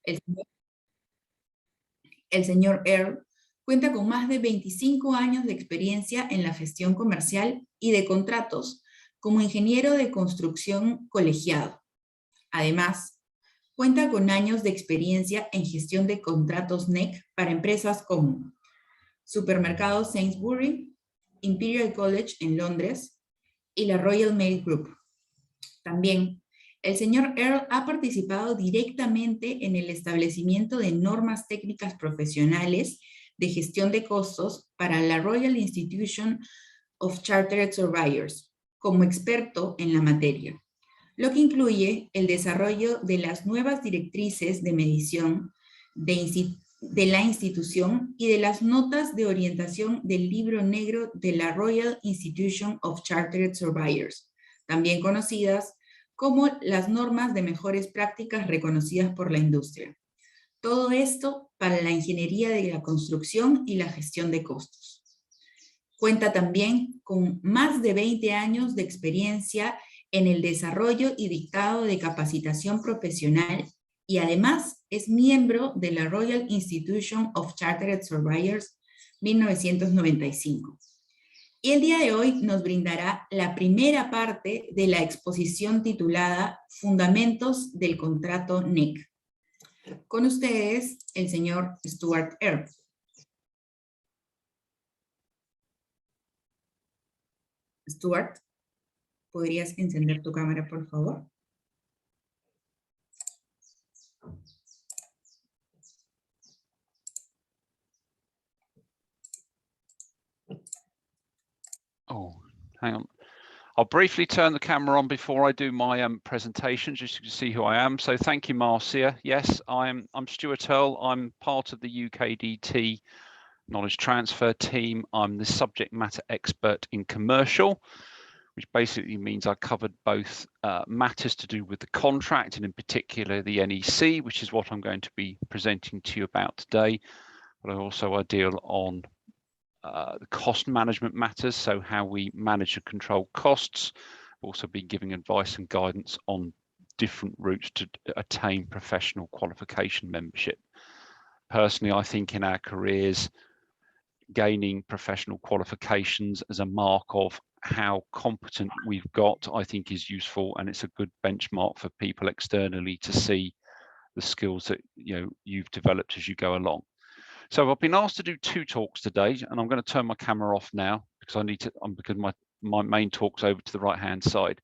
El, el señor Earl cuenta con más de 25 años de experiencia en la gestión comercial y de contratos como ingeniero de construcción colegiado. Además, cuenta con años de experiencia en gestión de contratos NEC para empresas como Supermercados Sainsbury, Imperial College en Londres y la Royal Mail Group. También, el señor Earl ha participado directamente en el establecimiento de normas técnicas profesionales de gestión de costos para la Royal Institution of Chartered Surveyors, como experto en la materia, lo que incluye el desarrollo de las nuevas directrices de medición de la institución y de las notas de orientación del libro negro de la Royal Institution of Chartered Surveyors, también conocidas como las normas de mejores prácticas reconocidas por la industria. Todo esto para la ingeniería de la construcción y la gestión de costos. Cuenta también con más de 20 años de experiencia en el desarrollo y dictado de capacitación profesional y además es miembro de la Royal Institution of Chartered Surveyors 1995. Y el día de hoy nos brindará la primera parte de la exposición titulada Fundamentos del Contrato NEC. Con ustedes, el señor Stuart Earl. Stuart, ¿podrías encender tu cámara, por favor? Oh, hang on. I'll briefly turn the camera on before I do my presentation, just to see who I am. So thank you, Marcia. Yes, I'm Stuart Earl. I'm part of the UKDT knowledge transfer team. I'm the subject matter expert in commercial, which basically means I covered both matters to do with the contract and in particular the NEC, which is what I'm going to be presenting to you about today. But I deal on the cost management matters, so how we manage and control costs. Also be giving advice and guidance on different routes to attain professional qualification membership. Personally, I think in our careers, gaining professional qualifications as a mark of how competent we've got, I think is useful, and it's a good benchmark for people externally to see the skills that you've developed as you go along. So I've been asked to do two talks today, and I'm going to turn my camera off now because I need to. Because my main talk's over to the right-hand side.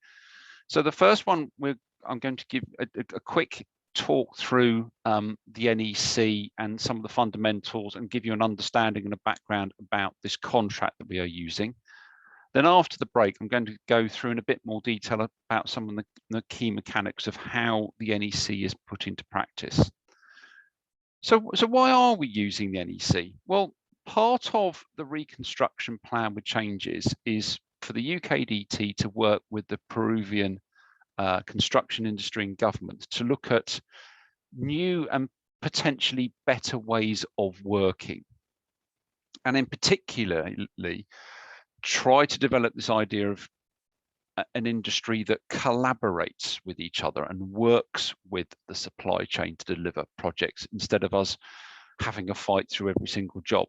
So the first one, I'm going to give a quick talk through the NEC and some of the fundamentals, and give you an understanding and a background about this contract that we are using. Then after the break, I'm going to go through in a bit more detail about some of the key mechanics of how the NEC is put into practice. So why are we using the NEC? Well, part of the reconstruction plan with changes is for the UKDT to work with the Peruvian construction industry and government to look at new and potentially better ways of working. And in particularly, try to develop this idea of an industry that collaborates with each other and works with the supply chain to deliver projects instead of us having a fight through every single job.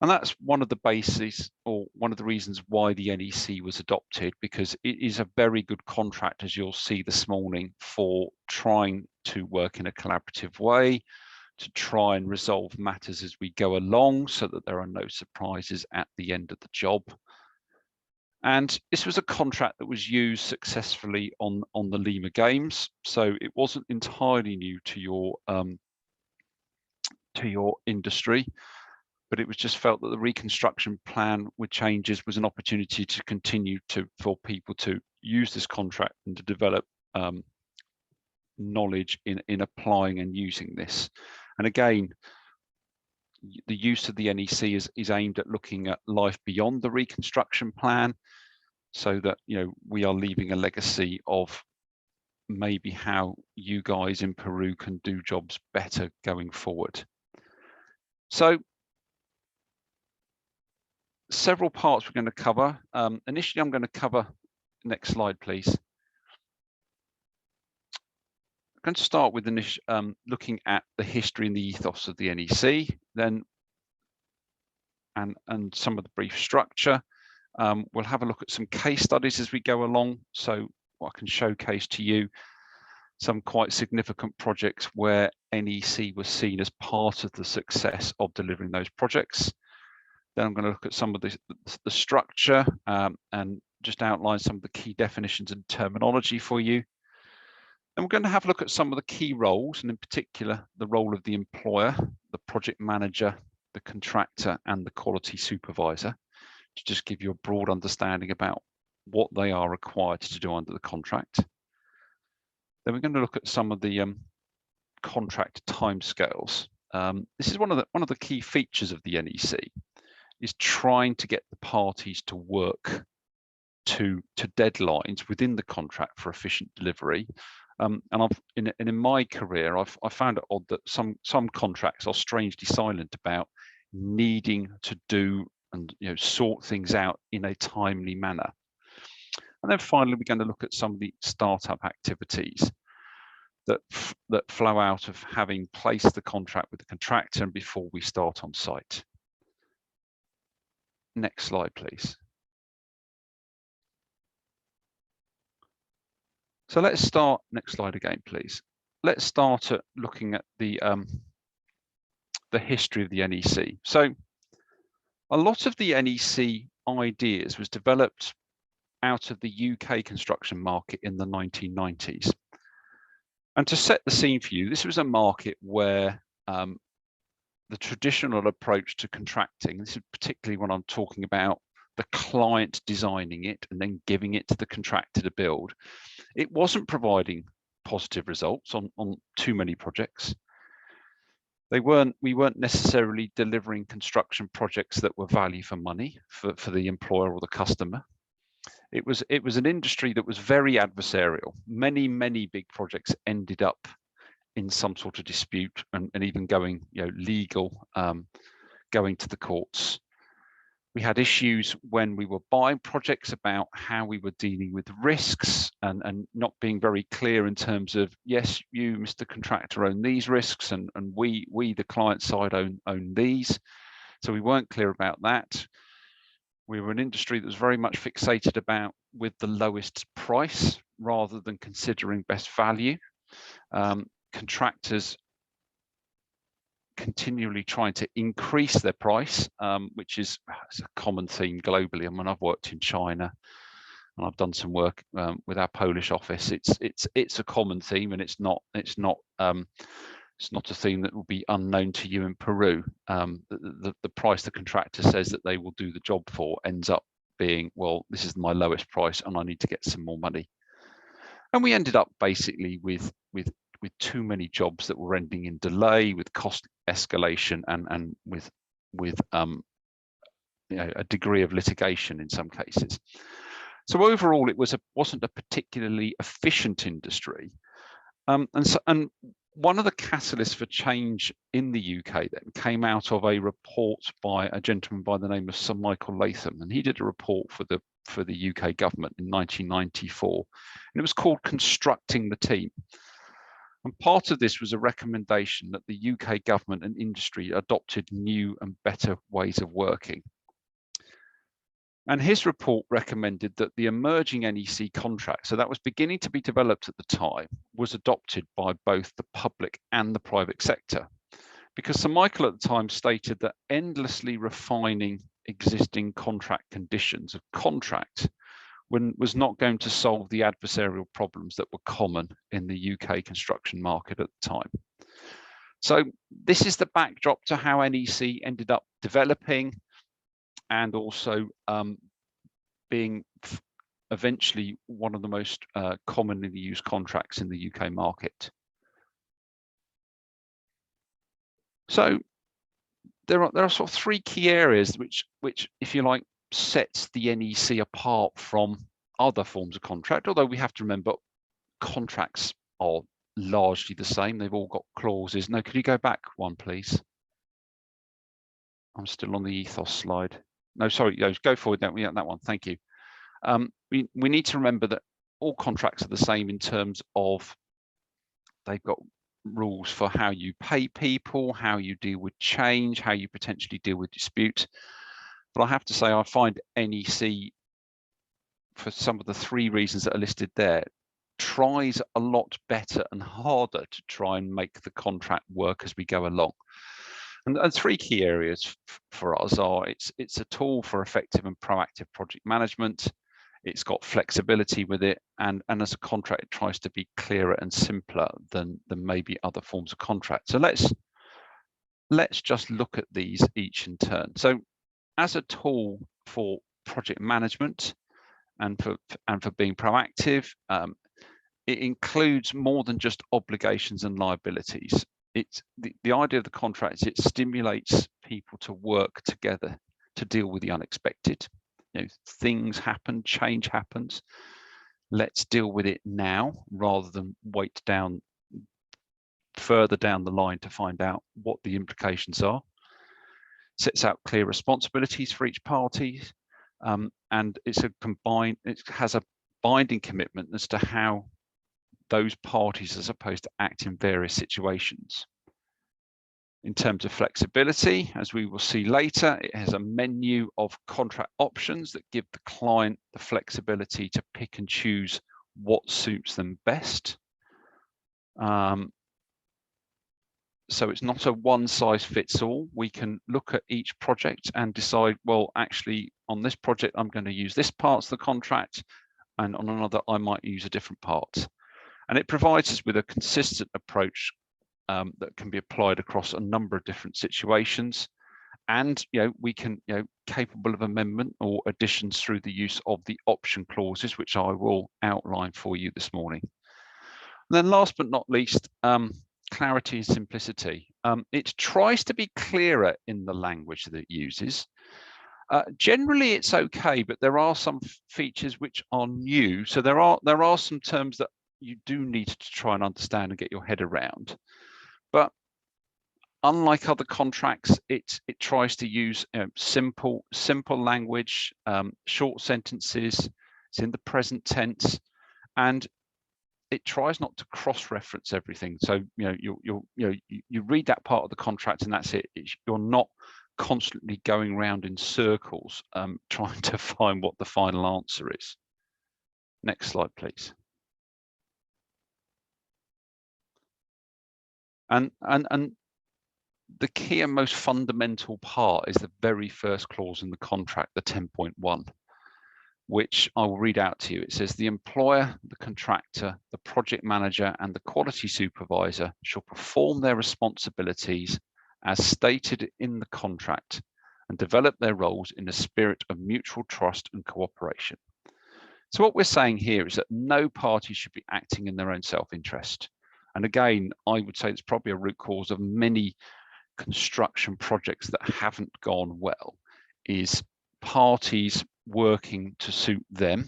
And that's one of the bases, or one of the reasons why the NEC was adopted, because it is a very good contract, as you'll see this morning, for trying to work in a collaborative way, to try and resolve matters as we go along so that there are no surprises at the end of the job. And this was a contract that was used successfully on the Lima Games, so it wasn't entirely new to your industry, but it was just felt that the reconstruction plan with changes was an opportunity to continue for people to use this contract and to develop knowledge in applying and using this. And again, the use of the NEC is aimed at looking at life beyond the reconstruction plan, so that we are leaving a legacy of maybe how you guys in Peru can do jobs better going forward. So several parts we're going to cover. Initially, I'm going to cover, next slide, please. I'm going to start with looking at the history and the ethos of the NEC, then and some of the brief structure. We'll have a look at some case studies as we go along, so I can showcase to you some quite significant projects where NEC was seen as part of the success of delivering those projects. Then I'm going to look at some of the structure and just outline some of the key definitions and terminology for you. And we're going to have a look at some of the key roles, and in particular, the role of the employer, the project manager, the contractor, and the quality supervisor, to just give you a broad understanding about what they are required to do under the contract. Then we're going to look at some of the contract timescales. This is one of the key features of the NEC, is trying to get the parties to work to deadlines within the contract for efficient delivery. And in my career, I've found it odd that some contracts are strangely silent about needing to do and sort things out in a timely manner. And then finally, we're going to look at some of the startup activities that flow out of having placed the contract with the contractor and before we start on site. Next slide, please. So let's start, next slide again, please. Let's start at looking at the history of the NEC. So a lot of the NEC ideas was developed out of the UK construction market in the 1990s. And to set the scene for you, this was a market where the traditional approach to contracting, this is particularly when I'm talking about the client designing it and then giving it to the contractor to build, it wasn't providing positive results on too many projects. We weren't necessarily delivering construction projects that were value for money for the employer or the customer. It was an industry that was very adversarial. Many big projects ended up in some sort of dispute and even going legal, going to the courts. We had issues when we were buying projects about how we were dealing with risks and not being very clear in terms of, yes, you, Mr. Contractor, own these risks and we the client side own these. So we weren't clear about that. We were an industry that was very much fixated with the lowest price rather than considering best value. Contractors continually trying to increase their price, which is a common theme globally. I mean, I've worked in China and I've done some work with our Polish office. It's a common theme, and it's not a theme that will be unknown to you in Peru. The price the contractor says that they will do the job for ends up being, well, this is my lowest price and I need to get some more money. And we ended up basically with too many jobs that were ending in delay, with cost escalation, and with a degree of litigation in some cases. So overall, it wasn't a particularly efficient industry. And one of the catalysts for change in the UK then came out of a report by a gentleman by the name of Sir Michael Latham, and he did a report for the UK government in 1994, and it was called Constructing the Team. And part of this was a recommendation that the UK government and industry adopted new and better ways of working. And his report recommended that the emerging NEC contract, so that was beginning to be developed at the time, was adopted by both the public and the private sector. Because Sir Michael at the time stated that endlessly refining existing contract conditions of contract was not going to solve the adversarial problems that were common in the UK construction market at the time. So this is the backdrop to how NEC ended up developing and also being eventually one of the most commonly used contracts in the UK market. So there are sort of three key areas which, if you like, sets the NEC apart from other forms of contract, although we have to remember contracts are largely the same. They've all got clauses. No, could you go back one, please? I'm still on the ethos slide. No, sorry, go forward. That one. Thank you. We need to remember that all contracts are the same in terms of they've got rules for how you pay people, how you deal with change, how you potentially deal with dispute. But I have to say, I find NEC, for some of the 3 reasons that are listed there, tries a lot better and harder to try and make the contract work as we go along. And 3 key areas for us are it's a tool for effective and proactive project management. It's got flexibility with it, and as a contract, it tries to be clearer and simpler than maybe other forms of contract. So let's just look at these each in turn. So as a tool for project management and for being proactive, it includes more than just obligations and liabilities. It's the idea of the contract is it stimulates people to work together to deal with the unexpected. Things happen, change happens. Let's deal with it now rather than wait further down the line to find out what the implications are. Sets out clear responsibilities for each party, and it has a binding commitment as to how those parties are supposed to act in various situations. In terms of flexibility, as we will see later, it has a menu of contract options that give the client the flexibility to pick and choose what suits them best. So it's not a one-size-fits-all. We can look at each project and decide, well, actually, on this project, I'm going to use this part of the contract, and on another, I might use a different part. And it provides us with a consistent approach that can be applied across a number of different situations, and we can capable of amendment or additions through the use of the option clauses, which I will outline for you this morning. And then last but not least, clarity and simplicity. It tries to be clearer in the language that it uses. Generally it's okay, but there are some features which are new, so there are some terms that you do need to try and understand and get your head around. But unlike other contracts, it tries to use simple language, short sentences. It's in the present tense, and it tries not to cross-reference everything. So you read that part of the contract and that's it. You're not constantly going around in circles trying to find what the final answer is. Next slide, please. And the key and most fundamental part is the very first clause in the contract, the 10.1, which I will read out to you. It says, the employer, the contractor, the project manager, and the quality supervisor shall perform their responsibilities as stated in the contract and develop their roles in a spirit of mutual trust and cooperation. So what we're saying here is that no party should be acting in their own self-interest. And again, I would say it's probably a root cause of many construction projects that haven't gone well, is parties working to suit them,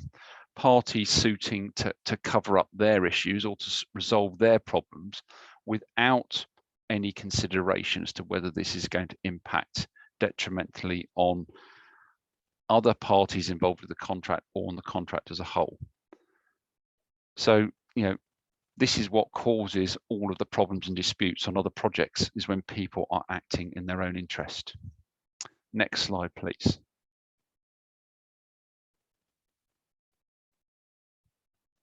parties suiting to cover up their issues or to resolve their problems without any consideration as to whether this is going to impact detrimentally on other parties involved with the contract or on the contract as a whole. So, this is what causes all of the problems and disputes on other projects, is when people are acting in their own interest. Next slide, please.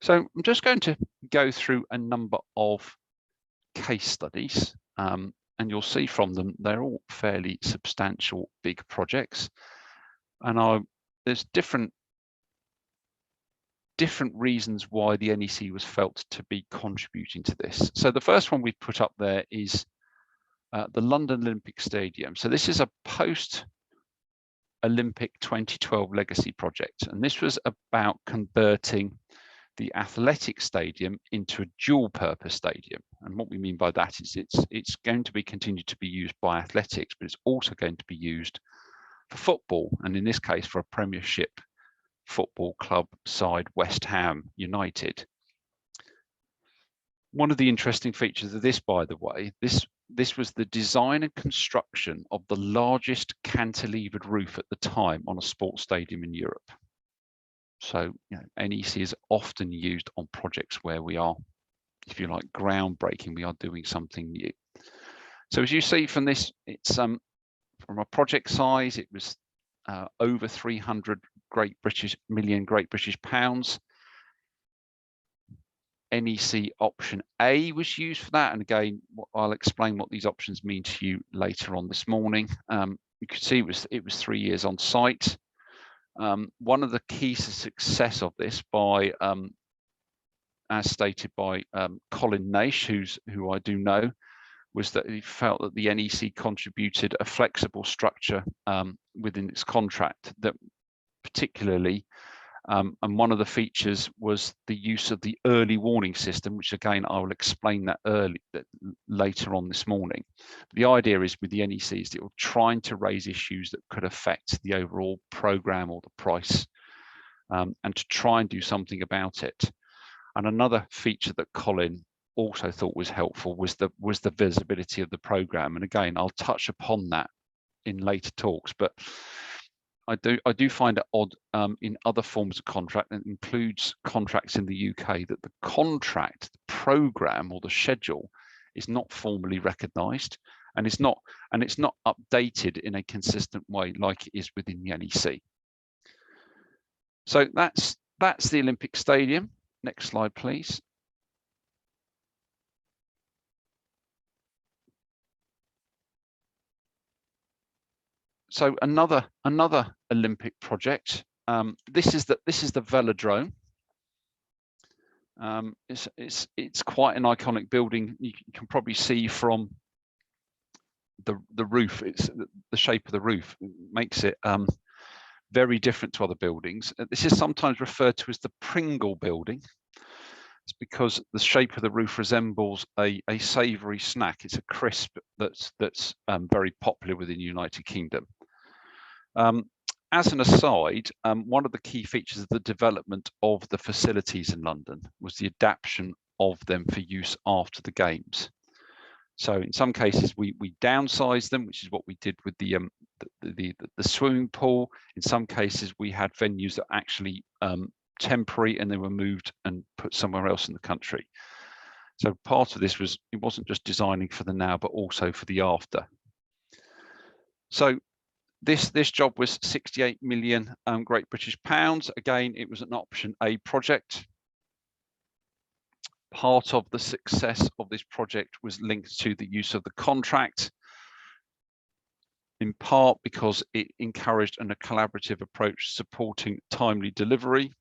So I'm just going to go through a number of case studies, and you'll see from them they're all fairly substantial big projects, and there's different reasons why the NEC was felt to be contributing to this. So the first one we've put up there is the London Olympic Stadium. So this is a post-Olympic 2012 legacy project, and this was about converting the athletic stadium into a dual purpose stadium. And what we mean by that is it's going to be continued to be used by athletics, but it's also going to be used for football, and in this case for a Premiership football club side, West Ham United. One of the interesting features of this, by the way, this was the design and construction of the largest cantilevered roof at the time on a sports stadium in Europe. So NEC is often used on projects where we are if you like, groundbreaking. We are doing something new. So as you see from this, it's from a project size, it was over 300 million Great British pounds. NEC option A was used for that, and again, I'll explain what these options mean to you later on this morning. You can see it was 3 years on site. One of the keys to success of this, by as stated by Colin Naish, who I do know, was that he felt that the NEC contributed a flexible structure within its contract that particularly, and one of the features was the use of the early warning system, which again, I will explain that later on this morning. The idea is with the NECs that you're trying to raise issues that could affect the overall program or the price, and to try and do something about it. And another feature that Colin also thought was helpful was the visibility of the program. And again, I'll touch upon that in later talks, but I do find it odd in other forms of contract, and includes contracts in the UK, that the contract, the program or the schedule is not formally recognised, and it's not updated in a consistent way like it is within the NEC. So that's the Olympic Stadium. Next slide, please. So another Olympic project. This is the velodrome. It's quite an iconic building. You can probably see from the roof. It's the shape of the roof makes it very different to other buildings. This is sometimes referred to as the Pringle building. It's because the shape of the roof resembles a savoury snack. It's a crisp that's very popular within the United Kingdom. As an aside, one of the key features of the development of the facilities in London was the adaptation of them for use after the games. So in some cases we downsized them, which is what we did with the swimming pool. In some cases we had venues that actually temporary, and they were moved and put somewhere else in the country. So part of this was, it wasn't just designing for the now, but also for the after. So this job was 68 million Great British pounds. Again, it was an option A project. Part of the success of this project was linked to the use of the contract, in part because it encouraged a collaborative approach supporting timely delivery.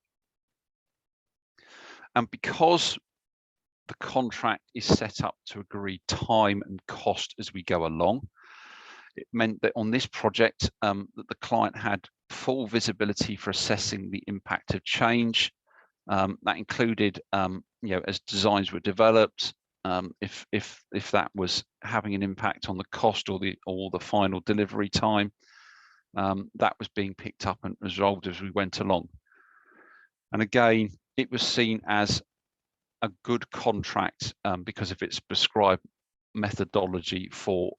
And because the contract is set up to agree time and cost as we go along, it meant that on this project that the client had full visibility for assessing the impact of change. That included, as designs were developed, if that was having an impact on the cost or the final delivery time, that was being picked up and resolved as we went along. And again, it was seen as a good contract because of its prescribed methodology for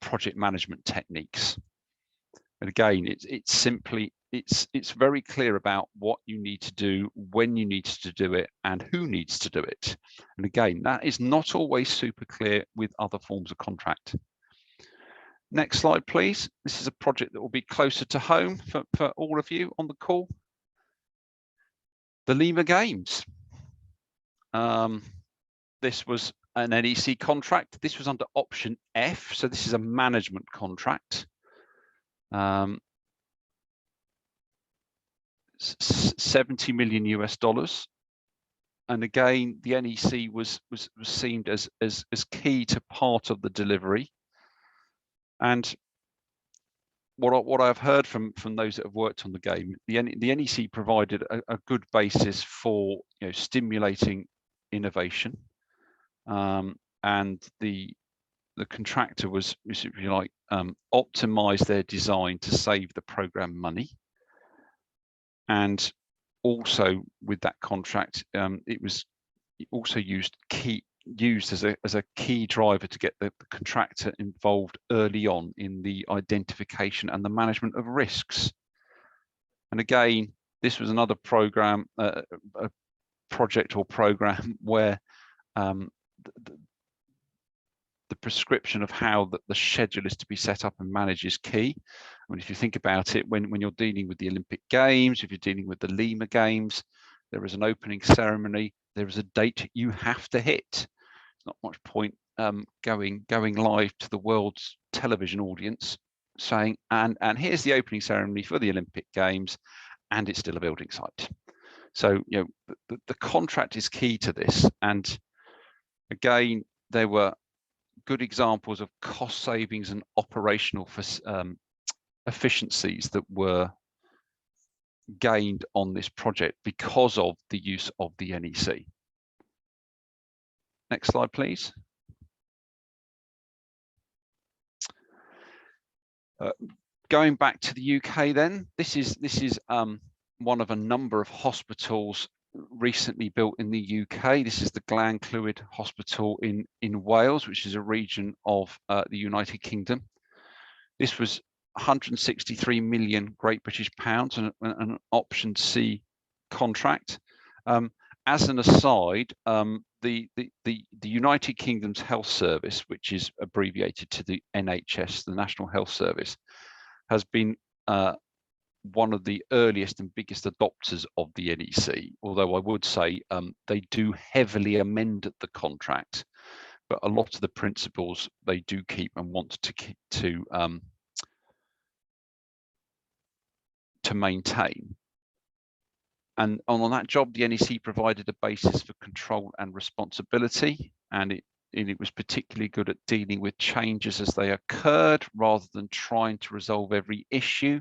project management techniques. And again, it's very clear about what you need to do, when you need to do it, and who needs to do it. And again, that is not always super clear with other forms of contract. Next slide, please. This is a project that will be closer to home for all of you on the call. The Lima Games. This was an NEC contract. This was under option F, so this is a management contract. 70 million US dollars. And again, the NEC was seen as key to part of the delivery. And what I've heard from those that have worked on the game, the NEC provided a good basis for stimulating innovation, and the contractor was, if you like, optimize their design to save the program money. And also with that contract, it was also used as a key driver to get the contractor involved early on in the identification and the management of risks. And again, this was another program, a project or program where the prescription of how the schedule is to be set up and managed is key. I mean, if you think about it, when you're dealing with the Olympic Games, if you're dealing with the Lima Games, there is an opening ceremony, there is a date you have to hit. There's not much point going live to the world's television audience saying, and here's the opening ceremony for the Olympic Games, and it's still a building site. So, you know, the contract is key to this. And again, there were good examples of cost savings and operational efficiencies that were gained on this project because of the use of the NEC. Next slide, please. Going back to the UK then, this is one of a number of hospitals recently built in the UK. This is the Glan-Clwyd Hospital in Wales, which is a region of the United Kingdom. This was 163 million Great British pounds and an option C contract. As an aside, the United Kingdom's health service, which is abbreviated to the NHS, the National Health Service, has been one of the earliest and biggest adopters of the NEC, although I would say they do heavily amend the contract, but a lot of the principles they do keep and want to maintain. And on that job, the NEC provided a basis for control and responsibility, and it was particularly good at dealing with changes as they occurred, rather than trying to resolve every issue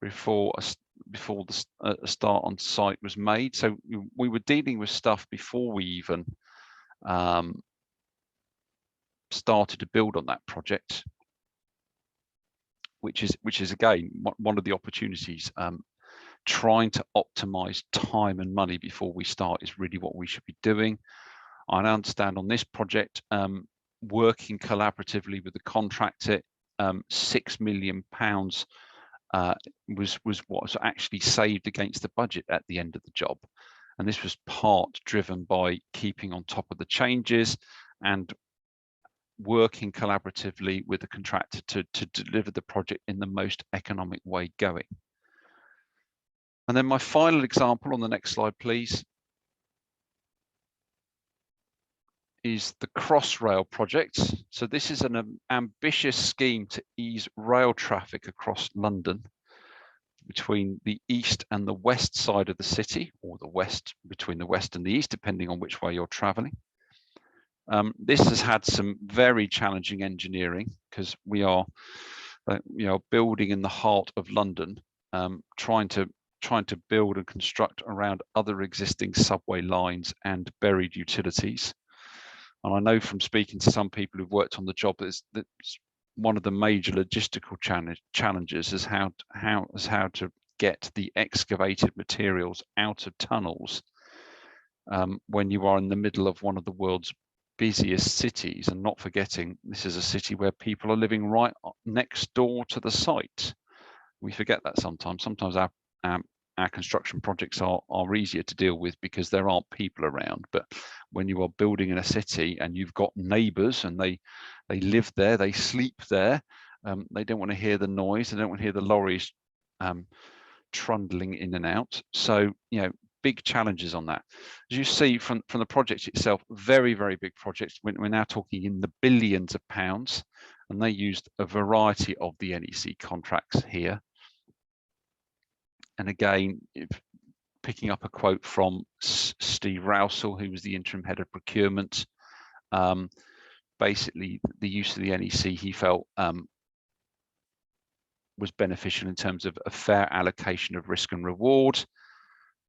before the start on site was made. So we were dealing with stuff before we even started to build on that project, which is again one of the opportunities. Trying to optimize time and money before we start is really what we should be doing. I understand on this project, working collaboratively with the contractor, £6 million was what was actually saved against the budget at the end of the job. And this was part driven by keeping on top of the changes and working collaboratively with the contractor to deliver the project in the most economic way going. And then my final example on the next slide, please, is the Crossrail project. So this is an ambitious scheme to ease rail traffic across London between the east and the west side of the city, or the west, between the west and the east, depending on which way you're traveling. This has had some very challenging engineering, because we are building in the heart of London, trying to build and construct around other existing subway lines and buried utilities. And I know from speaking to some people who've worked on the job that one of the major logistical challenges is how to get the excavated materials out of tunnels when you are in the middle of one of the world's busiest cities, and not forgetting this is a city where people are living right next door to the site. We forget that sometimes. Sometimes our construction projects are easier to deal with because there aren't people around. But when you are building in a city and you've got neighbours and they live there, they sleep there, they don't want to hear the noise, they don't want to hear the lorries trundling in and out. So, big challenges on that. As you see from the project itself, very, very big projects. We're now talking in the billions of pounds, and they used a variety of the NEC contracts here. And again, picking up a quote from Steve Rousell, who was the interim head of procurement, basically the use of the NEC he felt was beneficial in terms of a fair allocation of risk and reward.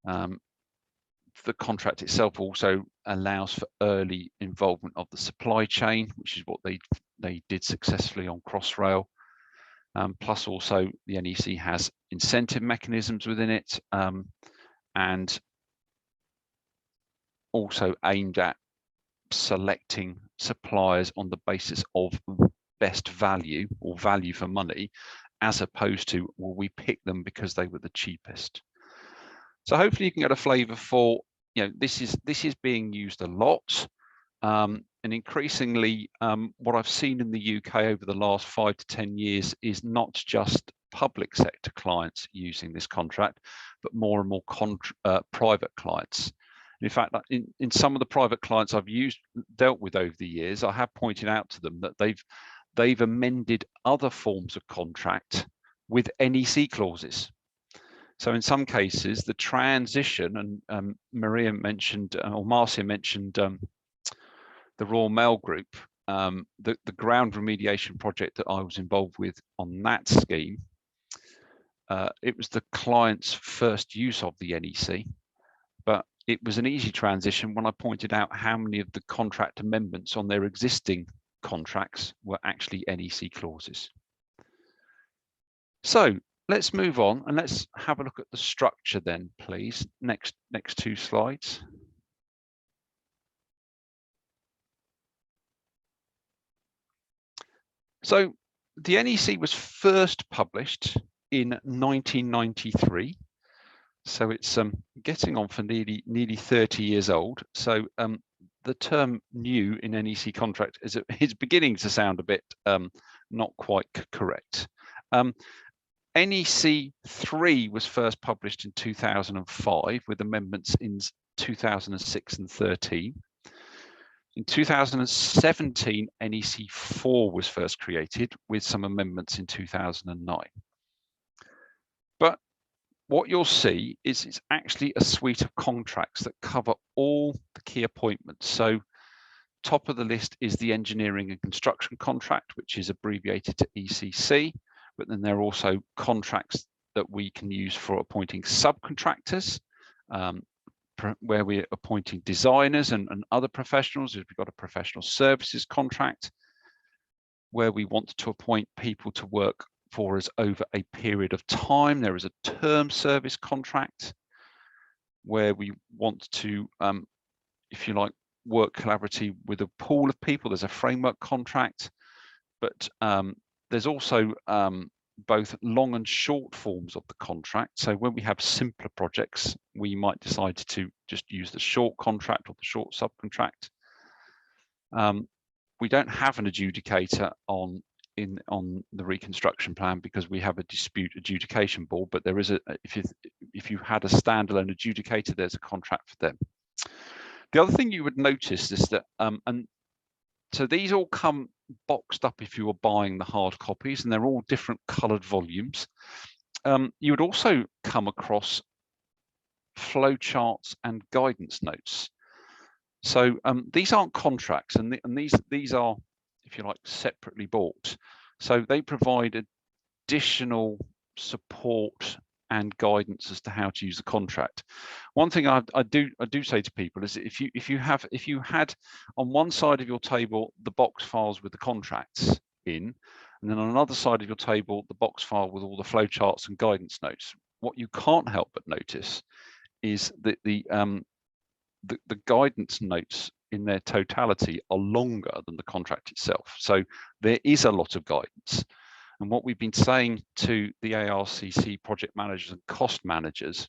The contract itself also allows for early involvement of the supply chain, which is what they did successfully on Crossrail. Plus also the NEC has incentive mechanisms within it, and also aimed at selecting suppliers on the basis of best value or value for money, as opposed to, well, we picked them because they were the cheapest. So hopefully you can get a flavour for, this is being used a lot. And increasingly, what I've seen in the UK over the last 5 to 10 years is not just public sector clients using this contract, but more and more private clients. In fact, in some of the private clients I've dealt with over the years, I have pointed out to them that they've amended other forms of contract with NEC clauses. So in some cases, the transition, and Maria mentioned, or Marcia mentioned, the Royal Mail Group, the ground remediation project that I was involved with on that scheme, it was the client's first use of the NEC, but it was an easy transition when I pointed out how many of the contract amendments on their existing contracts were actually NEC clauses. So let's move on and let's have a look at the structure then, please. Next 2 slides. So the NEC was first published in 1993. So it's getting on for nearly 30 years old. So the term new in NEC contract is beginning to sound a bit not quite correct. NEC 3 was first published in 2005 with amendments in 2006 and 13. In 2017, NEC 4 was first created with some amendments in 2009. But what you'll see is it's actually a suite of contracts that cover all the key appointments. So top of the list is the engineering and construction contract, which is abbreviated to ECC, but then there are also contracts that we can use for appointing subcontractors, where we're appointing designers and other professionals. We've got a professional services contract, where we want to appoint people to work for us over a period of time. There is a term service contract, where we want to, if you like, work collaboratively with a pool of people. There's a framework contract, but there's also both long and short forms of the contract. So when we have simpler projects, we might decide to just use the short contract or the short subcontract. We don't have an adjudicator on the reconstruction plan because we have a dispute adjudication board, but there is if you had a standalone adjudicator, there's a contract for them. The other thing you would notice is that, and so these all come boxed up if you were buying the hard copies, and they're all different coloured volumes. You would also come across flowcharts and guidance notes. So these aren't contracts, and these are, if you like, separately bought. So they provide additional support and guidance as to how to use the contract. One thing I do say to people is if you had on one side of your table the box files with the contracts in, and then on another side of your table the box file with all the flowcharts and guidance notes, what you can't help but notice is that the guidance notes in their totality are longer than the contract itself. So there is a lot of guidance. And what we've been saying to the ARCC project managers and cost managers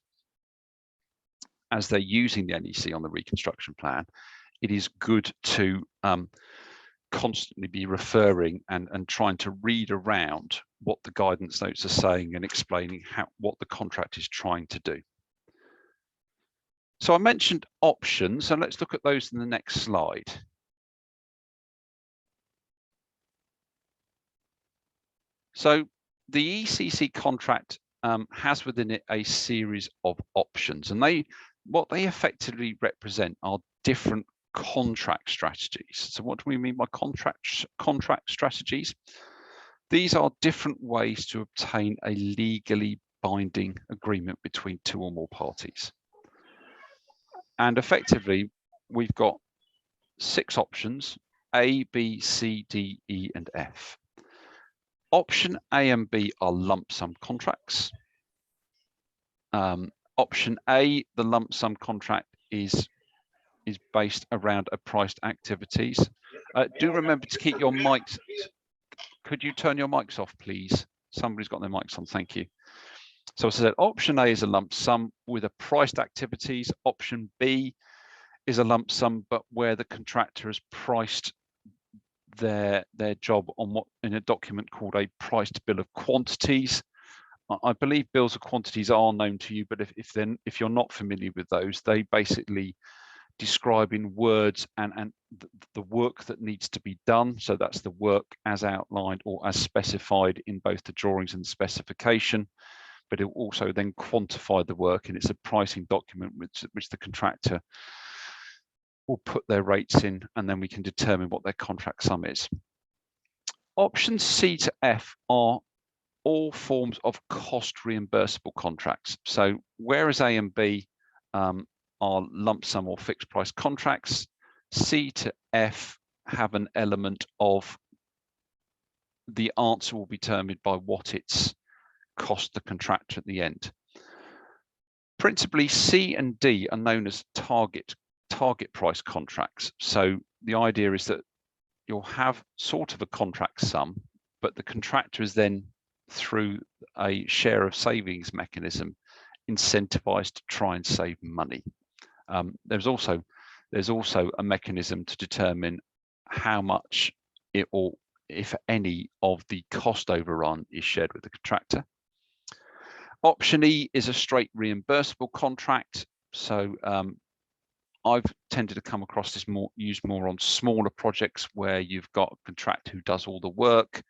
as they're using the NEC on the reconstruction plan, it is good to constantly be referring and trying to read around what the guidance notes are saying and explaining what the contract is trying to do. So I mentioned options, so let's look at those in the next slide. So the ECC contract has within it a series of options, and what they effectively represent are different contract strategies. So what do we mean by contract strategies? These are different ways to obtain a legally binding agreement between 2 or more parties. And effectively, we've got 6 options: A, B, C, D, E, and F. Option A and B are lump sum contracts. Option A, the lump sum contract is based around a priced activities. Do remember to keep your mics. Could you turn your mics off, please? Somebody's got their mics on, thank you. So as I said, option A is a lump sum with a priced activities. Option B is a lump sum, but where the contractor has priced their job on what in a document called a priced bill of quantities. I believe bills of quantities are known to you, but if you're not familiar with those, they basically describe in words and the work that needs to be done. So that's the work as outlined or as specified in both the drawings and the specification, but it will also then quantify the work, and it's a pricing document which the contractor will put their rates in, and then we can determine what their contract sum is. Options C to F are all forms of cost reimbursable contracts. So whereas A and B are lump sum or fixed price contracts, C to F have an element of the answer will be determined by what it's cost the contractor at the end. Principally, C and D are known as target price contracts. So the idea is that you'll have sort of a contract sum, but the contractor is then, through a share of savings mechanism, incentivized to try and save money. There's also a mechanism to determine how much it, or if any, of the cost overrun is shared with the contractor. Option E is a straight reimbursable contract. So I've tended to come across this used more on smaller projects where you've got a contractor who does all the work.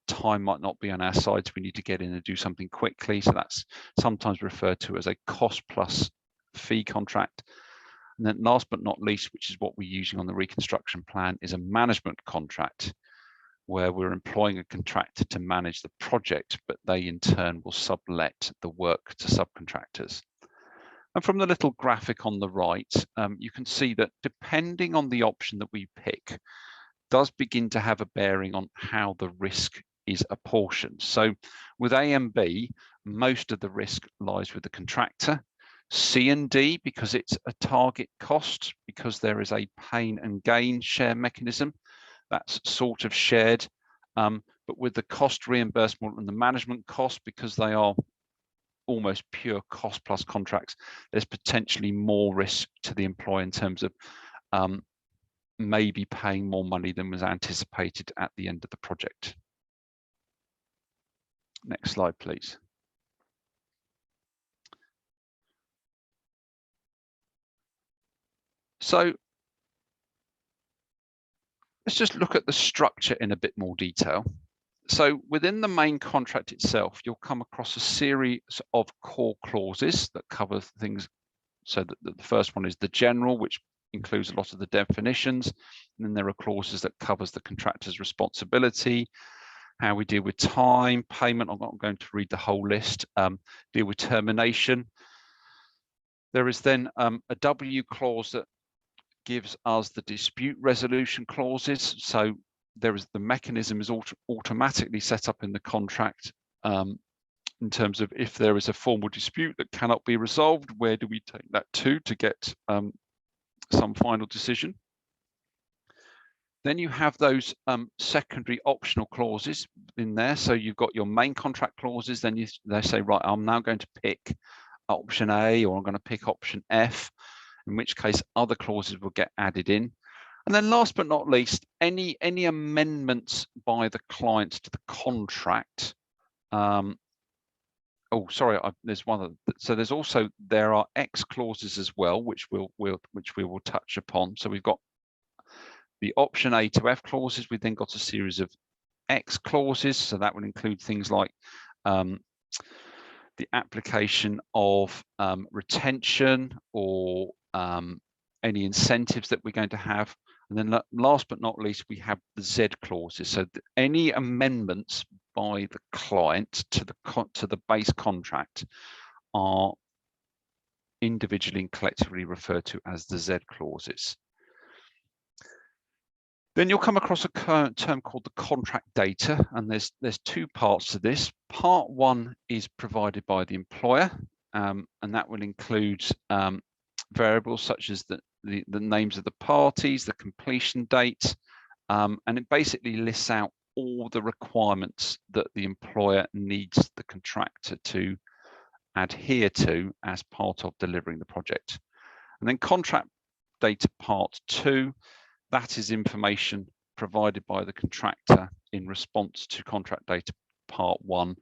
Time might not be on our side, so we need to get in and do something quickly. So that's sometimes referred to as a cost plus fee contract. And then last but not least, which is what we're using on the reconstruction plan, is a management contract, where we're employing a contractor to manage the project, but they in turn will sublet the work to subcontractors. And from the little graphic on the right, you can see that depending on the option that we pick, does begin to have a bearing on how the risk is apportioned. So with A and B, most of the risk lies with the contractor. C and D, because it's a target cost, because there is a pain and gain share mechanism, that's sort of shared. But with the cost reimbursement and the management cost, because they are almost pure cost plus contracts, there's potentially more risk to the employer in terms of maybe paying more money than was anticipated at the end of the project. Next slide, please. So let's just look at the structure in a bit more detail. So within the main contract itself, you'll come across a series of core clauses that cover things. So the first one is the general, which includes a lot of the definitions. And then there are clauses that covers the contractor's responsibility, how we deal with time, payment. I'm not going to read the whole list. Deal with termination. There is then a W clause that gives us the dispute resolution clauses. So there is the mechanism is automatically set up in the contract in terms of if there is a formal dispute that cannot be resolved, where do we take that to get some final decision. Then you have those secondary optional clauses in there. So you've got your main contract clauses, then they say, right, I'm now going to pick option A, or I'm going to pick option F, in which case other clauses will get added in. And then last but not least, any amendments by the client to the contract. Oh, sorry, there's one other. So there are X clauses as well, which we will touch upon. So we've got the option A to F clauses. We've then got a series of X clauses. So that would include things like the application of retention or any incentives that we're going to have. And then last but not least, we have the Z clauses. So any amendments by the client to the base contract are individually and collectively referred to as the Z clauses. Then you'll come across a term called the contract data, and there's two parts to this. Part one is provided by the employer, and that will include variables such as the names of the parties, the completion date, and it basically lists out all the requirements that the employer needs the contractor to adhere to as part of delivering the project. And then contract data part 2, that is information provided by the contractor in response to contract data part 1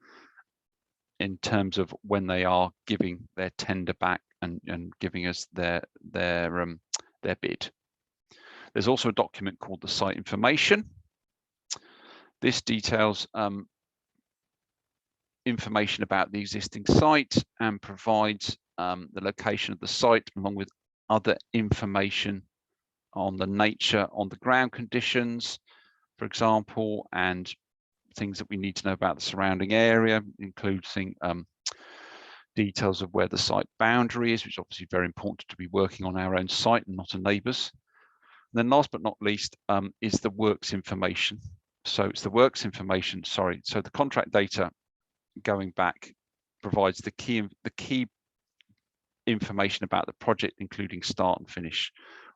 in terms of when they are giving their tender back and giving us their bid. There's also a document called the site information. This details information about the existing site and provides the location of the site along with other information on the nature, on the ground conditions, for example, and things that we need to know about the surrounding area, including details of where the site boundary is, which is obviously very important to be working on our own site and not a neighbour's. And then last but not least is the works information. So it's the works information, sorry, so the contract data going back provides the key information about the project, including start and finish.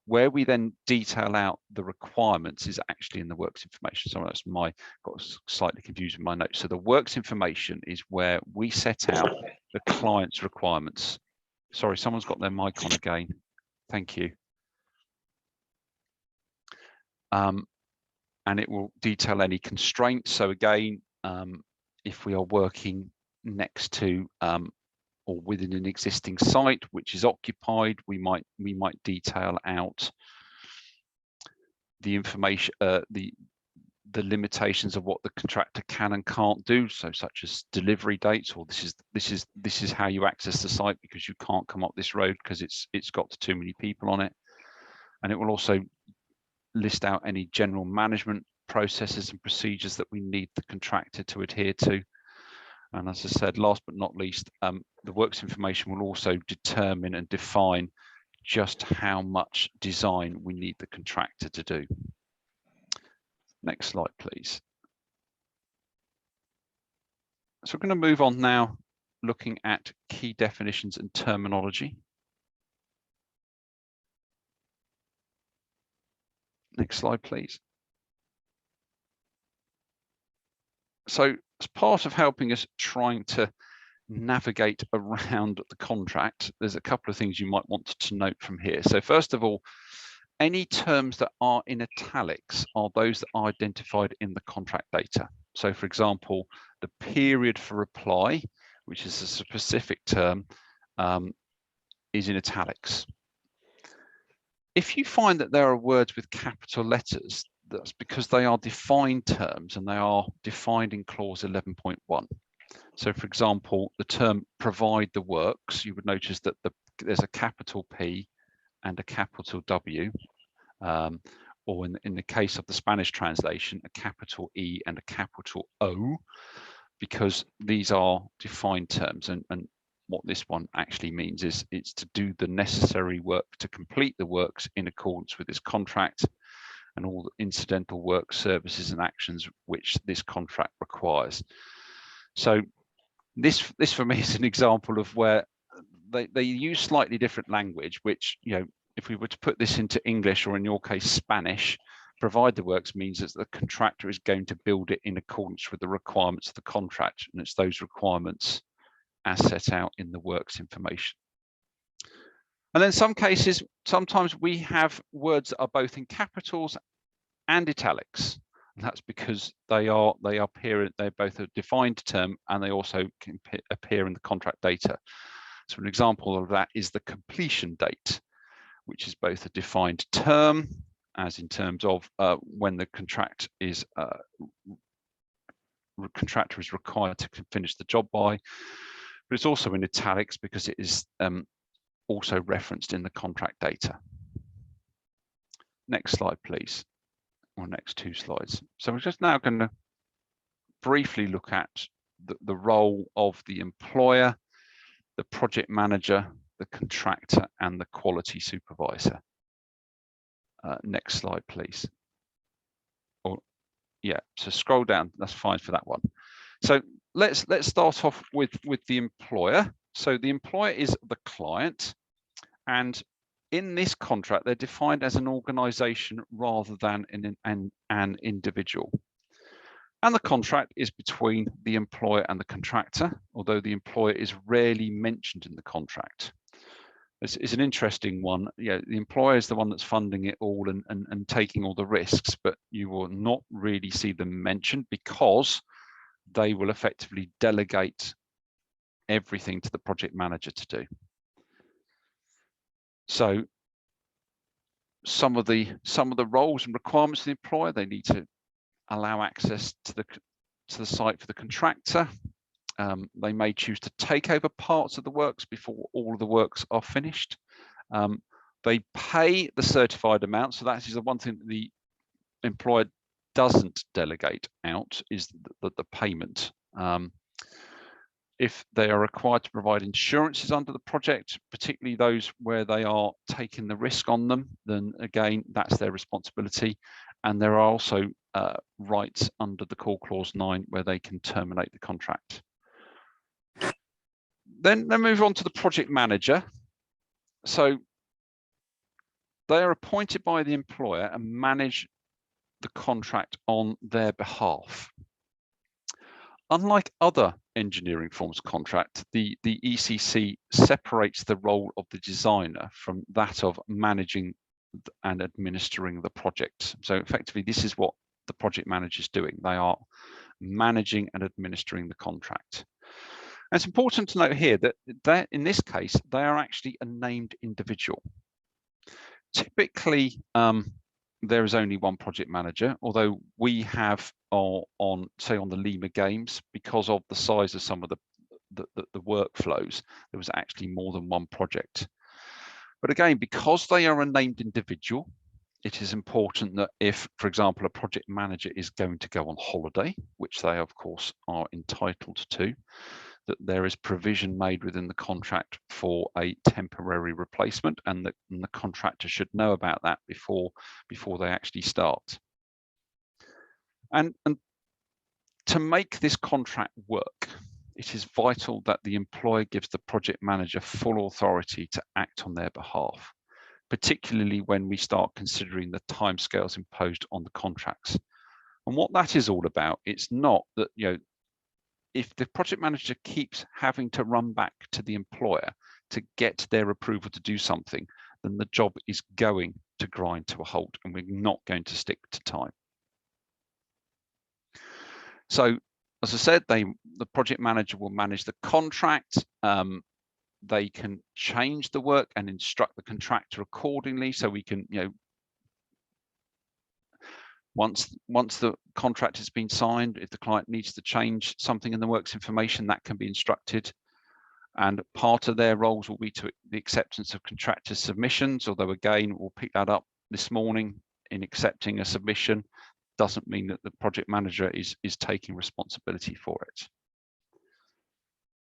Where we then detail out the requirements is actually in the works information. So that's got slightly confused with my notes. So the works information is where we set out the client's requirements. Sorry, someone's got their mic on again. Thank you. And it will detail any constraints. So again, if we are working next to or within an existing site which is occupied, we might detail out the information, the limitations of what the contractor can and can't do. So such as delivery dates, or this is how you access the site because you can't come up this road because it's got too many people on it. And it will also list out any general management processes and procedures that we need the contractor to adhere to. And as I said, last but not least, the works information will also determine and define just how much design we need the contractor to do. Next slide, please. So we're going to move on now, looking at key definitions and terminology. Next slide, please. So as part of helping us trying to navigate around the contract, there's a couple of things you might want to note from here. So first of all, any terms that are in italics are those that are identified in the contract data. So for example, the period for reply, which is a specific term, is in italics. If you find that there are words with capital letters, that's because they are defined terms and they are defined in clause 11.1. So for example, the term provide the works, you would notice that there's a capital P and a capital W, or in the case of the Spanish translation, a capital E and a capital O, because these are defined terms. And what this one actually means is it's to do the necessary work to complete the works in accordance with this contract and all the incidental work, services and actions which this contract requires. So this for me is an example of where they use slightly different language, which, you know, if we were to put this into English, or in your case Spanish, provide the works means that the contractor is going to build it in accordance with the requirements of the contract, and it's those requirements as set out in the works information. And then some cases, sometimes we have words that are both in capitals and italics. And that's because they're both a defined term and they also can appear in the contract data. So an example of that is the completion date, which is both a defined term, as in terms of when the contractor is required to finish the job by, but it's also in italics because it is also referenced in the contract data. Next slide, please, or next two slides. So we're just now going to briefly look at the role of the employer, the project manager, the contractor, and the quality supervisor. Next slide, please. Or yeah, so scroll down. That's fine for that one. So let's start off with the employer. So the employer is the client, and in this contract, they're defined as an organization rather than an individual. And the contract is between the employer and the contractor, although the employer is rarely mentioned in the contract. It's an interesting one. The employer is the one that's funding it all and taking all the risks, but you will not really see them mentioned because they will effectively delegate everything to the project manager to do. So some of the roles and requirements of the employer, they need to allow access to the site for the contractor. They may choose to take over parts of the works before all of the works are finished. They pay the certified amount, so that is the one thing that the employer doesn't delegate out, is the payment. If they are required to provide insurances under the project, particularly those where they are taking the risk on them, then again, that's their responsibility. And there are also rights under the Call Clause 9 where they can terminate the contract. Then they move on to the project manager. So they are appointed by the employer and manage the contract on their behalf. Unlike other engineering forms of contract, the ECC separates the role of the designer from that of managing and administering the project. So effectively, this is what the project manager is doing. They are managing and administering the contract. And it's important to note here that in this case, they are actually a named individual. Typically, there is only one project manager, although we have on the Lima Games, because of the size of some of the workflows, there was actually more than one project. But again, because they are a named individual, it is important that if, for example, a project manager is going to go on holiday, which they of course are entitled to, that there is provision made within the contract for a temporary replacement, and the contractor should know about that before they actually start. And to make this contract work, it is vital that the employer gives the project manager full authority to act on their behalf, particularly when we start considering the timescales imposed on the contracts. And what that is all about, it's not that, if the project manager keeps having to run back to the employer to get their approval to do something, then the job is going to grind to a halt and we're not going to stick to time. So, as I said, the project manager will manage the contract. They can change the work and instruct the contractor accordingly. So we can, once the contract has been signed, if the client needs to change something in the works information, that can be instructed. And part of their roles will be to the acceptance of contractor submissions, although again, we'll pick that up this morning. In accepting a submission doesn't mean that the project manager is taking responsibility for it.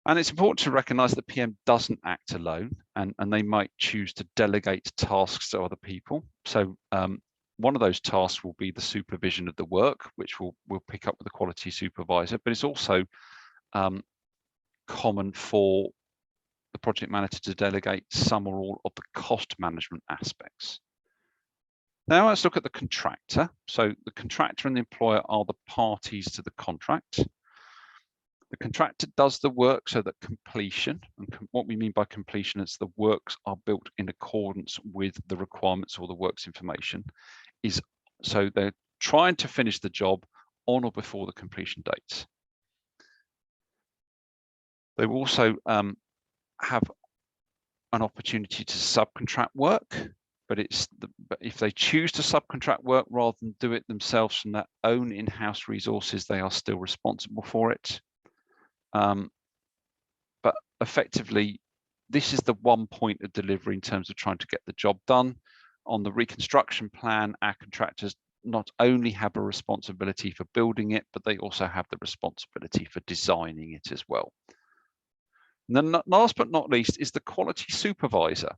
And it's important to recognize that PM doesn't act alone, and they might choose to delegate tasks to other people. So one of those tasks will be the supervision of the work, which we'll pick up with the quality supervisor, but it's also common for the project manager to delegate some or all of the cost management aspects. Now let's look at the contractor. So the contractor and the employer are the parties to the contract. The contractor does the work so that completion, and what we mean by completion is the works are built in accordance with the requirements or the works information, is so they're trying to finish the job on or before the completion dates. They will also have an opportunity to subcontract work, but if they choose to subcontract work rather than do it themselves from their own in-house resources, they are still responsible for it. But effectively, this is the one point of delivery in terms of trying to get the job done. On the reconstruction plan, our contractors not only have a responsibility for building it, but they also have the responsibility for designing it as well. And then last but not least is the quality supervisor.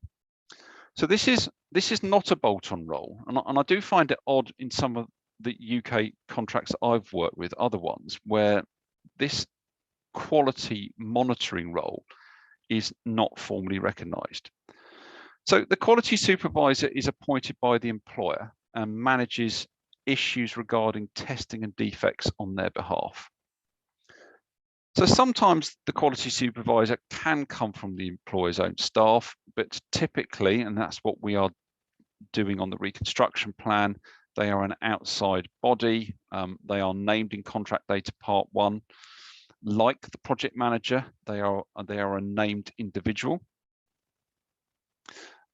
So this is not a bolt-on role, and I do find it odd in some of the UK contracts that I've worked with, other ones, where this quality monitoring role is not formally recognised. So the quality supervisor is appointed by the employer and manages issues regarding testing and defects on their behalf. So sometimes the quality supervisor can come from the employer's own staff, but typically, and that's what we are doing on the reconstruction plan, they are an outside body. They are named in contract data part 1. Like the project manager, they are a named individual.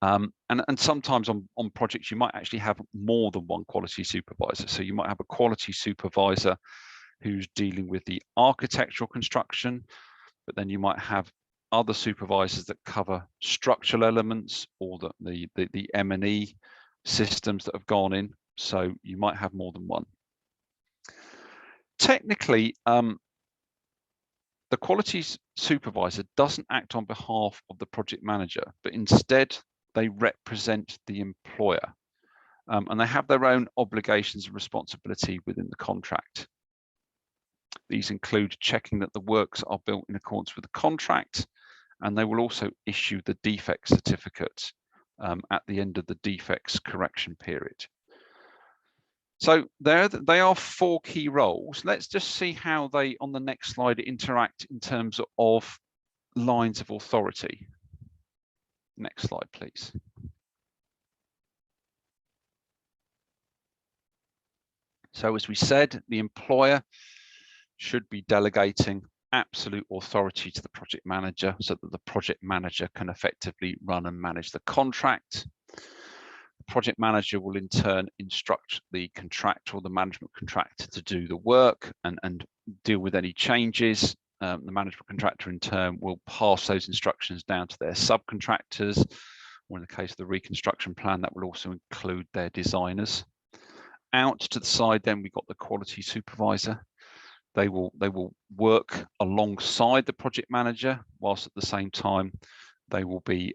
And sometimes on projects, you might actually have more than one quality supervisor. So you might have a quality supervisor who's dealing with the architectural construction, but then you might have other supervisors that cover structural elements or the M&E systems that have gone in. So you might have more than one. Technically, the quality supervisor doesn't act on behalf of the project manager, but instead they represent the employer, and they have their own obligations and responsibility within the contract. These include checking that the works are built in accordance with the contract, and they will also issue the defect certificate at the end of the defects correction period. So they are 4 key roles. Let's just see how they, on the next slide, interact in terms of lines of authority. Next slide, please. So as we said, the employer should be delegating absolute authority to the project manager so that the project manager can effectively run and manage the contract. The project manager will in turn instruct the contractor or the management contractor to do the work and deal with any changes. The management contractor in turn will pass those instructions down to their subcontractors, or in the case of the reconstruction plan, that will also include their designers. Out to the side then we've got the quality supervisor. They will work alongside the project manager, whilst at the same time they will be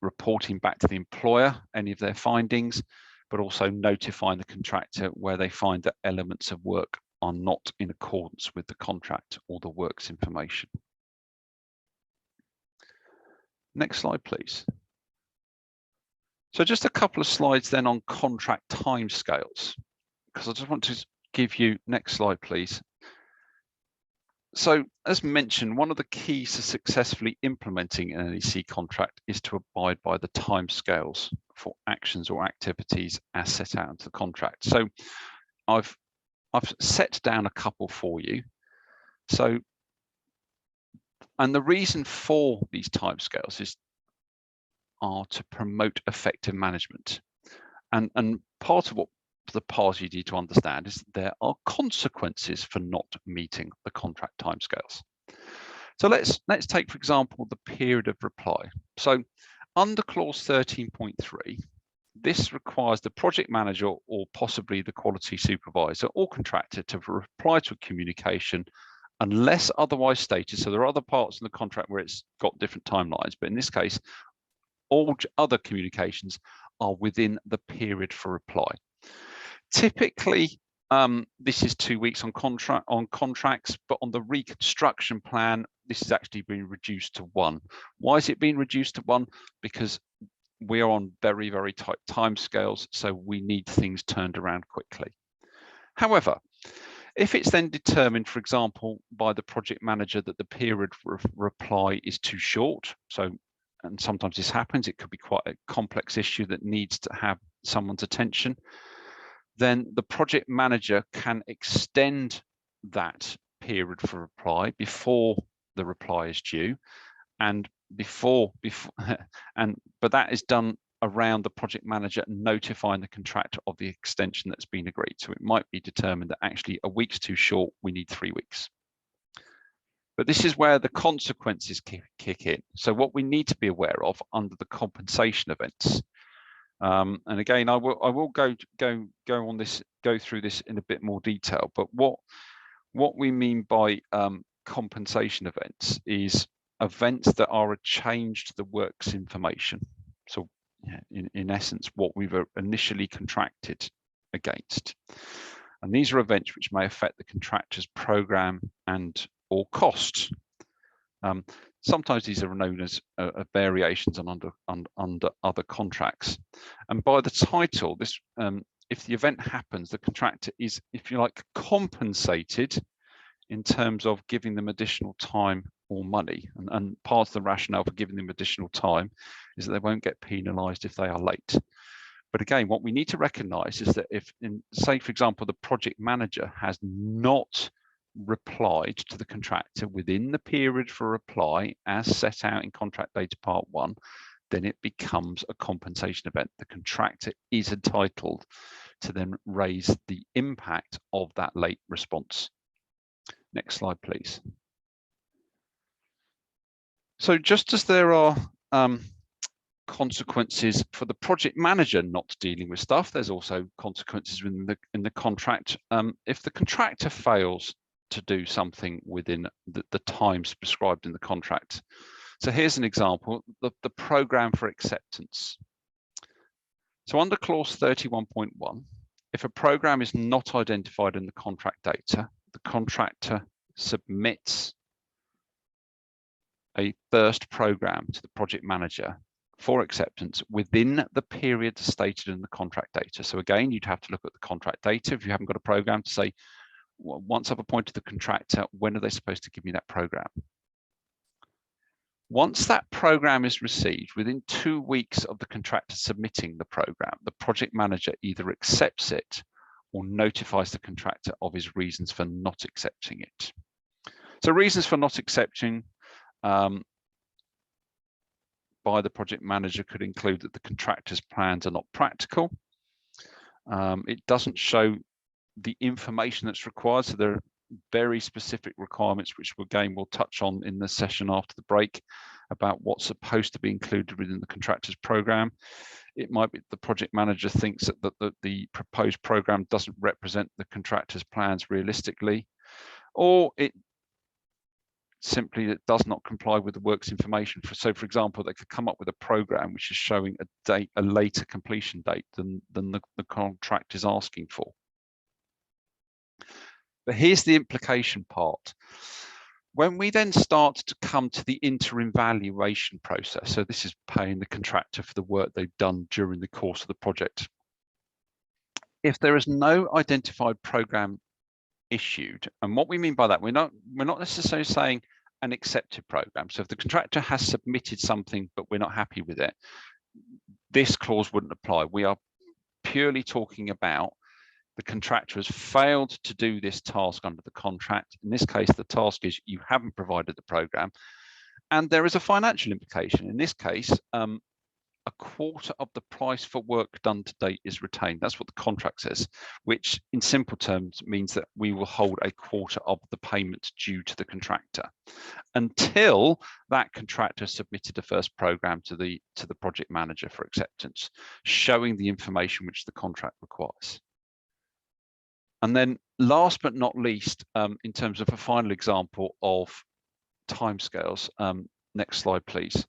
reporting back to the employer any of their findings, but also notifying the contractor where they find that elements of work are not in accordance with the contract or the works information. Next slide, please. So just a couple of slides then on contract timescales, because I just want to give you, next slide, please. So as mentioned, one of the keys to successfully implementing an NEC contract is to abide by the timescales for actions or activities as set out into the contract. So I've set down a couple for you. So, and the reason for these timescales are to promote effective management. And part of what the party need to understand is that there are consequences for not meeting the contract timescales. So let's take, for example, the period of reply. So under clause 13.3, this requires the project manager or possibly the quality supervisor or contractor to reply to a communication unless otherwise stated. So there are other parts in the contract where it's got different timelines, but in this case, all other communications are within the period for reply. Typically, this is 2 weeks on contracts, but on the reconstruction plan, this has actually been reduced to 1. Why is it being reduced to 1? Because we are on very, very tight timescales, so we need things turned around quickly. However, if it's then determined, for example, by the project manager that the period for reply is too short, and sometimes this happens, it could be quite a complex issue that needs to have someone's attention, then the project manager can extend that period for reply before the reply is due, and but that is done around the project manager notifying the contractor of the extension that's been agreed. So it might be determined that actually a week's too short, we need 3 weeks. But this is where the consequences kick in. So what we need to be aware of under the compensation events. And again, I will go through this in a bit more detail. But what we mean by compensation events is events that are a change to the works information. So in essence, what we've initially contracted against. And these are events which may affect the contractor's program and or costs. Sometimes these are known as variations under other contracts. And by the title, this if the event happens, the contractor is, if you like, compensated in terms of giving them additional time or money. And part of the rationale for giving them additional time is that they won't get penalised if they are late. But again, what we need to recognise is that if, say, for example, the project manager has not replied to the contractor within the period for reply as set out in contract data part 1, then it becomes a compensation event. The contractor is entitled to then raise the impact of that late response. Next slide, please. So just as there are consequences for the project manager not dealing with stuff, there's also consequences in the contract. If the contractor fails to do something within the times prescribed in the contract. So here's an example, the program for acceptance. So under clause 31.1, if a program is not identified in the contract data, the contractor submits a first program to the project manager for acceptance within the period stated in the contract data. So again, you'd have to look at the contract data if you haven't got a program to say, well, once I've appointed the contractor, when are they supposed to give me that program? Once that program is received, within 2 weeks of the contractor submitting the program, the project manager either accepts it or notifies the contractor of his reasons for not accepting it. So reasons for not accepting by the project manager could include that the contractor's plans are not practical. It doesn't show the information that's required. So there are very specific requirements, which again we'll touch on in the session after the break, about what's supposed to be included within the contractor's program. It might be the project manager thinks that the proposed program doesn't represent the contractor's plans realistically, or it simply it does not comply with the works information. So for example, they could come up with a program which is showing a later completion date than the contract is asking for. But here's the implication part. When we then start to come to the interim valuation process, so this is paying the contractor for the work they've done during the course of the project. If there is no identified program issued, and what we mean by that, we're not necessarily saying an accepted program. So if the contractor has submitted something but we're not happy with it, this clause wouldn't apply. We are purely talking about the contractor has failed to do this task under the contract. In this case, the task is you haven't provided the program, and there is a financial implication. In this case, a quarter of the price for work done to date is retained. That's what the contract says, which in simple terms means that we will hold a quarter of the payment due to the contractor until that contractor submitted a first program to the project manager for acceptance, showing the information which the contract requires. And then last but not least, in terms of a final example of timescales, next slide, please,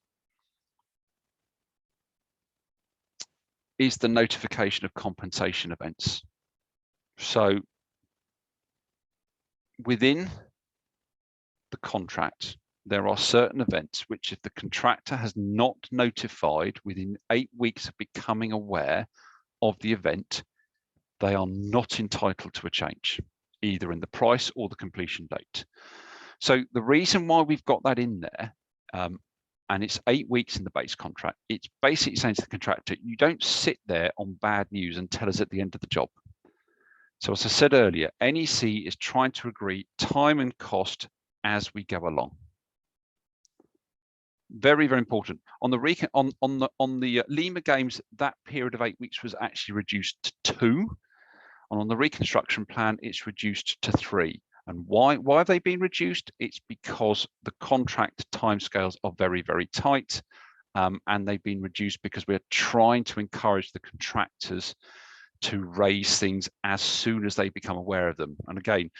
is the notification of compensation events. So within the contract, there are certain events which if the contractor has not notified within 8 weeks of becoming aware of the event, they are not entitled to a change, either in the price or the completion date. So the reason why we've got that in there, and it's 8 weeks in the base contract, it's basically saying to the contractor, you don't sit there on bad news and tell us at the end of the job. So as I said earlier, NEC is trying to agree time and cost as we go along. Very, very important. On the Lima games, that period of 8 weeks was actually reduced to 2. And on the reconstruction plan, it's reduced to 3. And why have they been reduced? It's because the contract timescales are very, very tight, and they've been reduced because we're trying to encourage the contractors to raise things as soon as they become aware of them. And again,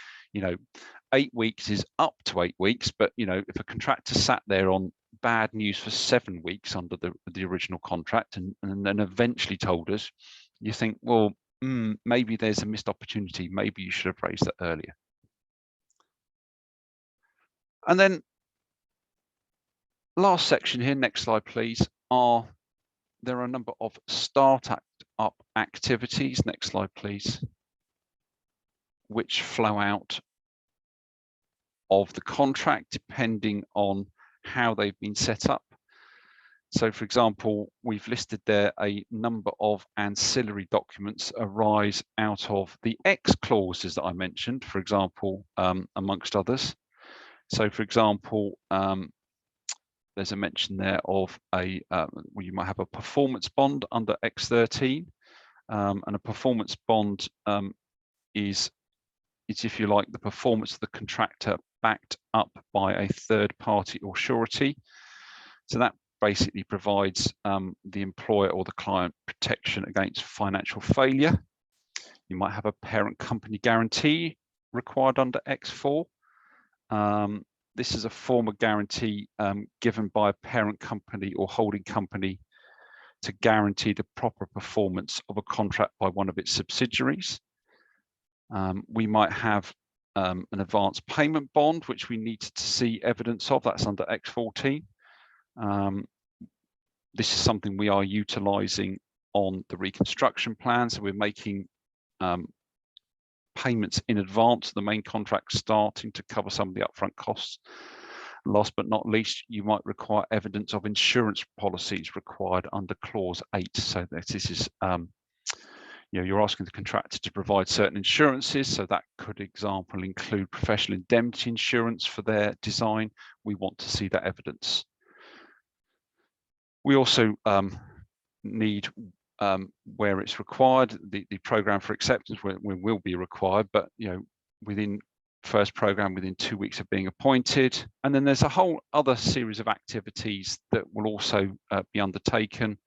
8 weeks is up to 8 weeks, but if a contractor sat there on bad news for 7 weeks under the original contract and then eventually told us, you think, well, maybe there's a missed opportunity. Maybe you should have raised that earlier. And then last section here, next slide, please, there are a number of startup activities, next slide, please, which flow out of the contract depending on how they've been set up. So, for example, we've listed there a number of ancillary documents arise out of the X clauses that I mentioned, for example, amongst others. So, for example, there's a mention there of a, well, you might have a performance bond under X13, and a performance bond is, if you like, the performance of the contractor backed up by a third party or surety. So that basically provides the employer or the client protection against financial failure. You might have a parent company guarantee required under X4. This is a form of guarantee given by a parent company or holding company to guarantee the proper performance of a contract by one of its subsidiaries. We might have an advance payment bond, which we need to see evidence of. That's under X14. This is something we are utilising on the reconstruction plan. So we're making payments in advance of the main contract starting to cover some of the upfront costs. Last but not least, you might require evidence of insurance policies required under clause 8. So this is, you know, you're asking the contractor to provide certain insurances. So that could, example, include professional indemnity insurance for their design. We want to see that evidence. We also need, where it's required, the program for acceptance where will be required, but you know, within first program within 2 weeks of being appointed. And then there's a whole other series of activities that will also be undertaken.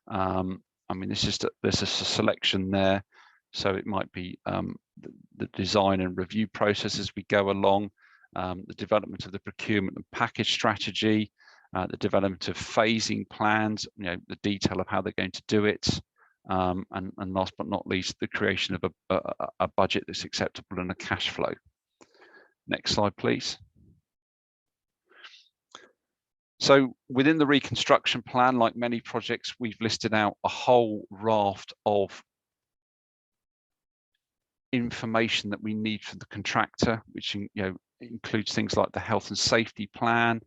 I mean, there's a selection there, so it might be the design and review process as we go along, the development of the procurement and package strategy, the development of phasing plans, you know, the detail of how they're going to do it, and last but not least, the creation of a budget that's acceptable and a cash flow. Next slide, please. So within the reconstruction plan, like many projects, we've listed out a whole raft of information that we need from the contractor, which, you know, includes things like the health and safety plan.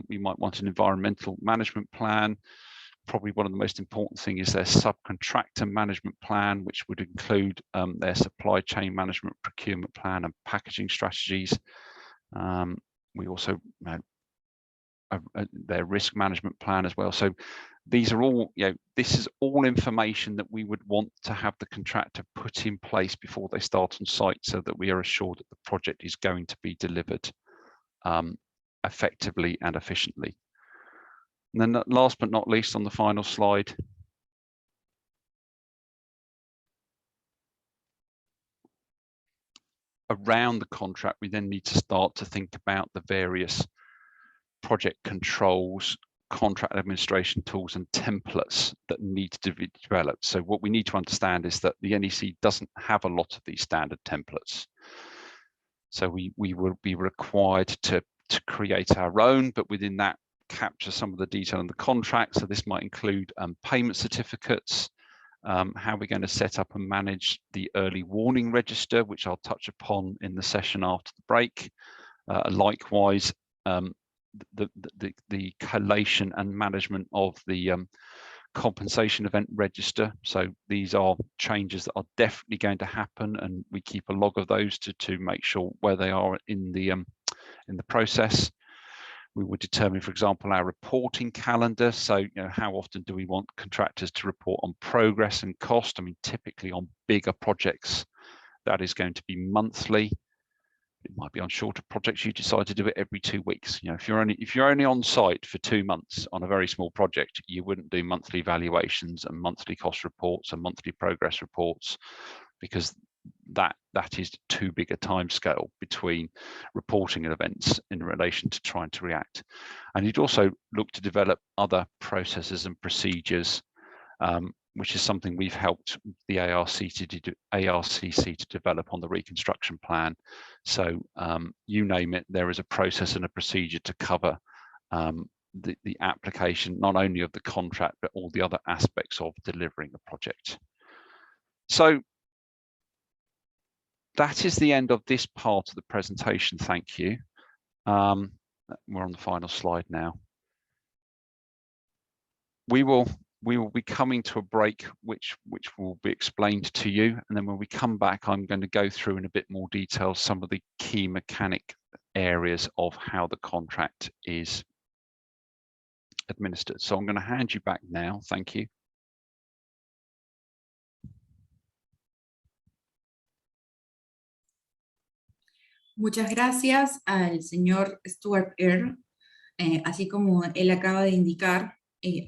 We might want an environmental management plan. Probably one of the most important things is their subcontractor management plan, which would include their supply chain management, procurement plan, and packaging strategies. We also their risk management plan as well. So these are all, you know, this is all information that we would want to have the contractor put in place before they start on site, so that we are assured that the project is going to be delivered effectively and efficiently. And then last but not least, on the final slide, around the contract, we then need to start to think about the various project controls, contract administration tools and templates that need to be developed. So what we need to understand is that the NEC doesn't have a lot of these standard templates. So we will be required to create our own, but within that, capture some of the detail in the contract. So this might include payment certificates, how we're going to set up and manage the early warning register, which I'll touch upon in the session after the break. Likewise, the collation and management of the compensation event register. So these are changes that are definitely going to happen, and we keep a log of those to make sure where they are in the process. We would determine, for example, our reporting calendar. So, you know, how often do we want contractors to report on progress and cost? I mean, typically on bigger projects, that is going to be monthly. It might be on shorter projects, you decide to do it every 2 weeks. You know, if you're only on site for 2 months on a very small project, you wouldn't do monthly valuations and monthly cost reports and monthly progress reports, because that is too big a time scale between reporting and events in relation to trying to react. And you'd also look to develop other processes and procedures, which is something we've helped the ARCC to develop on the reconstruction plan. So you name it, there is a process and a procedure to cover the application, not only of the contract, but all the other aspects of delivering the project. So that is the end of this part of the presentation. Thank you. We're on the final slide now. We will be coming to a break, which will be explained to you, and then when we come back, I'm going to go through in a bit more detail some of the key mechanic areas of how the contract is administered. So I'm going to hand you back now. Thank you. Muchas gracias al señor Stuart Earl, así como él acaba de indicar.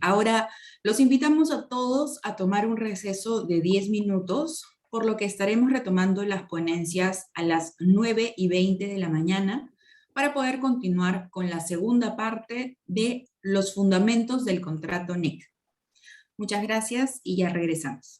Ahora los invitamos a todos a tomar un receso de 10 minutos, por lo que estaremos retomando las ponencias a las 9:20 de la mañana para poder continuar con la segunda parte de los fundamentos del contrato NIC. Muchas gracias y ya regresamos.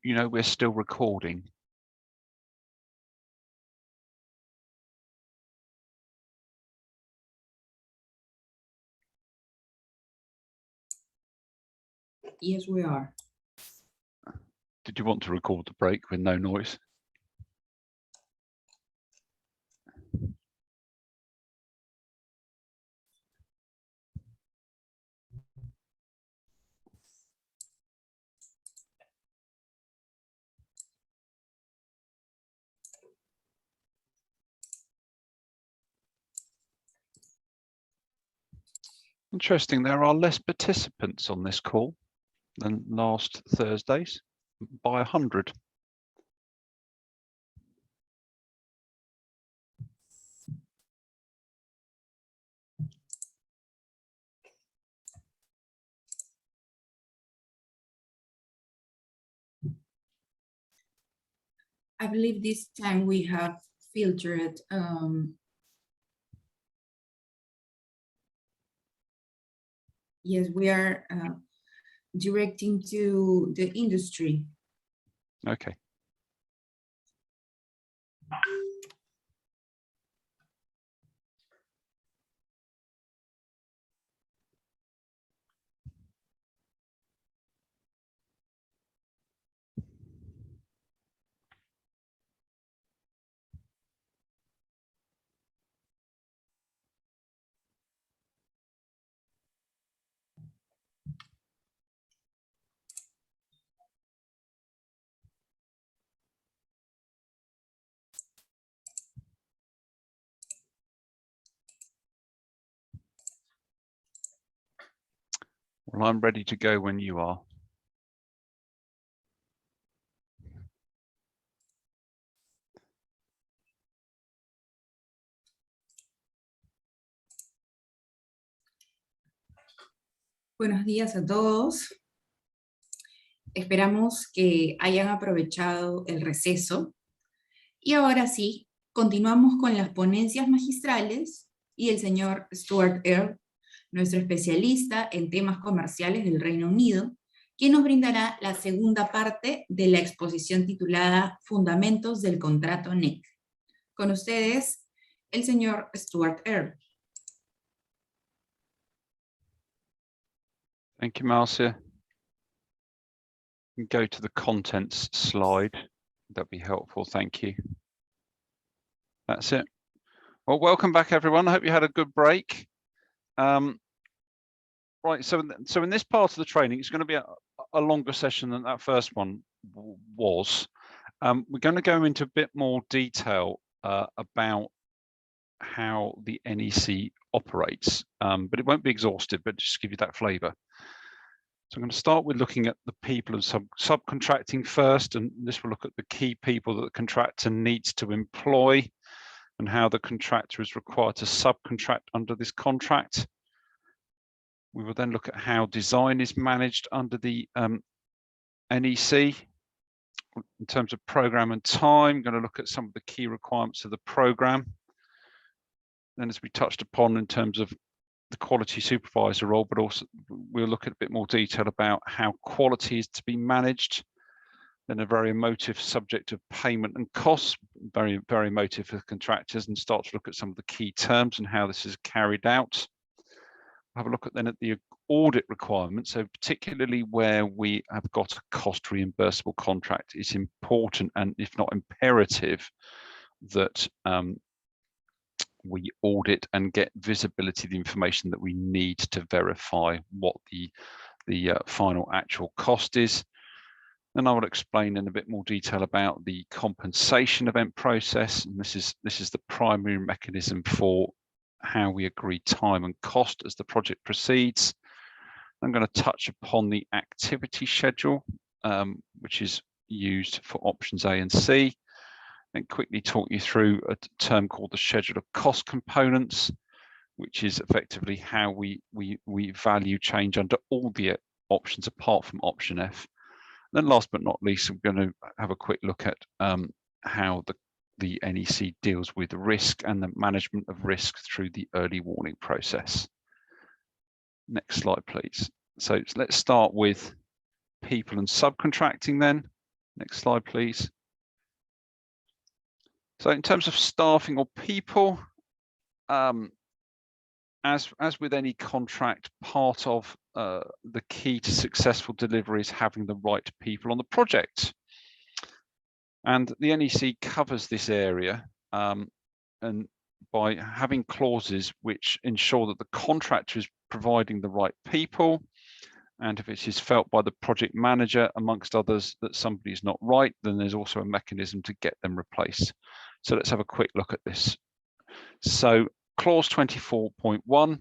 you know we're still recording. Yes, we are. Did you want to record the break with no noise? Interesting, there are less participants on this call than last Thursdays by 100. I believe this time we have filtered yes, we are directing to the industry. Okay. Well, I'm ready to go when you are. Buenos días a todos. Esperamos que hayan aprovechado el receso. Y ahora sí, continuamos con las ponencias magistrales y el señor Stuart Earl, nuestro especialista en temas comerciales del Reino Unido, quien nos brindará la segunda parte de la exposición titulada Fundamentos del Contrato NEC. Con ustedes, el señor Stuart Earl. Thank you, Marcia. Go to the contents slide. That'd be helpful. Thank you. That's it. Well, welcome back, everyone. I hope you had a good break. Right, so in this part of the training, it's going to be a longer session than that first one was. We're going to go into a bit more detail about how the NEC operates, but it won't be exhaustive, but just give you that flavour. So I'm going to start with looking at the people and subcontracting first, and this will look at the key people that the contractor needs to employ and how the contractor is required to subcontract under this contract. We will then look at how design is managed under the NEC. In terms of program and time, I'm going to look at some of the key requirements of the program. Then, as we touched upon in terms of the quality supervisor role, but also we'll look at a bit more detail about how quality is to be managed. Then a very emotive subject of payment and costs, very emotive for contractors, and start to look at some of the key terms and how this is carried out. Have a look at the audit requirements. So particularly where we have got a cost reimbursable contract, it's important, and if not imperative, that we audit and get visibility of the information that we need to verify what the final actual cost is. Then I will explain in a bit more detail about the compensation event process, and this is the primary mechanism for how we agree time and cost as the project proceeds. I'm going to touch upon the activity schedule, which is used for options A and C, and quickly talk you through a term called the schedule of cost components, which is effectively how we value change under all the options apart from option F. And then last but not least, I'm going to have a quick look at how the NEC deals with risk and the management of risk through the early warning process. Next slide, please. So let's start with people and subcontracting then. Next slide, please. So in terms of staffing or people, as with any contract, part of the key to successful delivery is having the right people on the project. And the NEC covers this area and by having clauses which ensure that the contractor is providing the right people, and if it is felt by the project manager, amongst others, that somebody is not right, then there's also a mechanism to get them replaced. So let's have a quick look at this. So clause 24.1.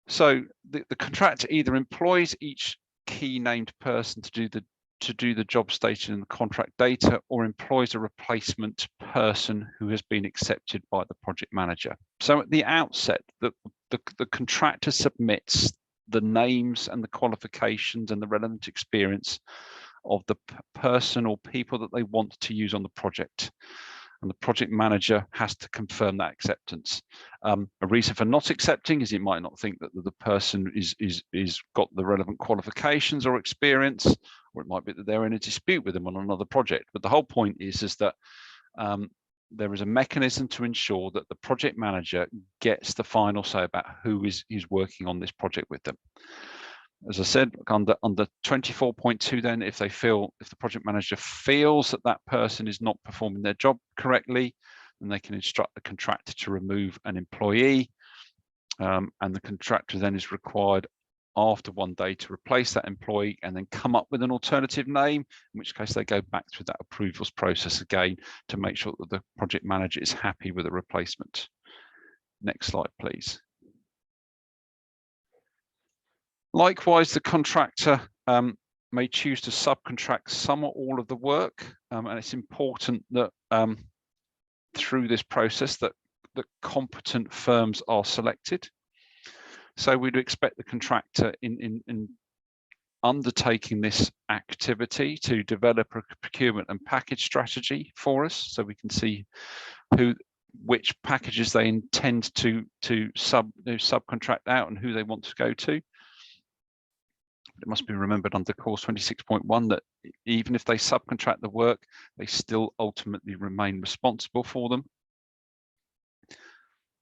So the contractor either employs each key named person to do the job stated in the contract data, or employs a replacement person who has been accepted by the project manager. So at the outset, the contractor submits the names and the qualifications and the relevant experience of the person or people that they want to use on the project. And the project manager has to confirm that acceptance. A reason for not accepting is it might not think that the person is got the relevant qualifications or experience, or it might be that they're in a dispute with them on another project. But the whole point is that there is a mechanism to ensure that the project manager gets the final say about who is working on this project with them. As I said, under 24.2, then, if the project manager feels that that person is not performing their job correctly, then they can instruct the contractor to remove an employee, and the contractor then is required after 1 day to replace that employee and then come up with an alternative name, in which case they go back through that approvals process again to make sure that the project manager is happy with the replacement. Next slide, please. Likewise, the contractor may choose to subcontract some or all of the work, and it's important that through this process that competent firms are selected. So we'd expect the contractor in undertaking this activity to develop a procurement and package strategy for us, so we can see which packages they intend to subcontract out and who they want to go to. It must be remembered under clause 26.1 that even if they subcontract the work, they still ultimately remain responsible for them.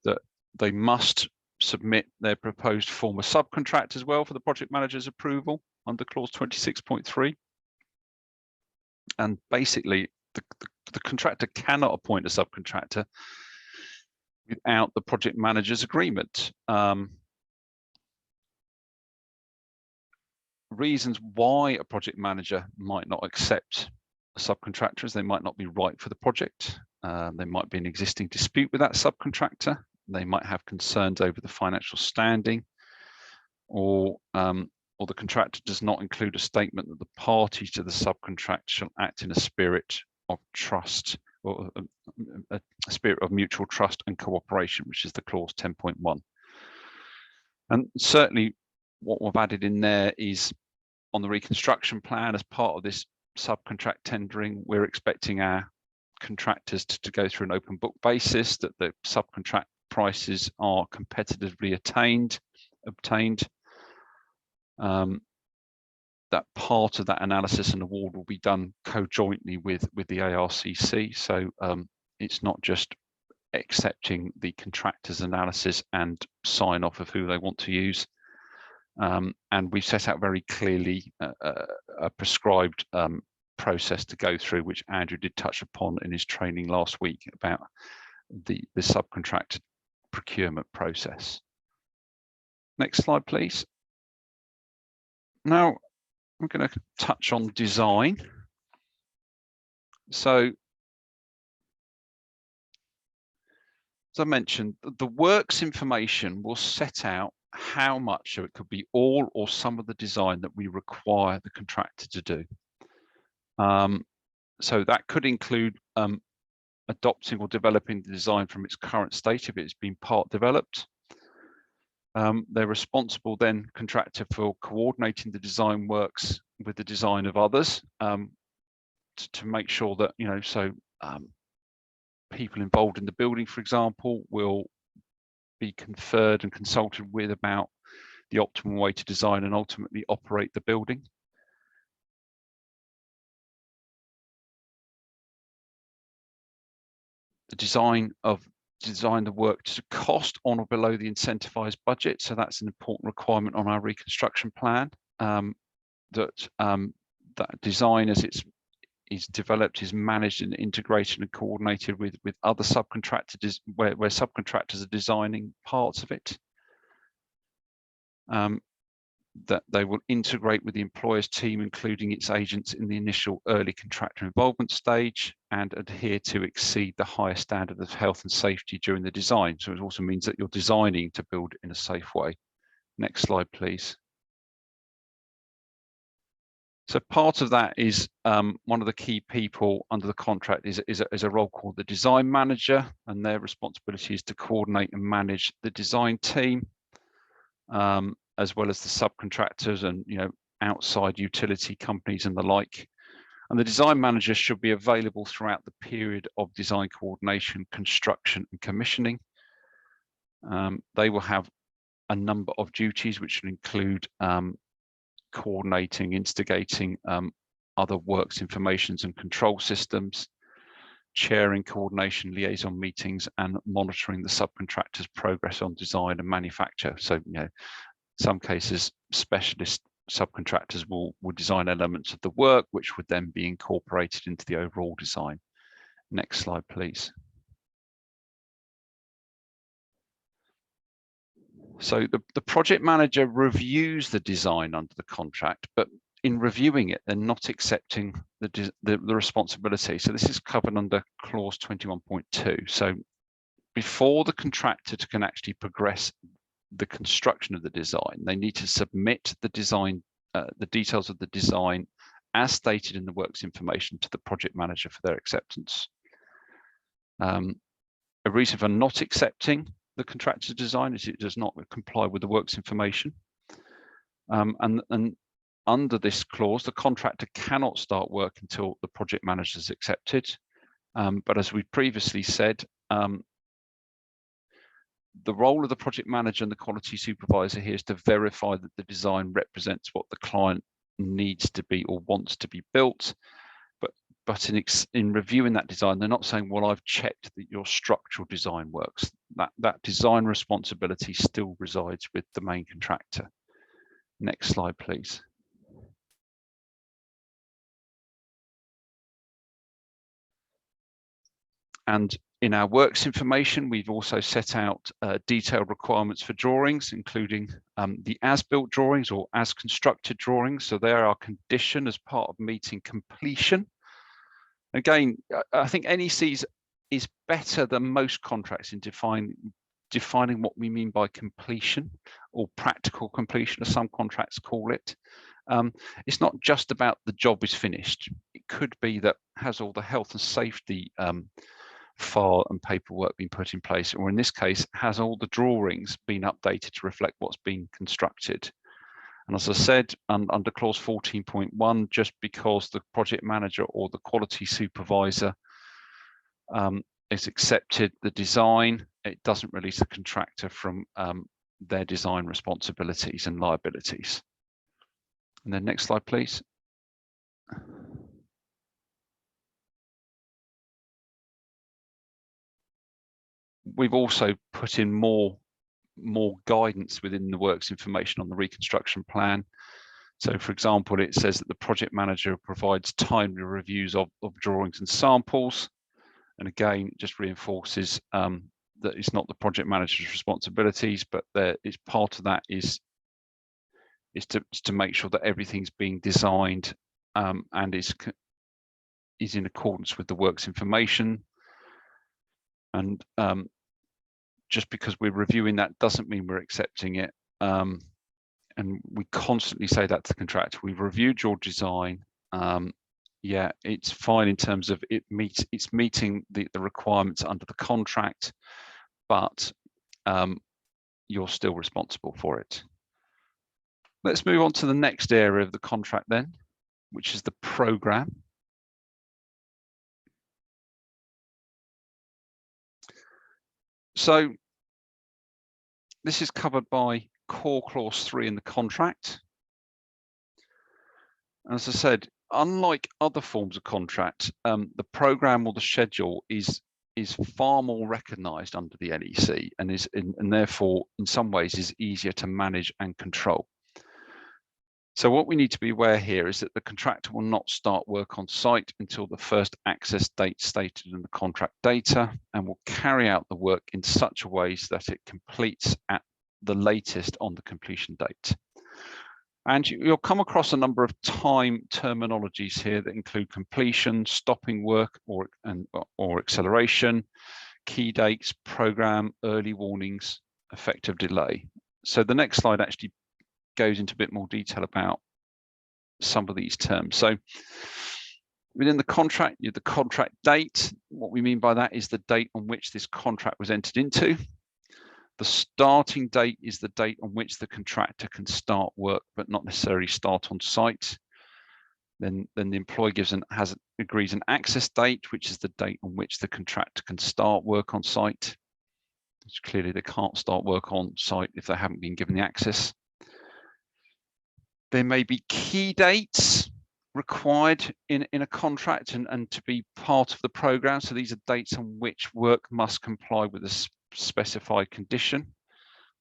That they must submit their proposed form of subcontract as well for the project manager's approval under clause 26.3. And basically, the contractor cannot appoint a subcontractor without the project manager's agreement. Reasons why a project manager might not accept a subcontractor is they might not be right for the project. There might be an existing dispute with that subcontractor. They might have concerns over the financial standing, or the contractor does not include a statement that the parties to the subcontract shall act in a spirit of trust, or a spirit of mutual trust and cooperation, which is the clause 10.1. And certainly what we've added in there is on the reconstruction plan, as part of this subcontract tendering, we're expecting our contractors to go through an open book basis, that the subcontract prices are competitively obtained. That part of that analysis and award will be done co-jointly with the ARCC. So it's not just accepting the contractor's analysis and sign off of who they want to use. And we've set out very clearly a prescribed process to go through, which Andrew did touch upon in his training last week about the subcontractor procurement process. Next slide, please. Now, I'm going to touch on design. So, as I mentioned, the works information will set out how much, so it could be all or some of the design that we require the contractor to do. So that could include adopting or developing the design from its current state if it's been part developed. They're responsible then, contractor, for coordinating the design works with the design of others to make sure that, people involved in the building, for example, will be conferred and consulted with about the optimal way to design and ultimately operate the building. design the work to cost on or below the incentivized budget. So that's an important requirement on our reconstruction plan, that design, as it's developed, is managed and integrated and coordinated with other subcontractors, where subcontractors are designing parts of it. That they will integrate with the employer's team, including its agents, in the initial early contractor involvement stage, and adhere to exceed the highest standard of health and safety during the design. So it also means that you're designing to build in a safe way. Next slide, please. So part of that is one of the key people under the contract is a role called the design manager, and their responsibility is to coordinate and manage the design team, as well as the subcontractors and outside utility companies and the like. And the design manager should be available throughout the period of design coordination, construction and commissioning. They will have a number of duties which will include coordinating, instigating other works informations and control systems, chairing coordination liaison meetings, and monitoring the subcontractor's progress on design and manufacture. So some cases specialist subcontractors will design elements of the work which would then be incorporated into the overall design. Next slide, please. So the project manager reviews the design under the contract, but in reviewing it, they're not accepting the responsibility. So this is covered under clause 21.2. So before the contractor can actually progress the construction of the design, they need to submit the design, the details of the design as stated in the works information to the project manager for their acceptance. A reason for not accepting the contractor's design is it does not comply with the works information. And under this clause, the contractor cannot start work until the project manager is accepted. But as we previously said, the role of the project manager and the quality supervisor here is to verify that the design represents what the client needs to be or wants to be built. But in reviewing that design, they're not saying, well, I've checked that your structural design works. That design responsibility still resides with the main contractor. Next slide, please. And in our works information, we've also set out detailed requirements for drawings, including the as-built drawings or as constructed drawings. So they are our condition as part of meeting completion. Again, I think NEC is better than most contracts in defining what we mean by completion, or practical completion, as some contracts call it. It's not just about the job is finished. It could be that has all the health and safety file and paperwork been put in place, or in this case, has all the drawings been updated to reflect what's been constructed. And as I said, under clause 14.1, just because the project manager or the quality supervisor has accepted the design, it doesn't release the contractor from their design responsibilities and liabilities. And then next slide, please. We've also put in more guidance within the works information on the reconstruction plan. So for example, it says that the project manager provides timely reviews of drawings and samples. And again, it just reinforces that it's not the project manager's responsibilities, but it's part of that is to make sure that everything's being designed and is in accordance with the works information. And just because we're reviewing that doesn't mean we're accepting it. And we constantly say that to the contractor. We've reviewed your design. Yeah, it's fine in terms of it's meeting the requirements under the contract, but you're still responsible for it. Let's move on to the next area of the contract then, which is the program. So this is covered by core clause 3 in the contract. And as I said, unlike other forms of contract, the program or the schedule is is far more recognised under the NEC and and therefore in some ways is easier to manage and control. So what we need to be aware here is that the contractor will not start work on site until the first access date stated in the contract data, and will carry out the work in such a way so that it completes at the latest on the completion date. And you'll come across a number of time terminologies here that include completion, stopping work or acceleration, key dates, program, early warnings, effective delay. So the next slide actually goes into a bit more detail about some of these terms. So within the contract, you have the contract date. What we mean by that is the date on which this contract was entered into. The starting date is the date on which the contractor can start work, but not necessarily start on site. Then the employer agrees an access date, which is the date on which the contractor can start work on site. Which clearly they can't start work on site if they haven't been given the access. There may be key dates required in a contract and to be part of the program. So these are dates on which work must comply with a specified condition.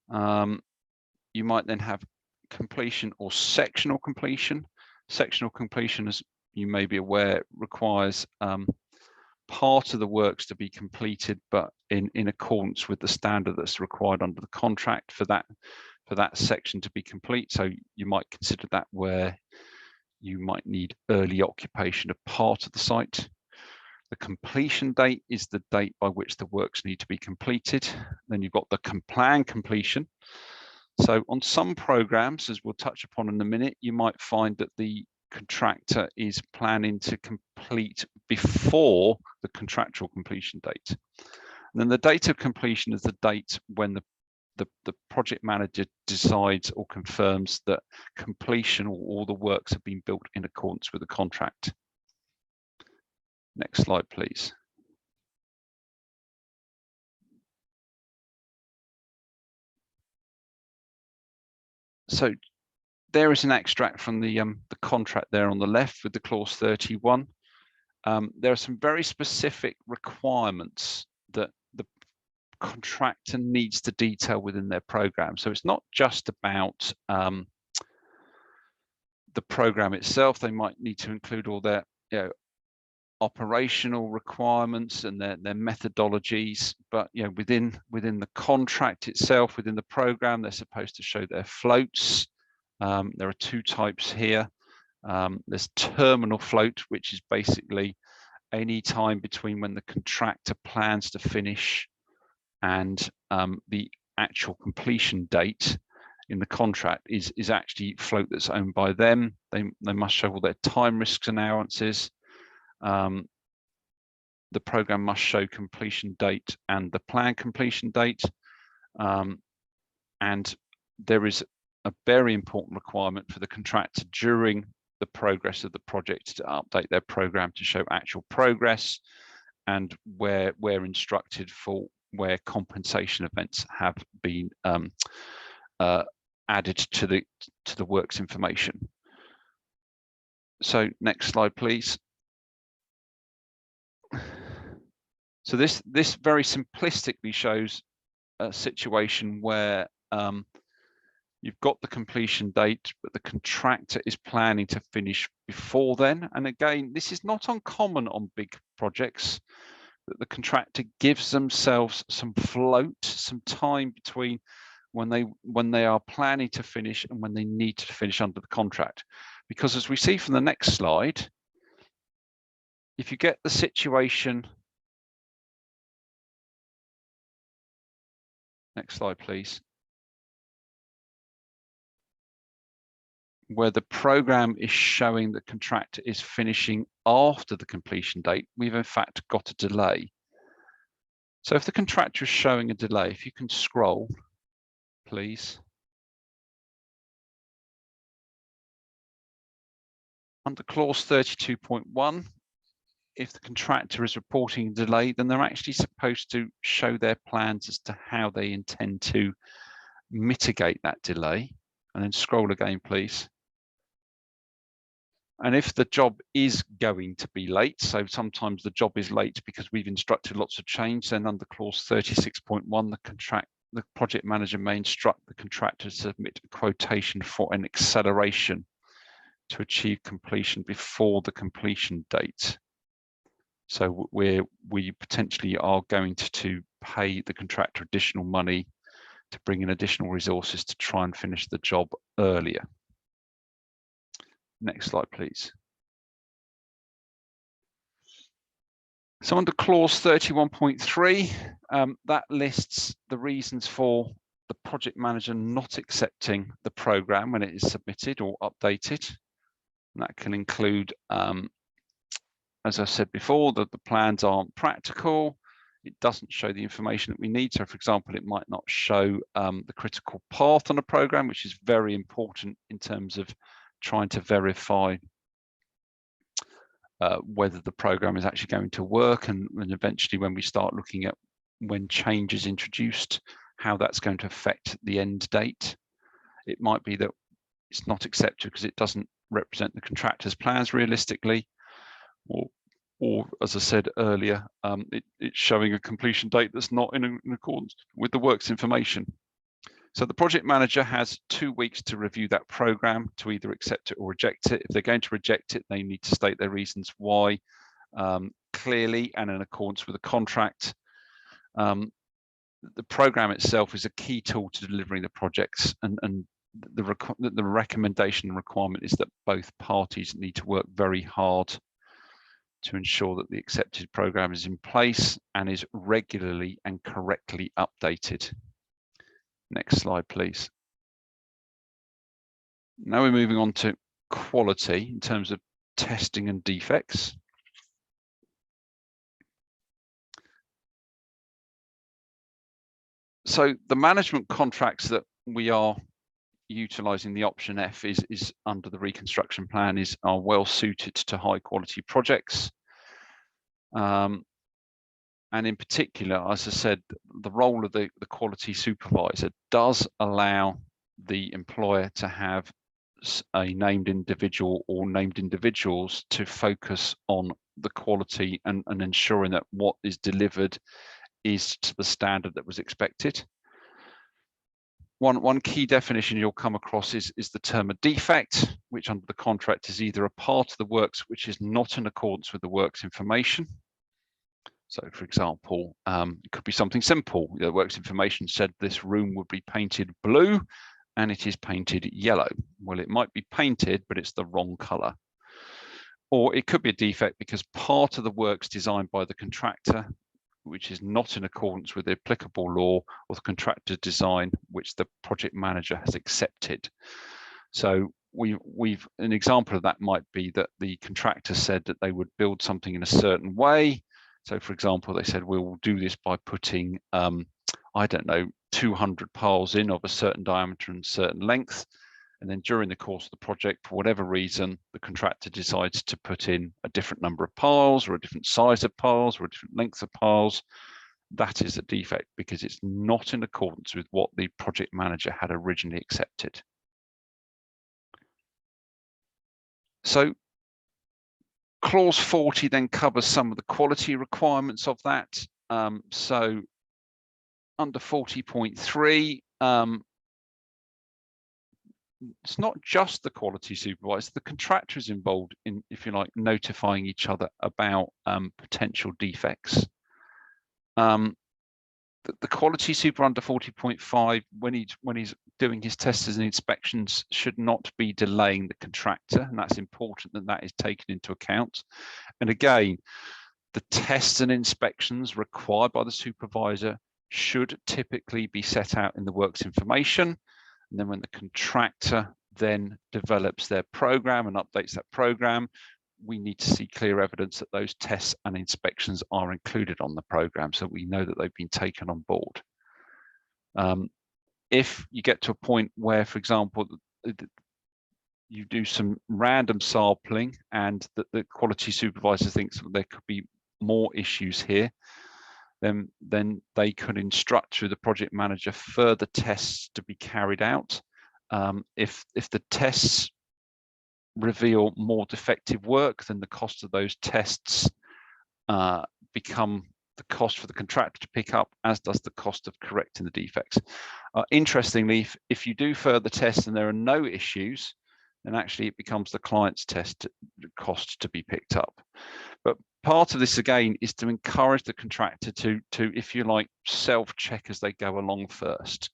You might then have completion or sectional completion. Sectional completion, as you may be aware, requires part of the works to be completed, but in accordance with the standard that's required under the contract for that section to be complete. So you might consider that where you might need early occupation of part of the site. The completion date is the date by which the works need to be completed. Then you've got the planned completion. So on some programs, as we'll touch upon in a minute, you might find that the contractor is planning to complete before the contractual completion date. And then the date of completion is the date when the project manager decides or confirms that completion or all the works have been built in accordance with the contract. Next slide, please. So there is an extract from the contract there on the left with the clause 31. There are some very specific requirements that the contractor needs to detail within their program. So it's not just about the program itself. They might need to include all their operational requirements and their methodologies, but within the contract itself, within the program, they're supposed to show their floats. There are two types here. There's terminal float, which is basically any time between when the contractor plans to finish and the actual completion date in the contract is actually float that's owned by them. They must show all their time risks and allowances. The program must show completion date and the planned completion date. And there is a very important requirement for the contractor during the progress of the project to update their program to show actual progress and where instructed for where compensation events have been added to the works information. So next slide, please. So this very simplistically shows a situation where you've got the completion date, but the contractor is planning to finish before then. And again, this is not uncommon on big projects, that the contractor gives themselves some float, some time between when they are planning to finish and when they need to finish under the contract. Because as we see from the next slide, if you get the situation, next slide, please, where the program is showing the contractor is finishing after the completion date, we've in fact got a delay. So if the contractor is showing a delay, if you can scroll, please. Under clause 32.1, if the contractor is reporting a delay, then they're actually supposed to show their plans as to how they intend to mitigate that delay. And then scroll again, please. And if the job is going to be late, so sometimes the job is late because we've instructed lots of change, then under clause 36.1, the project manager may instruct the contractor to submit a quotation for an acceleration to achieve completion before the completion date. So we potentially are going to pay the contractor additional money to bring in additional resources to try and finish the job earlier. Next slide, please. So under clause 31.3, that lists the reasons for the project manager not accepting the program when it is submitted or updated. And that can include, as I said before, that the plans aren't practical. It doesn't show the information that we need. So for example, it might not show the critical path on a program, which is very important in terms of trying to verify whether the program is actually going to work, and eventually when we start looking at when change is introduced, how that's going to affect the end date. It might be that it's not accepted because it doesn't represent the contractor's plans realistically, or as I said earlier, it's showing a completion date that's not in accordance with the works information. So the project manager has 2 weeks to review that program to either accept it or reject it. If they're going to reject it, they need to state their reasons why clearly and in accordance with the contract. The program itself is a key tool to delivering the projects, and the recommendation and requirement is that both parties need to work very hard to ensure that the accepted program is in place and is regularly and correctly updated. Next slide, please. Now we're moving on to quality in terms of testing and defects. So the management contracts that we are utilizing, the option F is under the reconstruction plan, are well suited to high quality projects. And in particular, as I said, the role of the quality supervisor does allow the employer to have a named individual or named individuals to focus on the quality and ensuring that what is delivered is to the standard that was expected. One key definition you'll come across is the term a defect, which under the contract is either a part of the works which is not in accordance with the works information. So for example, it could be something simple. The works information said this room would be painted blue and it is painted yellow. Well, it might be painted, but it's the wrong color. Or it could be a defect because part of the works designed by the contractor, which is not in accordance with the applicable law, or the contractor's design, which the project manager has accepted. So an example of that might be that the contractor said that they would build something in a certain way. So for example, they said, we'll do this by putting, I don't know, 200 piles in of a certain diameter and certain length. And then during the course of the project, for whatever reason, the contractor decides to put in a different number of piles or a different size of piles or a different length of piles. That is a defect because it's not in accordance with what the project manager had originally accepted. So clause 40 then covers some of the quality requirements of that. So under 40.3, it's not just the quality supervisor, the contractor is involved in, if you like, notifying each other about potential defects. The quality super under 40.5, when he's doing his tests and inspections, should not be delaying the contractor, and that's important that that is taken into account. And again, the tests and inspections required by the supervisor should typically be set out in the works information. And then when the contractor then develops their program and updates that program, we need to see clear evidence that those tests and inspections are included on the program so we know that they've been taken on board. If you get to a point where, for example, you do some random sampling and the quality supervisor thinks there could be more issues here, then they could instruct through the project manager further tests to be carried out. If the tests reveal more defective work, then the cost of those tests become the cost for the contractor to pick up, as does the cost of correcting the defects. Interestingly, if you do further tests and there are no issues, then actually it becomes the client's test cost to be picked up. But part of this again is to encourage the contractor to if you like, self-check as they go along first,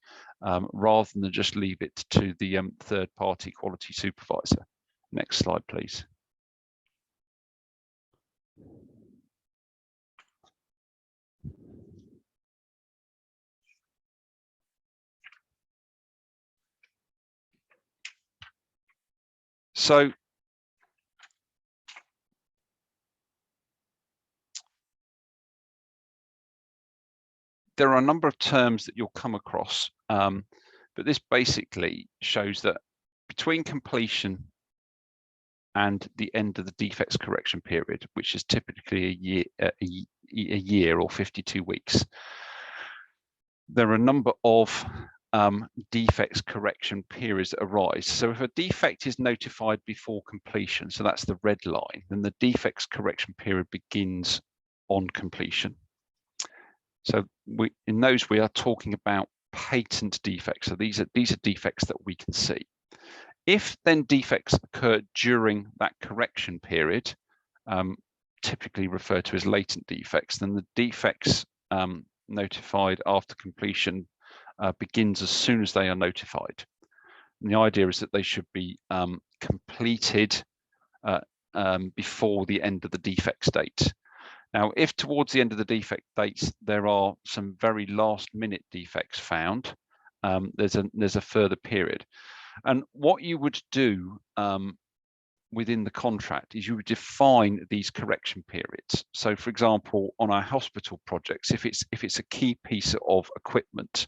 rather than just leave it to the third-party quality supervisor. Next slide, please. So there are a number of terms that you'll come across, but this basically shows that between completion and the end of the defects correction period, which is typically a year or 52 weeks, there are a number of defects correction periods that arise. So if a defect is notified before completion, so that's the red line, then the defects correction period begins on completion. So in those we are talking about patent defects. So these are defects that we can see. If then defects occur during that correction period, typically referred to as latent defects, then the defects notified after completion begins as soon as they are notified. And the idea is that they should be completed before the end of the defects date. Now, if towards the end of the defect dates there are some very last-minute defects found, there's a further period. And what you would do within the contract is you would define these correction periods. So, for example, on our hospital projects, if it's a key piece of equipment,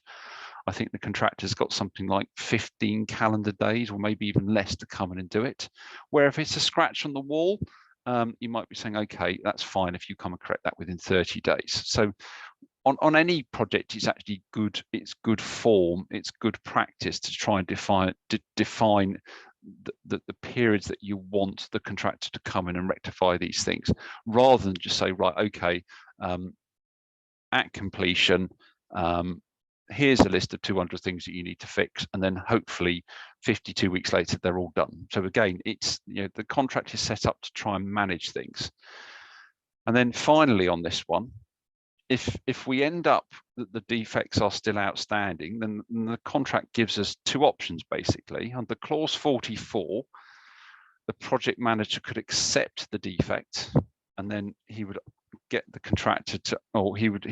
I think the contractor's got something like 15 calendar days, or maybe even less, to come in and do it. Where if it's a scratch on the wall, you might be saying, okay, that's fine if you come and correct that within 30 days. So on any project, it's actually good. It's good form. It's good practice to try and define the periods that you want the contractor to come in and rectify these things, rather than just say, right, okay, at completion, here's a list of 200 things that you need to fix, and then hopefully 52 weeks later they're all done. So again, it's, you know, the contract is set up to try and manage things. And then finally on this one, if we end up that the defects are still outstanding, then the contract gives us two options basically. Under clause 44, the project manager could accept the defect, and then he would get the contractor to, or he would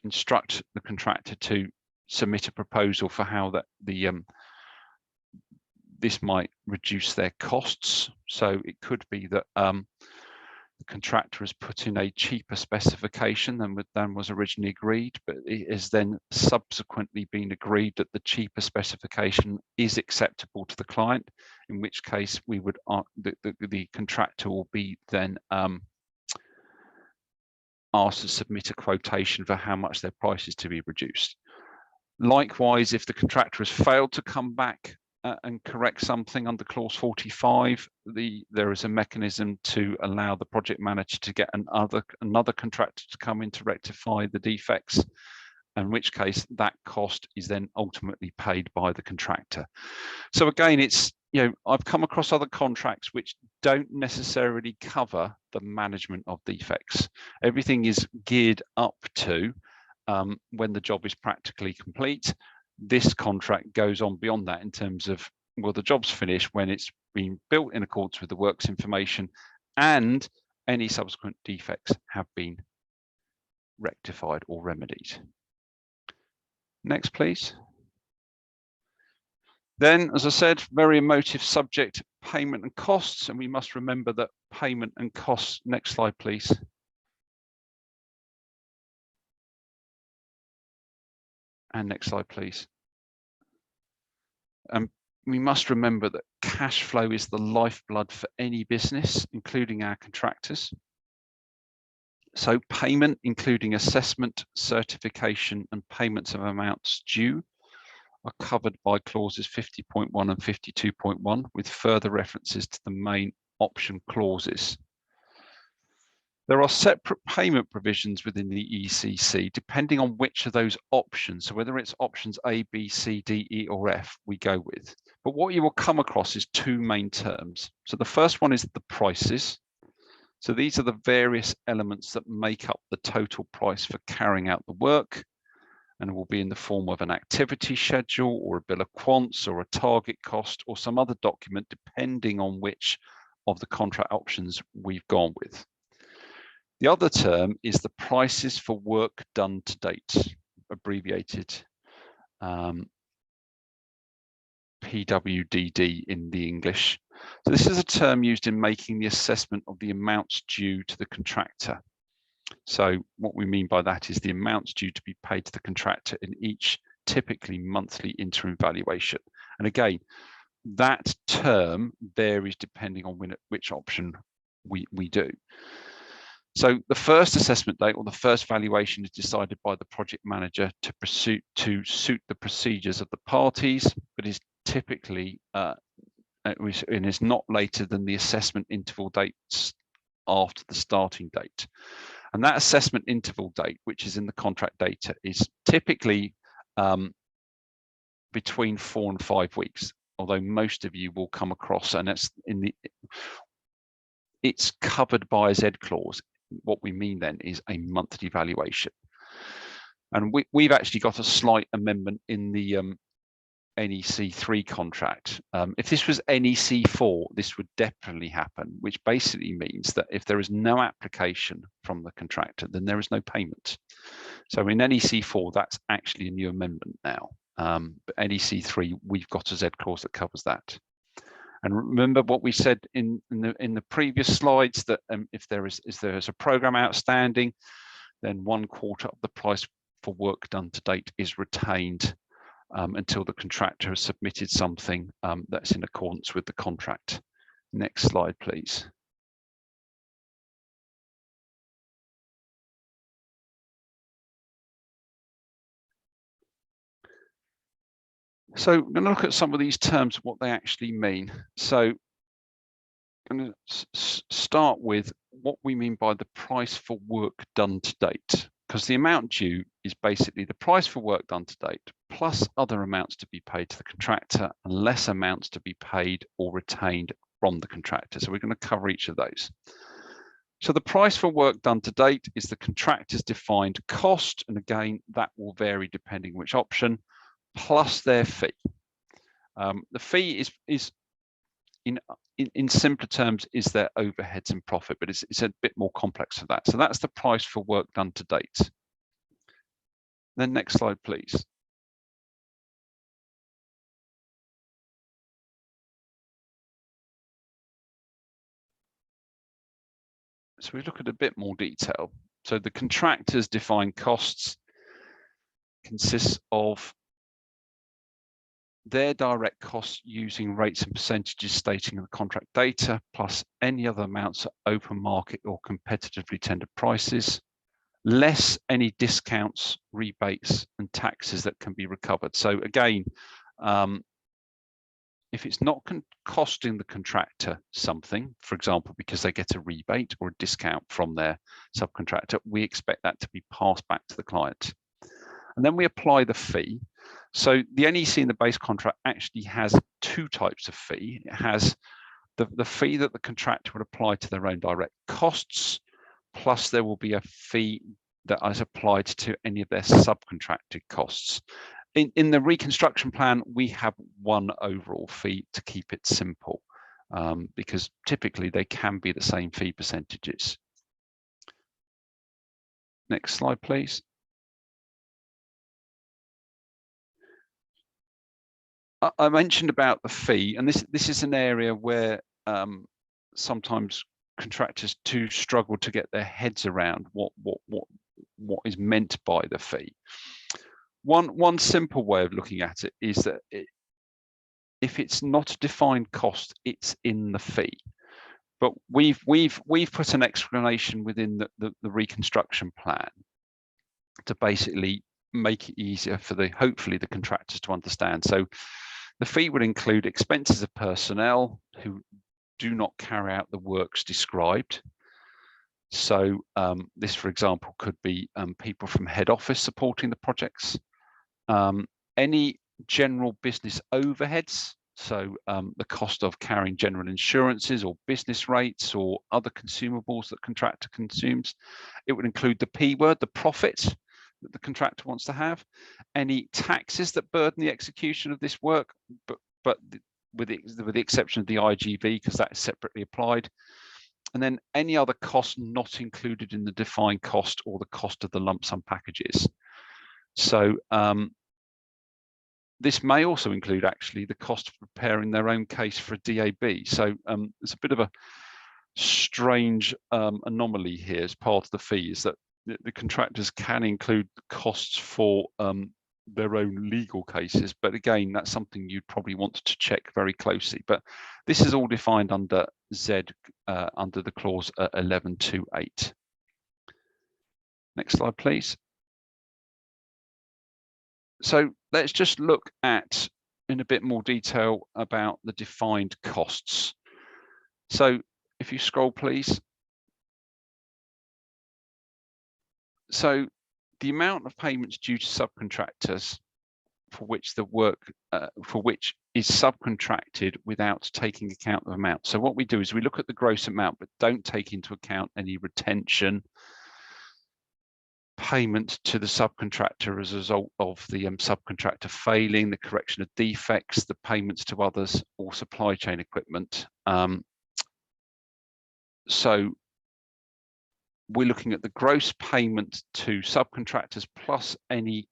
instruct the contractor to submit a proposal for how that this might reduce their costs. So it could be that the contractor has put in a cheaper specification than was originally agreed, but it has then subsequently been agreed that the cheaper specification is acceptable to the client, in which case we would the contractor will be then asked to submit a quotation for how much their price is to be reduced. Likewise, if the contractor has failed to come back and correct something under clause 45, there is a mechanism to allow the project manager to get another contractor to come in to rectify the defects, in which case that cost is then ultimately paid by the contractor. So again, it's, you know, I've come across other contracts which don't necessarily cover the management of defects. Everything is geared up to when the job is practically complete. This contract goes on beyond that in terms of, well, the job's finished when it's been built in accordance with the works information and any subsequent defects have been rectified or remedied. Next, please. Then, as I said, very emotive subject, payment and costs, and we must remember that payment and costs, next slide, please. And next slide, please. We must remember that cash flow is the lifeblood for any business, including our contractors. So payment, including assessment, certification, and payments of amounts due, are covered by clauses 50.1 and 52.1, with further references to the main option clauses. There are separate payment provisions within the ECC, depending on which of those options, so whether it's options A, B, C, D, E, or F, we go with. But what you will come across is two main terms. So the first one is the prices. So these are the various elements that make up the total price for carrying out the work, and will be in the form of an activity schedule or a bill of quants or a target cost or some other document, depending on which of the contract options we've gone with. The other term is the prices for work done to date, abbreviated PWDD in the English. So this is a term used in making the assessment of the amounts due to the contractor. So what we mean by that is the amounts due to be paid to the contractor in each typically monthly interim valuation. And again, that term varies depending on which option we do. So the first assessment date or the first valuation is decided by the project manager to suit the procedures of the parties, but is typically and is not later than the assessment interval dates after the starting date. And that assessment interval date, which is in the contract data, is typically between 4 and 5 weeks, although most of you will come across, and it's covered by a Z clause. What we mean then is a monthly valuation. And we've actually got a slight amendment in the NEC3 contract. If this was NEC4, this would definitely happen, which basically means that if there is no application from the contractor, then there is no payment. So in NEC4, that's actually a new amendment now. But NEC3, we've got a Z clause that covers that. And remember what we said in the previous slides, that if there is a program outstanding, then 1/4 of the price for work done to date is retained until the contractor has submitted something that's in accordance with the contract. Next slide, please. So I'm going to look at some of these terms, what they actually mean. So I'm going to start with what we mean by the price for work done to date, because the amount due is basically the price for work done to date plus other amounts to be paid to the contractor and less amounts to be paid or retained from the contractor. So we're going to cover each of those. So the price for work done to date is the contractor's defined cost, and again that will vary depending which option, plus their fee. The fee is in simpler terms is their overheads and profit, but it's a bit more complex than that. So that's the price for work done to date. Then next slide, please. So we look at a bit more detail. So the contractor's defined costs consists of their direct costs using rates and percentages stating the contract data, plus any other amounts at open market or competitively tendered prices, less any discounts, rebates, and taxes that can be recovered. So again, if it's not costing the contractor something, for example, because they get a rebate or a discount from their subcontractor, we expect that to be passed back to the client. And then we apply the fee. So the NEC in the base contract actually has two types of fee. It has the fee that the contractor would apply to their own direct costs, plus there will be a fee that is applied to any of their subcontracted costs. In the reconstruction plan, we have one overall fee to keep it simple, because typically they can be the same fee percentages. Next slide, please. I mentioned about the fee, and this is an area where sometimes contractors too struggle to get their heads around what is meant by the fee. One simple way of looking at it is that if it's not a defined cost, it's in the fee. But we've put an explanation within the reconstruction plan to basically make it easier for hopefully the contractors to understand. So the fee would include expenses of personnel who do not carry out the works described. So this, for example, could be people from head office supporting the projects, any general business overheads, so the cost of carrying general insurances or business rates or other consumables that contractor consumes. It would include the P word, the profit that the contractor wants to have, any taxes that burden the execution of this work, but with the exception of the IGV, because that is separately applied. And then any other costs not included in the defined cost or the cost of the lump sum packages. So this may also include actually the cost of preparing their own case for a DAB. So it's a bit of a strange anomaly here as part of the fee, is that the contractors can include costs for their own legal cases, but again, that's something you'd probably want to check very closely. But this is all defined under Z, under the clause 11.2.8. Next slide, please. So let's just look at in a bit more detail about the defined costs. So if you scroll, please. So the amount of payments due to subcontractors for which the work is subcontracted without taking account of amount. So what we do is we look at the gross amount, but don't take into account any retention payment to the subcontractor as a result of the subcontractor failing, the correction of defects, the payments to others or supply chain equipment. So we're looking at the gross payment to subcontractors plus any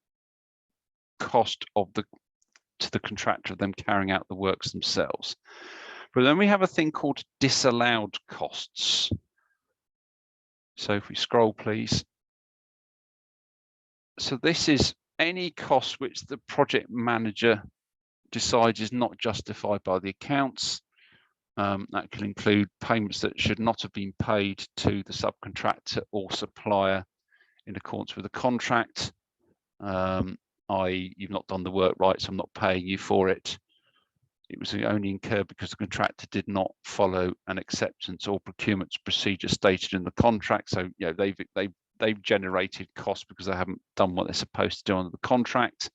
cost of to the contractor of them carrying out the works themselves. But then we have a thing called disallowed costs. So if we scroll, please. So this is any cost which the project manager decides is not justified by the accounts. That can include payments that should not have been paid to the subcontractor or supplier in accordance with the contract, i.e. you've not done the work right, so I'm not paying you for it. It was only incurred because the contractor did not follow an acceptance or procurement procedure stated in the contract. So you know, they've generated costs because they haven't done what they're supposed to do under the contract.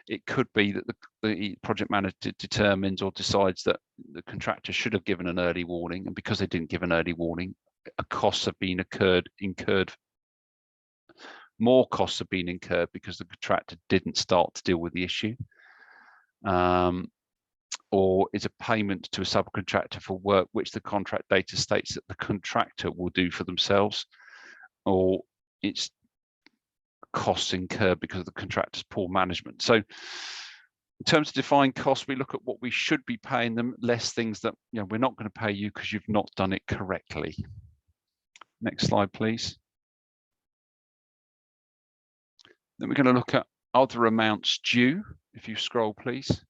It could be that the project manager determines or decides that the contractor should have given an early warning, and because they didn't give an early warning, costs have been incurred. More costs have been incurred because the contractor didn't start to deal with the issue. Or is a payment to a subcontractor for work which the contract data states that the contractor will do for themselves, or it's costs incurred because of the contractor's poor management. So in terms of defined costs, we look at what we should be paying them, less things that we're not going to pay you because you've not done it correctly. Next slide, please. Then we're going to look at other amounts due. If you scroll, please.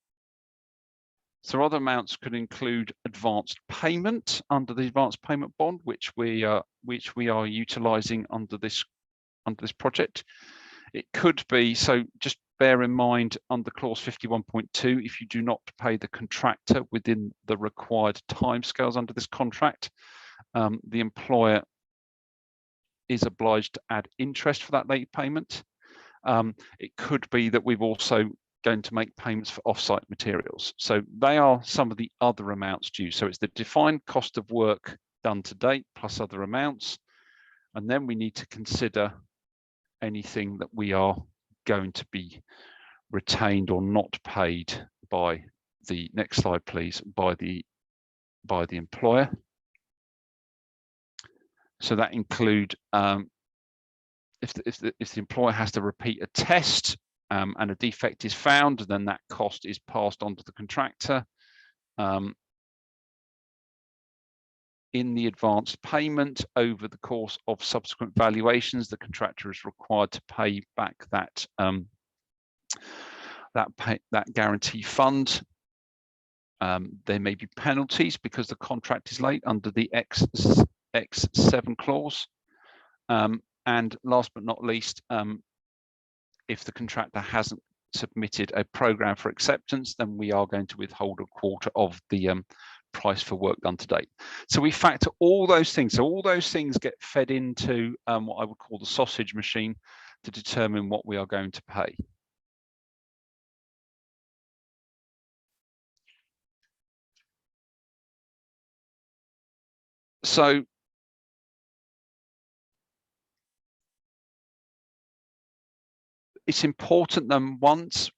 So other amounts could include advanced payment under the advanced payment bond, which we are utilising under this project. It could be, so just bear in mind under clause 51.2, if you do not pay the contractor within the required timescales under this contract, the employer is obliged to add interest for that late payment. It could be that we've also going to make payments for off-site materials. So they are some of the other amounts due. So it's the defined cost of work done to date plus other amounts. And then we need to consider anything that we are going to be retained or not paid by the next slide, please, by the employer. So that include if the employer has to repeat a test and a defect is found, then that cost is passed on to the contractor. In the advance payment over the course of subsequent valuations, the contractor is required to pay back that guarantee fund. There may be penalties because the contract is late under the X7 clause. And last but not least, if the contractor hasn't submitted a program for acceptance, then we are going to withhold a quarter of the price for work done to date. So we factor all those things. So all those things get fed into what I would call the sausage machine to determine what we are going to pay. So it's important that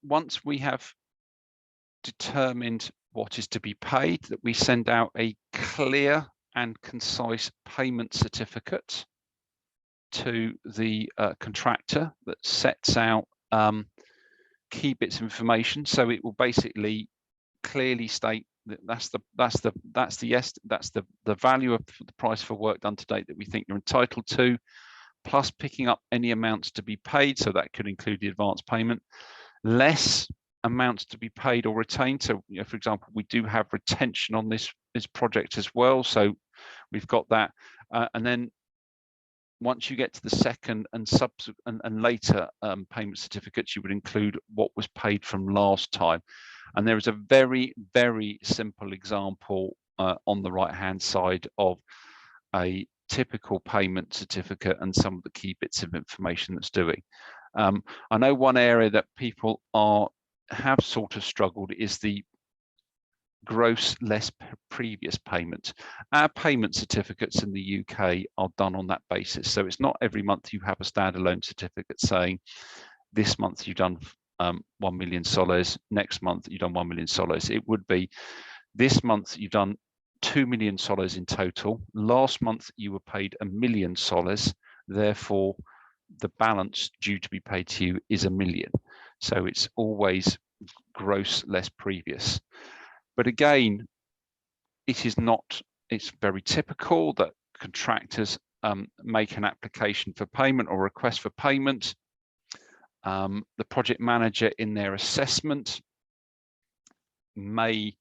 once we have determined what is to be paid, that we send out a clear and concise payment certificate to the contractor that sets out key bits of information. So it will basically clearly state that that's the value of the price for work done to date that we think you're entitled to, plus picking up any amounts to be paid. So that could include the advance payment, less amounts to be paid or retained. So, you know, for example, we do have retention on this project as well. So we've got that, and then once you get to the second and subsequent and later payment certificates, you would include what was paid from last time. And there is a very, very simple example on the right-hand side of a typical payment certificate and some of the key bits of information that's doing. I know one area that people have sort of struggled is the gross less previous payment. Our payment certificates in the UK are done on that basis. So it's not every month you have a standalone certificate saying this month you've done 1 million soles, next month you've done 1 million soles. It would be this month you've done 2 million soles in total. Last month you were paid 1 million soles. Therefore, the balance due to be paid to you is 1 million. So it's always gross less previous. But again, it's very typical that contractors make an application for payment or request for payment. The project manager in their assessment may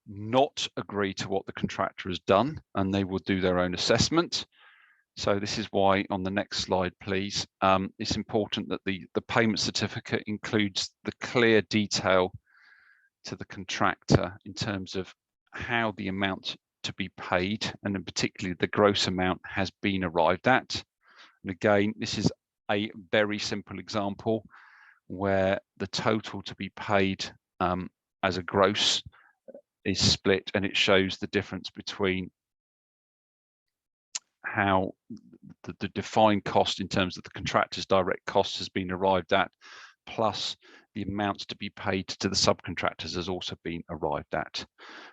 not agree to what the contractor has done, and they will do their own assessment. So this is why on the next slide, please, it's important that the payment certificate includes the clear detail to the contractor in terms of how the amount to be paid, and in particular the gross amount, has been arrived at. And again, this is a very simple example where the total to be paid as a gross is split, and it shows the difference between how the defined cost in terms of the contractor's direct costs has been arrived at, plus the amounts to be paid to the subcontractors has also been arrived at.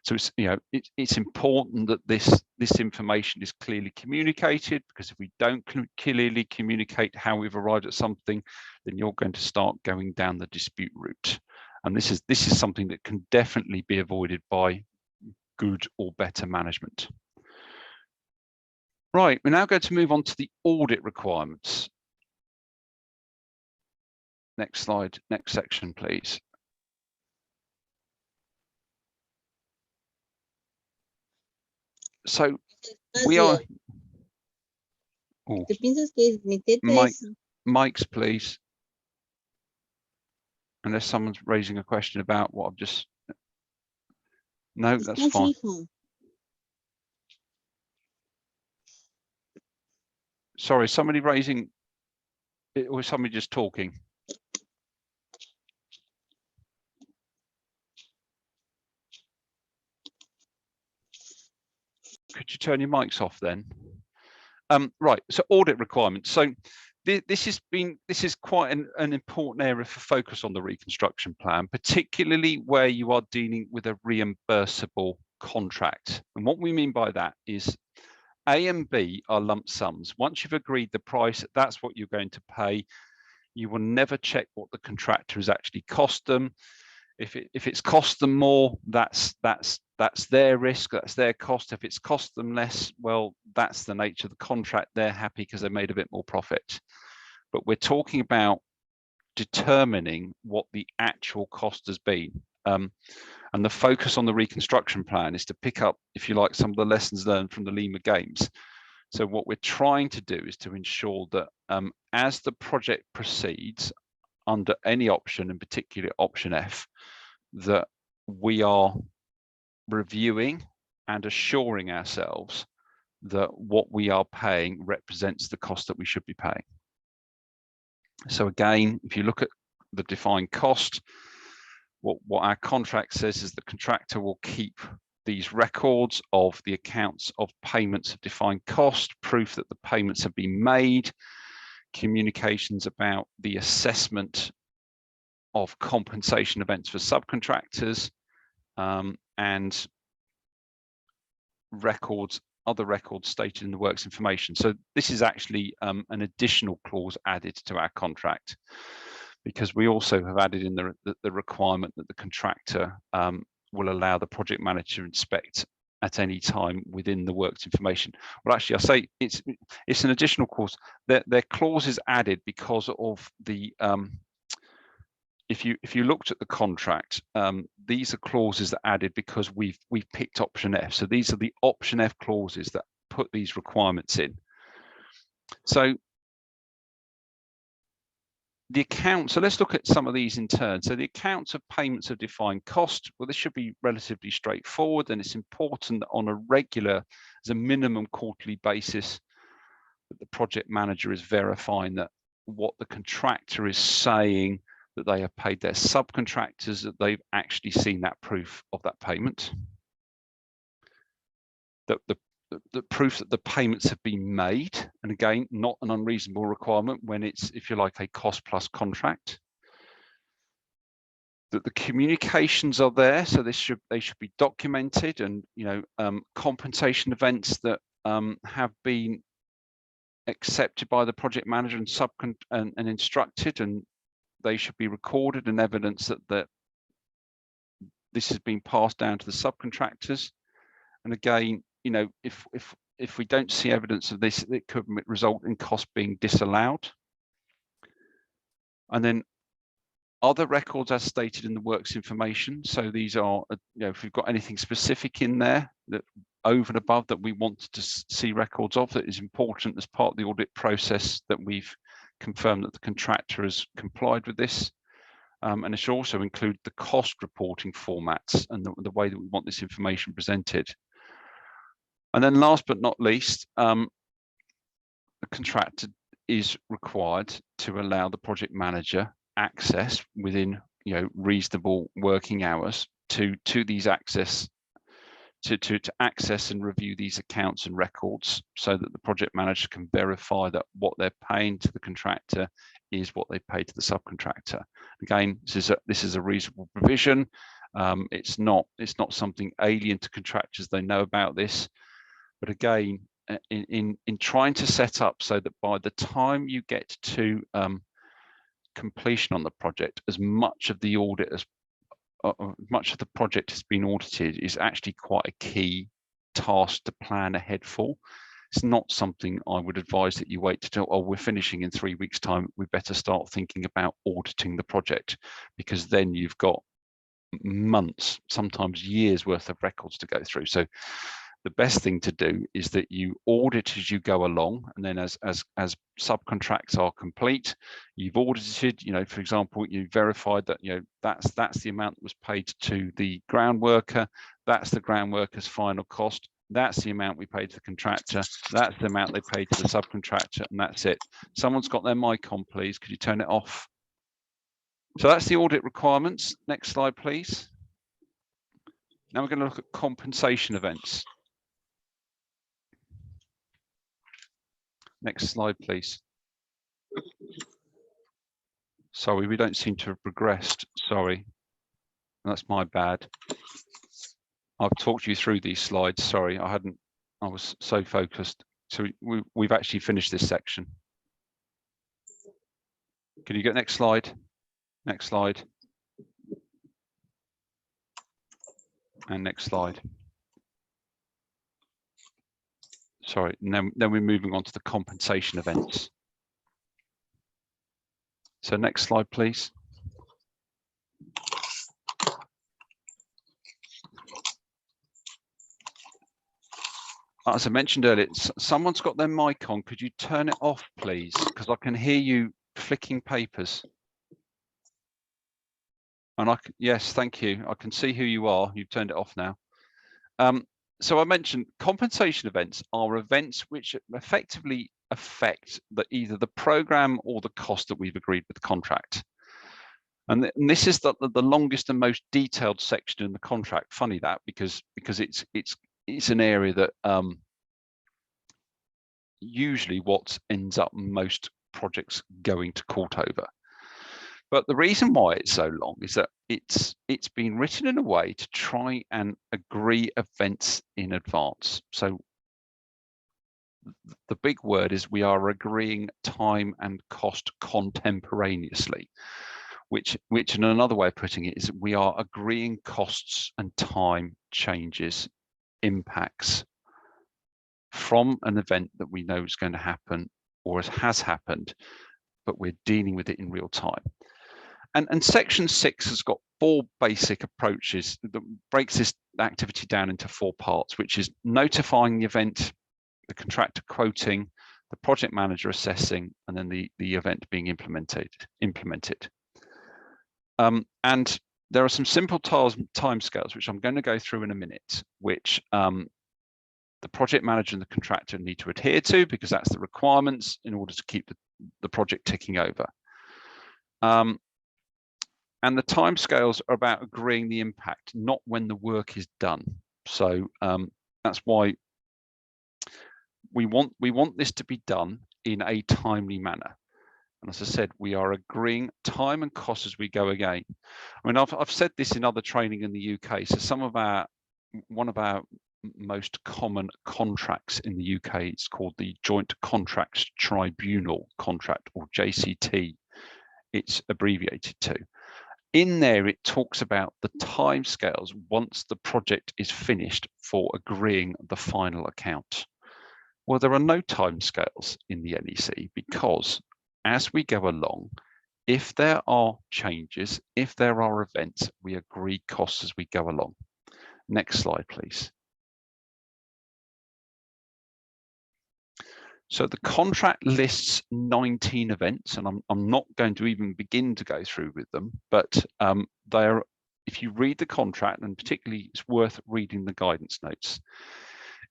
So it's, you know, it's important that this information is clearly communicated, because if we don't clearly communicate how we've arrived at something, then you're going to start going down the dispute route. And this is something that can definitely be avoided by good or better management. Right, we're now going to move on to the audit requirements. Next slide, next section, please. So we are. Oh, mics, please. Unless someone's raising a question about what I've just. No, that's fine. Sorry, somebody raising, or somebody just talking? Could you turn your mics off then? Right, so audit requirements. So this is quite an important area for focus on the reconstruction plan, particularly where you are dealing with a reimbursable contract. And what we mean by that is A and B are lump sums. Once you've agreed the price, that's what you're going to pay. You will never check what the contractor has actually cost them. If it's cost them more, that's their risk, that's their cost. If it's cost them less, well, that's the nature of the contract. They're happy because they made a bit more profit. But we're talking about determining what the actual cost has been. And the focus on the reconstruction plan is to pick up, if you like, some of the lessons learned from the Lima Games. So what we're trying to do is to ensure that as the project proceeds, under any option, in particular option F, that we are reviewing and assuring ourselves that what we are paying represents the cost that we should be paying. So again, if you look at the defined cost, what our contract says is the contractor will keep these records of the accounts of payments of defined cost, proof that the payments have been made, communications about the assessment of compensation events for subcontractors, and records, other records stated in the works information. So this is actually an additional clause added to our contract, because we also have added in the requirement that the contractor will allow the project manager to inspect at any time within the works information. Well, actually, I say it's an additional clause. They're clauses added because of the if you looked at the contract, these are clauses that are added because we've picked option F. So these are the option F clauses that put these requirements in. So the account, so let's look at some of these in turn. So the accounts of payments of defined cost, well, this should be relatively straightforward, and it's important that on a regular, as a minimum quarterly basis, that the project manager is verifying that what the contractor is saying that they have paid their subcontractors, that they've actually seen that proof of that payment. That the proof that the payments have been made, and again, not an unreasonable requirement when it's, if you like, a cost plus contract. That the communications are there, so they should be documented, and compensation events that have been accepted by the project manager and instructed, and they should be recorded and evidence that this has been passed down to the subcontractors. And again, if we don't see evidence of this, it could result in cost being disallowed. And then other records as stated in the works information. So these are, if we've got anything specific in there that over and above that we want to see records of, that is important as part of the audit process, that we've confirmed that the contractor has complied with this. And it should also include the cost reporting formats and the way that we want this information presented. And then last but not least, the contractor is required to allow the project manager access within reasonable working hours to these access to access and review these accounts and records, so that the project manager can verify that what they're paying to the contractor is what they pay to the subcontractor. Again, this is a reasonable provision. It's not something alien to contractors. They know about this. But again, in trying to set up so that by the time you get to completion on the project, as much of the audit as much of the project has been audited is actually quite a key task to plan ahead for. It's not something I would advise that you wait to do, oh, we're finishing in 3 weeks' time, we better start thinking about auditing the project, because then you've got months, sometimes years worth of records to go through. So the best thing to do is that you audit as you go along, and then as subcontracts are complete, you've audited, for example, you verified that that's the amount that was paid to the ground worker, that's the ground worker's final cost, that's the amount we paid to the contractor, that's the amount they paid to the subcontractor, and that's it. Someone's got their mic on, please. Could you turn it off? So that's the audit requirements. Next slide, please. Now we're going to look at compensation events. Next slide, please. Sorry, we don't seem to have progressed. Sorry, that's my bad. I've talked you through these slides. Sorry, I was so focused. So we've actually finished this section. Can you get next slide? Next slide. And next slide. Sorry, and then we're moving on to the compensation events. So next slide, please. As I mentioned earlier, someone's got their mic on. Could you turn it off, please? Because I can hear you flicking papers. And yes, thank you. I can see who you are. You've turned it off now. So I mentioned compensation events are events which effectively affect either the program or the cost that we've agreed with the contract. And this is the longest and most detailed section in the contract. Funny that, because it's an area that usually what ends up most projects going to court over. But the reason why it's so long is that it's been written in a way to try and agree events in advance. So the big word is we are agreeing time and cost contemporaneously, which in another way of putting it is we are agreeing costs and time changes, impacts from an event that we know is going to happen or has happened, but we're dealing with it in real time. And section 6 has got 4 basic approaches that breaks this activity down into 4 parts, which is notifying the event, the contractor quoting, the project manager assessing, and then the event being implemented. And there are some simple timescales, which I'm going to go through in a minute, which the project manager and the contractor need to adhere to, because that's the requirements in order to keep the project ticking over. And the timescales are about agreeing the impact, not when the work is done. So that's why we want this to be done in a timely manner. And as I said, we are agreeing time and cost as we go again. I mean, I've said this in other training in the UK. So one of our most common contracts in the UK is called the Joint Contracts Tribunal contract, or JCT. It's abbreviated to. In there, it talks about the timescales once the project is finished for agreeing the final account. Well, there are no timescales in the NEC, because as we go along, if there are changes, if there are events, we agree costs as we go along. Next slide, please. So the contract lists 19 events, and I'm not going to even begin to go through with them, but if you read the contract, and particularly it's worth reading the guidance notes,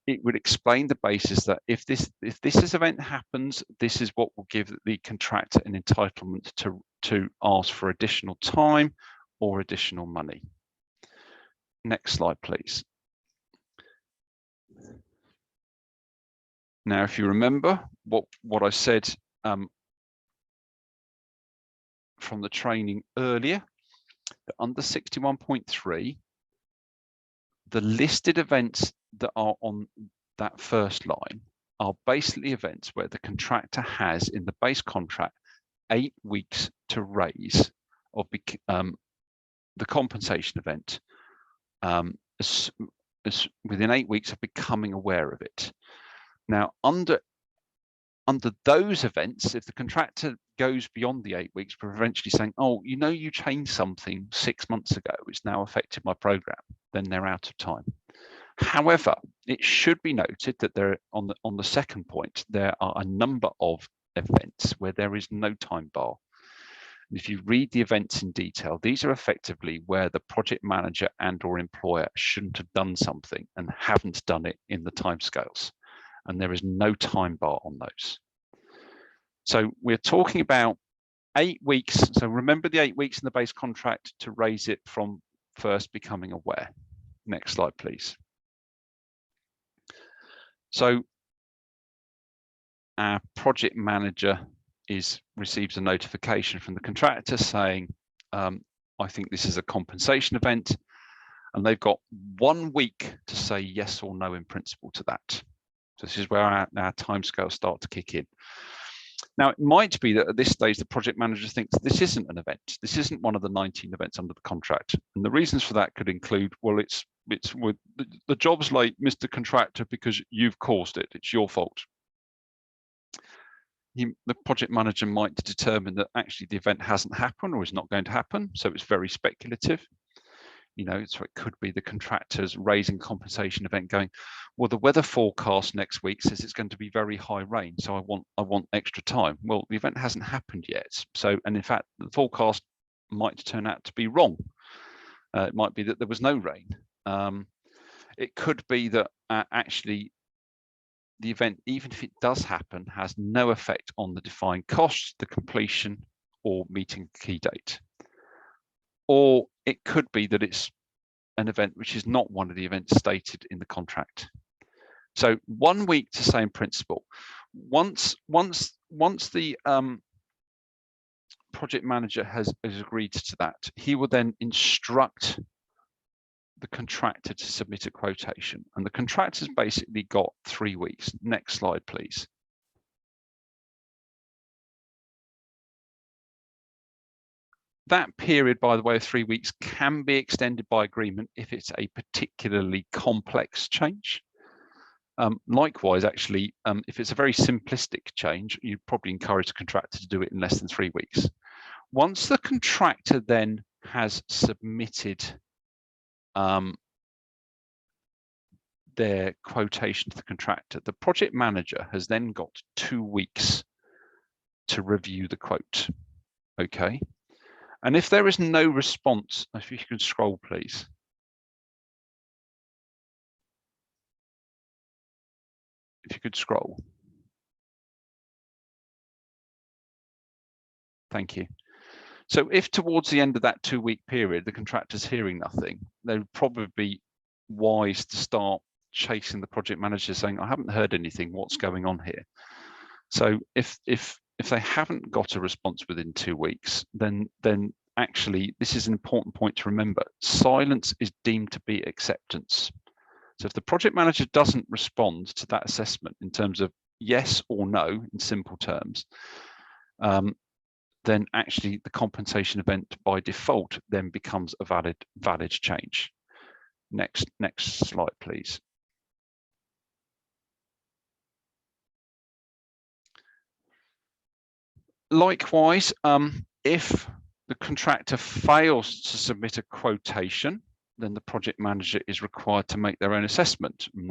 it would explain the basis that if this event happens, this is what will give the contractor an entitlement to ask for additional time or additional money. Next slide, please. Now, if you remember what I said from the training earlier, that under 61.3, the listed events that are on that first line are basically events where the contractor has in the base contract 8 weeks to raise of the compensation event within 8 weeks of becoming aware of it. Now, under those events, if the contractor goes beyond the 8 weeks, we're eventually saying, oh, you know, you changed something 6 months ago, it's now affected my program, then they're out of time. However, it should be noted that there, on the second point, there are a number of events where there is no time bar. And if you read the events in detail, these are effectively where the project manager and or employer shouldn't have done something and haven't done it in the timescales. And there is no time bar on those. So we're talking about 8 weeks. So remember the 8 weeks in the base contract to raise it from first becoming aware. Next slide, please. So our project manager receives a notification from the contractor saying, I think this is a compensation event, and they've got 1 week to say yes or no in principle to that. So this is where our timescales start to kick in. Now, it might be that at this stage, the project manager thinks this isn't an event. This isn't one of the 19 events under the contract. And the reasons for that could include, well, it's with the job's late, Mr. Contractor, because you've caused it. It's your fault. The project manager might determine that actually the event hasn't happened or is not going to happen. So it's very speculative. You know, so it could be the contractors raising compensation event going, well, the weather forecast next week says it's going to be very high rain, so I want extra time. Well, the event hasn't happened yet. So, and in fact, the forecast might turn out to be wrong. It might be that there was no rain. It could be that actually the event, even if it does happen, has no effect on the defined cost, the completion, or meeting the key date. Or it could be that it's an event which is not one of the events stated in the contract. So 1 week to say in principle. Once the project manager has agreed to that, he will then instruct the contractor to submit a quotation, and the contractor's basically got 3 weeks. Next slide, please. That period, by the way, of 3 weeks can be extended by agreement if it's a particularly complex change. Likewise, actually, if it's a very simplistic change, you'd probably encourage the contractor to do it in less than 3 weeks. Once the contractor then has submitted their quotation to the contractor, the project manager has then got 2 weeks to review the quote. Okay. And if there is no response, if you can scroll, please. If you could scroll. Thank you. So if towards the end of that 2 week period, the contractor's hearing nothing, they would probably be wise to start chasing the project manager saying, I haven't heard anything, what's going on here? So if they haven't got a response within 2 weeks, then actually this is an important point to remember. Silence is deemed to be acceptance. So if the project manager doesn't respond to that assessment in terms of yes or no, in simple terms, then actually the compensation event by default then becomes a valid change. Next slide, please. Likewise, if the contractor fails to submit a quotation, then the project manager is required to make their own assessment, and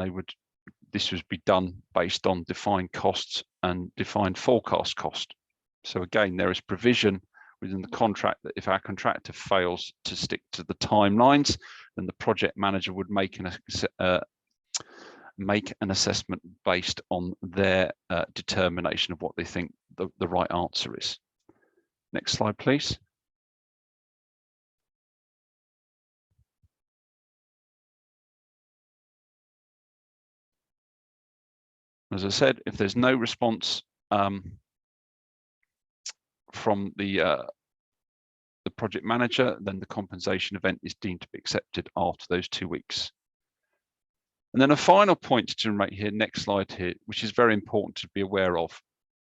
this would be done based on defined costs and defined forecast cost. So again, there is provision within the contract that if our contractor fails to stick to the timelines, then the project manager would make an assessment based on their determination of what they think the right answer is. Next slide, please. As I said, if there's no response from the project manager, then the compensation event is deemed to be accepted after those 2 weeks. And then a final point to make here, next slide here, which is very important to be aware of.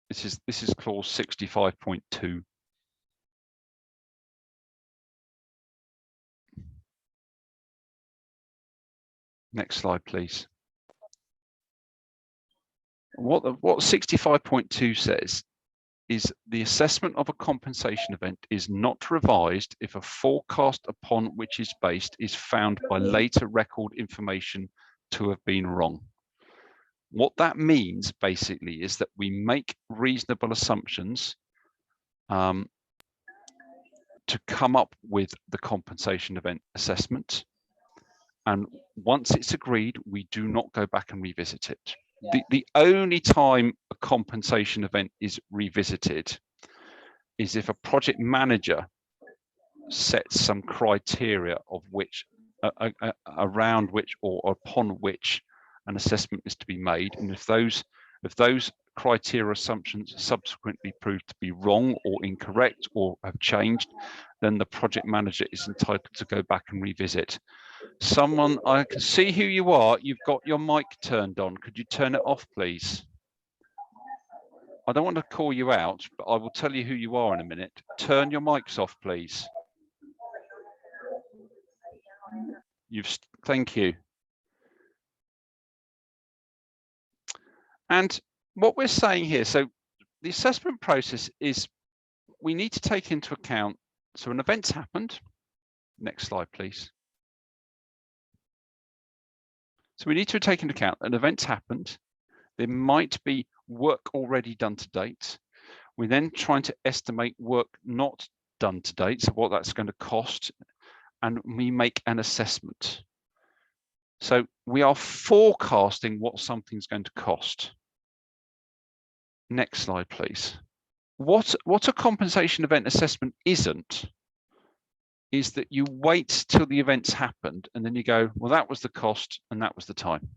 This is clause 65.2. Next slide, please. What 65.2 says is the assessment of a compensation event is not revised if a forecast upon which is based is found by later record information to have been wrong. What that means basically is that we make reasonable assumptions to come up with the compensation event assessment. And once it's agreed, we do not go back and revisit it. The only time a compensation event is revisited is if a project manager sets some criteria of which around which or upon which an assessment is to be made, and if those criteria assumptions subsequently prove to be wrong or incorrect or have changed, then the project manager is entitled to go back and revisit. Someone, I can see who you are. You've got your mic turned on. Could you turn it off, please? I don't want to call you out, but I will tell you who you are in a minute. Turn your mics off, please. Thank you. And what we're saying here, so the assessment process is we need to take into account, so an event's happened. Next slide, please. So we need to take into account an event's happened. There might be work already done to date. We're then trying to estimate work not done to date, so what that's going to cost. and we make an assessment. So we are forecasting what something's going to cost. Next slide, please. What a compensation event assessment isn't is that you wait till the event's happened and then you go, well, that was the cost and that was the time.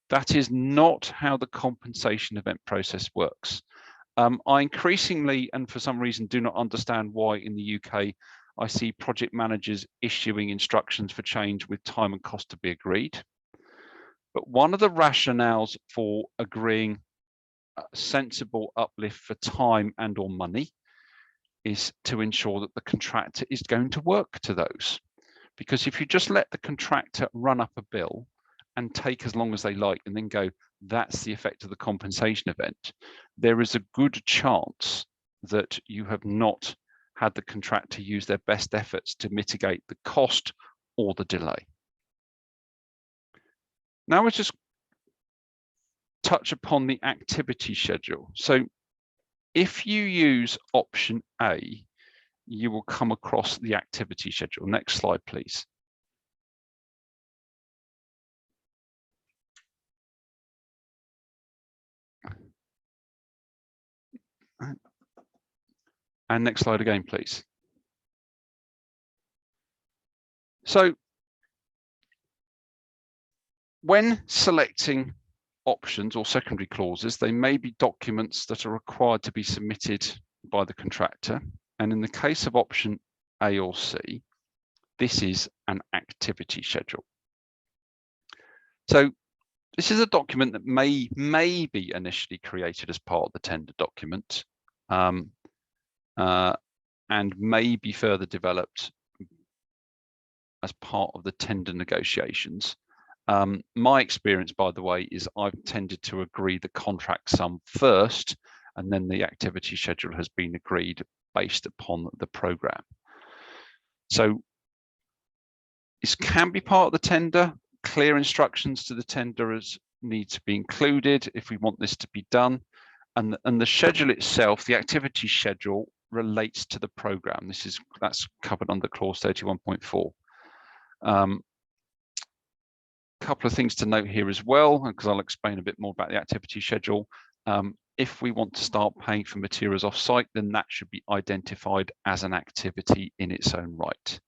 That is not how the compensation event process works. I increasingly, and for some reason, do not understand why in the UK, I see project managers issuing instructions for change with time and cost to be agreed. But one of the rationales for agreeing a sensible uplift for time and or money is to ensure that the contractor is going to work to those. Because if you just let the contractor run up a bill and take as long as they like and then go, that's the effect of the compensation event, there is a good chance that you have not had the contractor use their best efforts to mitigate the cost or the delay. Now let's just touch upon the activity schedule. So if you use option A, you will come across the activity schedule. Next slide, please. And next slide again, please. So when selecting options or secondary clauses, they may be documents that are required to be submitted by the contractor. And in the case of option A or C, this is an activity schedule. So this is a document that may be initially created as part of the tender document and may be further developed as part of the tender negotiations. My experience, by the way, is I've tended to agree the contract sum first, and then the activity schedule has been agreed based upon the program. So this can be part of the tender. Clear instructions to the tenderers need to be included if we want this to be done. And the schedule itself, the activity schedule, relates to the program. That's covered under clause 31.4. Couple of things to note here as well, because I'll explain a bit more about the activity schedule. If we want to start paying for materials off-site, then that should be identified as an activity in its own right.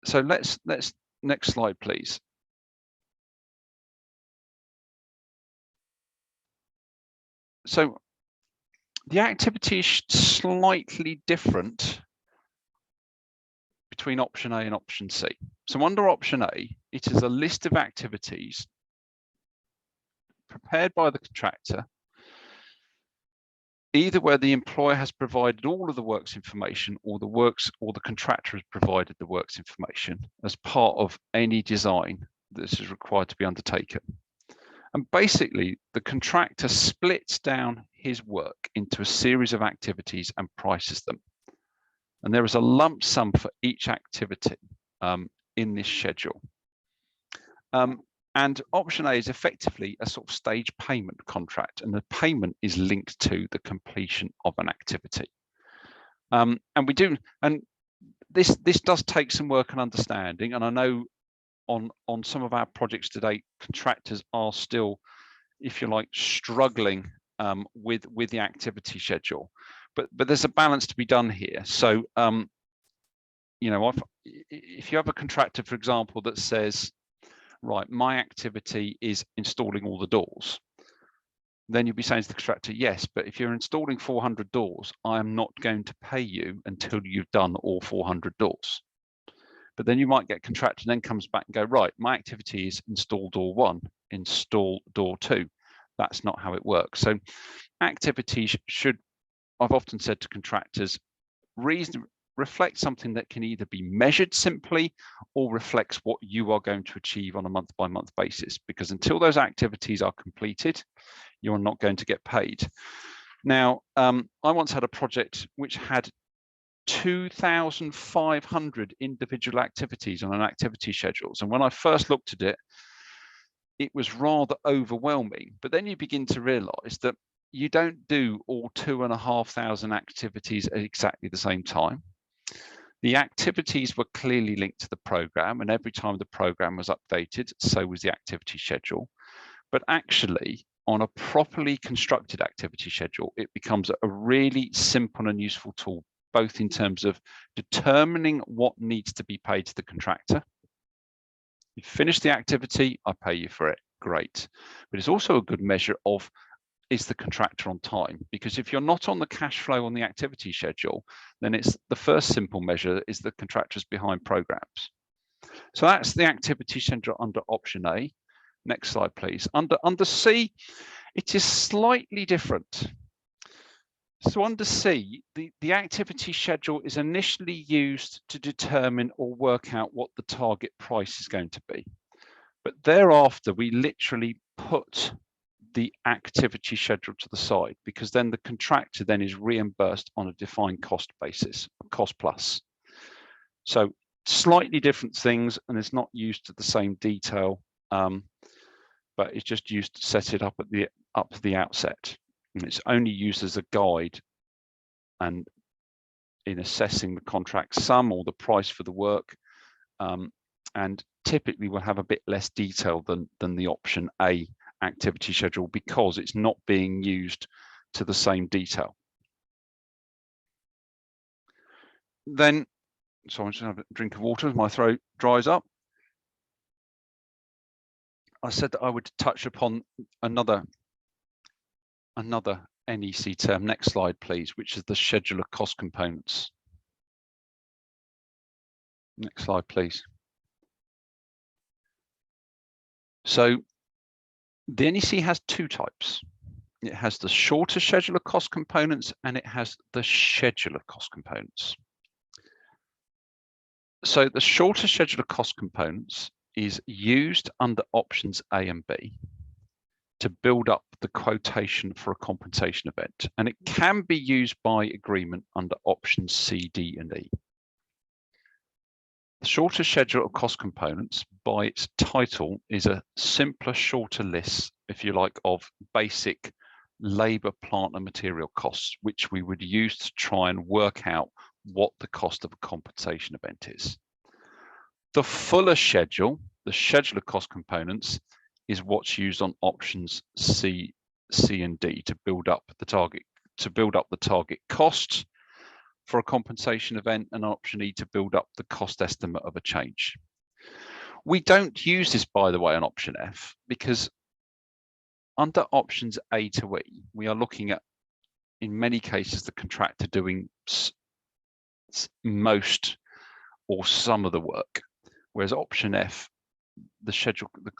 So let's next slide, please. So the activity is slightly different between option A and option C. So under option A, it is a list of activities prepared by the contractor, either where the employer has provided all of the works information or the contractor has provided the works information as part of any design that is required to be undertaken. And basically, the contractor splits down his work into a series of activities and prices them. And there is a lump sum for each activity in this schedule. And option A is effectively a sort of stage payment contract, and the payment is linked to the completion of an activity. And this does take some work and understanding. And I know on some of our projects today, contractors are still, if you like, struggling with the activity schedule. But there's a balance to be done here. So you know, if you have a contractor, for example, that says, right, my activity is installing all the doors, then you'll be saying to the contractor, yes, but if you're installing 400 doors, I am not going to pay you until you've done all 400 doors. But then you might get a contractor and then comes back and go, right, my activity is install door 1, install door 2. That's not how it works. So activities should, I've often said to contractors, reflect something that can either be measured simply or reflects what you are going to achieve on a month-by-month basis, because until those activities are completed, you're not going to get paid. Now, I once had a project which had 2,500 individual activities on an activity schedules, and when I first looked at it, it was rather overwhelming. But then you begin to realize that you don't do all 2,500 activities at exactly the same time. The activities were clearly linked to the program, and every time the program was updated, so was the activity schedule. But actually, on a properly constructed activity schedule, it becomes a really simple and useful tool, both in terms of determining what needs to be paid to the contractor. You finish the activity, I pay you for it, great. But it's also a good measure of, is the contractor on time? Because if you're not on the cash flow on the activity schedule, then it's the first simple measure is the contractor's behind programs. So that's the activity schedule under option A. Next slide, please. Under C, it is slightly different. So under C, the activity schedule is initially used to determine or work out what the target price is going to be. But thereafter, we literally put the activity schedule to the side, because then the contractor then is reimbursed on a defined cost basis, cost plus. So slightly different things, and it's not used to the same detail, but it's just used to set it up at the outset. And it's only used as a guide and in assessing the contract sum or the price for the work, and typically will have a bit less detail than the option A activity schedule, because it's not being used to the same detail. Then, so I'm just going to have a drink of water as my throat dries up. I said that I would touch upon another NEC term. Next slide, please, which is the scheduler cost components. Next slide, please. So the NEC has two types. It has the shorter scheduler cost components and it has the scheduler cost components. So the shorter scheduler cost components is used under options A and B to build up the quotation for a compensation event, and it can be used by agreement under options C, D, and E. The shorter schedule of cost components, by its title, is a simpler, shorter list, if you like, of basic labour, plant and material costs, which we would use to try and work out what the cost of a compensation event is. The fuller schedule, the scheduler cost components, is what's used on options C, and D to build up the target cost for a compensation event, and option E to build up the cost estimate of a change. We don't use this, by the way, on option F, because under options A to E, we are looking at, in many cases, the contractor doing most or some of the work, whereas option F, the schedule, the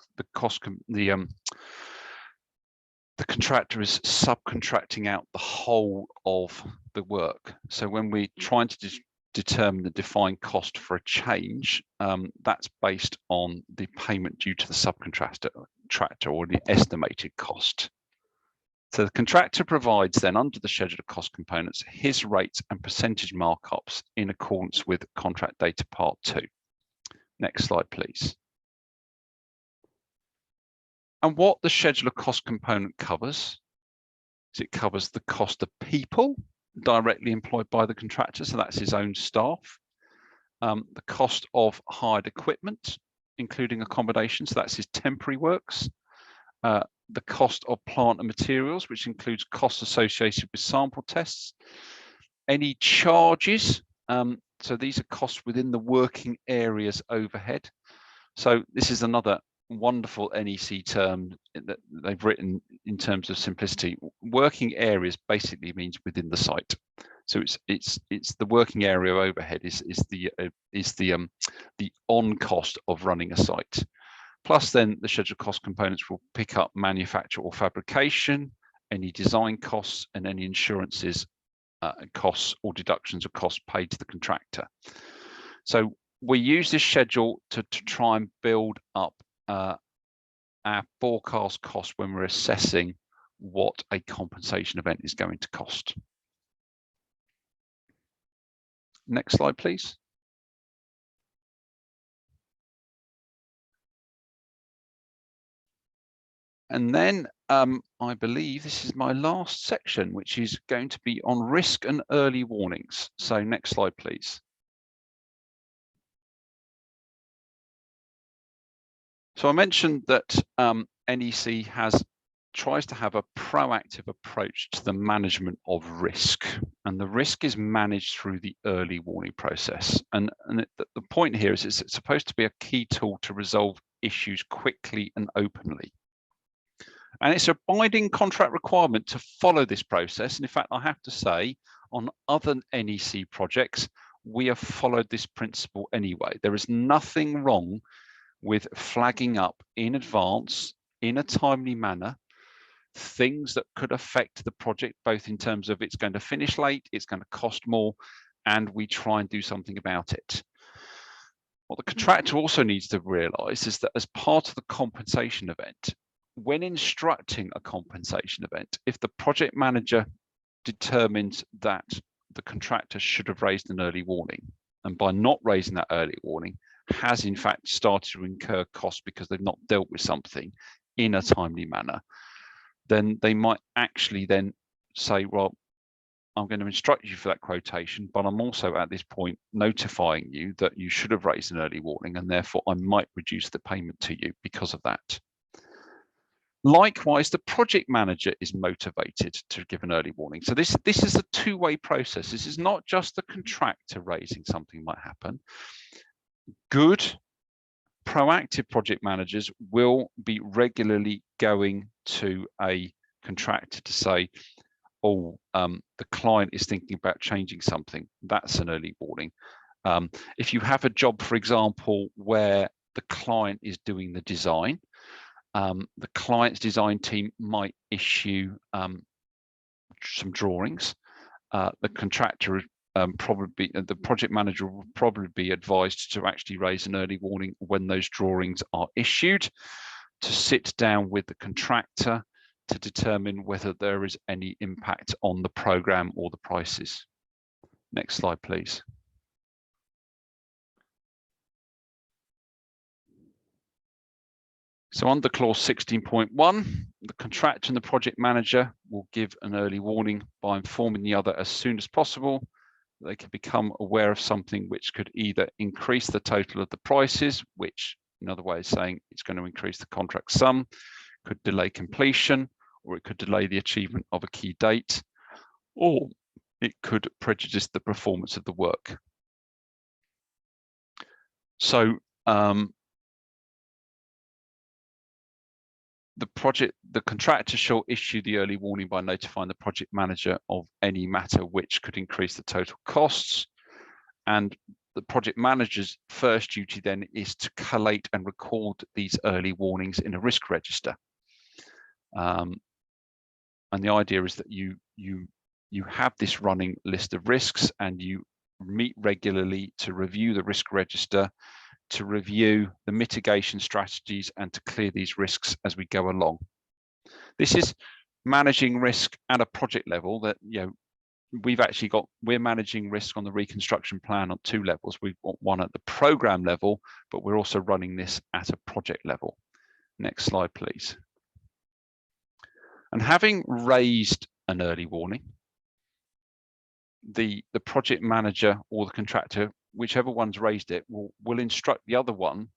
contractor is subcontracting out the whole of the work. So when we're trying to determine the defined cost for a change, that's based on the payment due to the subcontractor or the estimated cost. So the contractor provides then, under the scheduler cost components, his rates and percentage markups in accordance with contract data part 2. Next slide, please. And what the scheduler cost component covers is it covers the cost of people directly employed by the contractor, so that's his own staff, the cost of hired equipment, including accommodation, so that's his temporary works, the cost of plant and materials, which includes costs associated with sample tests, any charges, so these are costs within the working areas overhead. So this is another wonderful NEC term that they've written in terms of simplicity. Working areas basically means within the site. So it's the working area overhead is the on cost of running a site. Plus then the schedule cost components will pick up manufacture or fabrication, any design costs and any insurances, costs or deductions of costs paid to the contractor. So we use this schedule to try and build up our forecast cost when we're assessing what a compensation event is going to cost. Next slide, please. And then I believe this is my last section, which is going to be on risk and early warnings. So next slide, please. So I mentioned that NEC tries to have a proactive approach to the management of risk, and the risk is managed through the early warning process. And the point here is it's supposed to be a key tool to resolve issues quickly and openly. And it's a binding contract requirement to follow this process. And in fact, I have to say, on other NEC projects, we have followed this principle anyway. There is nothing wrong with flagging up in advance, in a timely manner, things that could affect the project, both in terms of it's going to finish late, it's going to cost more, and we try and do something about it. What the contractor also needs to realise is that as part of the compensation event, when instructing a compensation event, if the project manager determines that the contractor should have raised an early warning, and by not raising that early warning, has in fact started to incur costs because they've not dealt with something in a timely manner, then they might actually then say, well, I'm going to instruct you for that quotation, but I'm also at this point notifying you that you should have raised an early warning, and therefore I might reduce the payment to you because of that. Likewise, the project manager is motivated to give an early warning. So this is a two-way process. This is not just the contractor raising something might happen. Good proactive project managers will be regularly going to a contractor to say, oh, the client is thinking about changing something. That's an early warning. If you have a job, for example, where the client is doing the design, the client's design team might issue some drawings. The contractor the project manager will probably be advised to actually raise an early warning when those drawings are issued, to sit down with the contractor to determine whether there is any impact on the program or the prices. Next slide, please. So under clause 16.1, the contractor and the project manager will give an early warning by informing the other as soon as possible. They can become aware of something which could either increase the total of the prices, which another way is saying it's going to increase the contract sum, could delay completion, or it could delay the achievement of a key date, or it could prejudice the performance of the work. So the contractor shall issue the early warning by notifying the project manager of any matter which could increase the total costs. And the project manager's first duty then is to collate and record these early warnings in a risk register. And the idea is that you have this running list of risks, and you meet regularly to review the risk register, to review the mitigation strategies, and to clear these risks as we go along. This is managing risk at a project level that, we're managing risk on the reconstruction plan on two levels. We've got one at the program level, but we're also running this at a project level. Next slide, please. And having raised an early warning, the project manager or the contractor, whichever one's raised it, will instruct the other one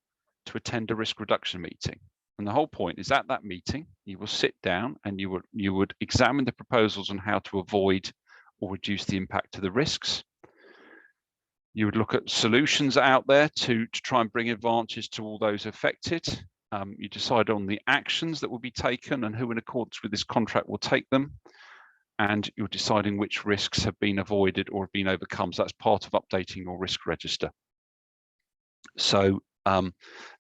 to attend a risk reduction meeting. And the whole point is, at that meeting, you will sit down and you would examine the proposals on how to avoid or reduce the impact of the risks. You would look at solutions out there to try and bring advantage to all those affected. You decide on the actions that will be taken and who, in accordance with this contract, will take them. And you're deciding which risks have been avoided or have been overcome. So that's part of updating your risk register. So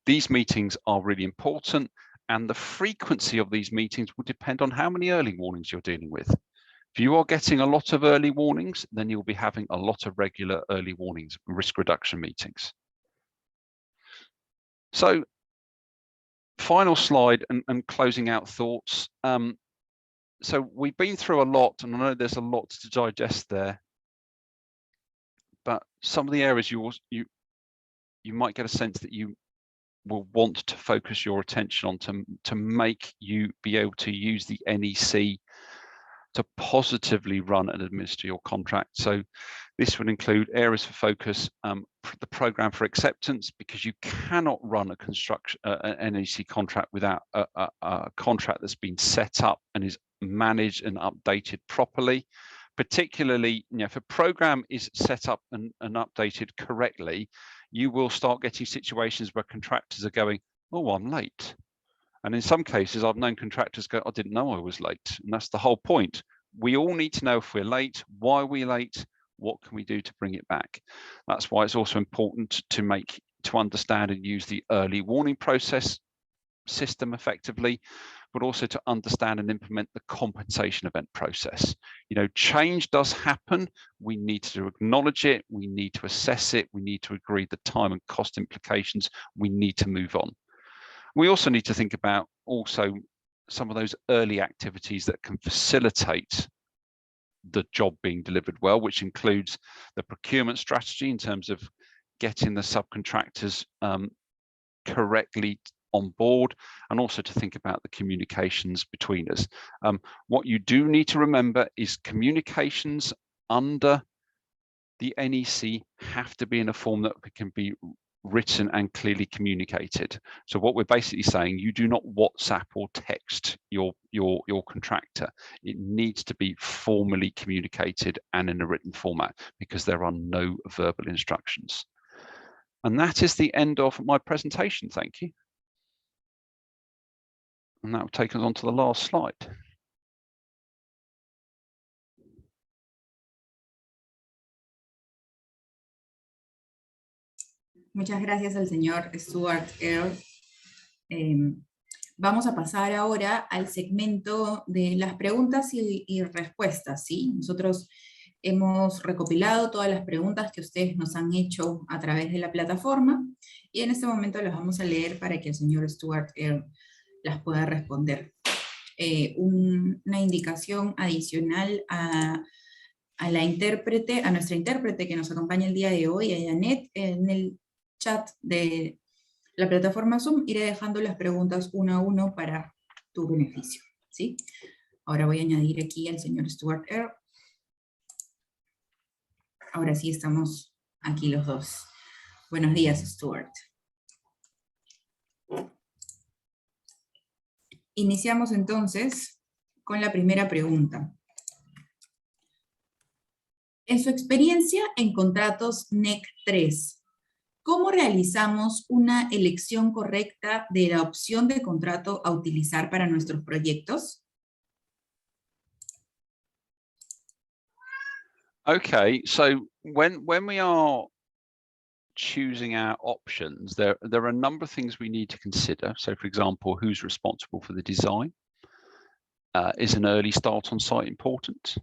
these meetings are really important, and the frequency of these meetings will depend on how many early warnings you're dealing with. If you are getting a lot of early warnings, then you'll be having a lot of regular early warnings, risk reduction meetings. So final slide and closing out thoughts. So we've been through a lot, and I know there's a lot to digest there, but some of the areas you might get a sense that you will want to focus your attention on to make you be able to use the NEC to positively run and administer your contract. So this would include areas for focus, the program for acceptance, because you cannot run a construction an NEC contract without a contract that's been set up and is managed and updated properly. Particularly, if a program is set up and updated correctly, you will start getting situations where contractors are going, oh, I'm late. And in some cases, I've known contractors go, I didn't know I was late. And that's the whole point. We all need to know if we're late, why we're late, what can we do to bring it back. That's why it's also important to understand and use the early warning process system effectively, but also to understand and implement the compensation event process. Change does happen. We need to acknowledge it. We need to assess it. We need to agree the time and cost implications. We need to move on. We also need to think about also some of those early activities that can facilitate the job being delivered well, which includes the procurement strategy in terms of getting the subcontractors correctly on board, and also to think about the communications between us. What you do need to remember is communications under the NEC have to be in a form that can be written and clearly communicated. So what we're basically saying, you do not WhatsApp or text your contractor. It needs to be formally communicated and in a written format, because there are no verbal instructions. And that is the end of my presentation. Thank you. And that will take us on to the last slide. Muchas gracias al señor Stuart Earl. Vamos a pasar ahora al segmento de las preguntas y respuestas, ¿sí? Nosotros hemos recopilado todas las preguntas que ustedes nos han hecho a través de la plataforma, y en este momento las vamos a leer para que el señor Stuart Earl las pueda responder. Una indicación adicional a nuestra intérprete que nos acompaña el día de hoy, a Janet, en el chat de la plataforma Zoom iré dejando las preguntas uno a uno para tu beneficio, ¿sí? Ahora voy a añadir aquí al señor Stuart Earl. Ahora sí estamos aquí los dos. Buenos días, Stuart. Iniciamos entonces con la primera pregunta. En su experiencia en contratos NEC 3, ¿cómo realizamos una elección correcta de la opción de contrato a utilizar para nuestros proyectos? Okay, so when we are choosing our options, there are a number of things we need to consider. So, for example, who's responsible for the design? Is an early start on site important?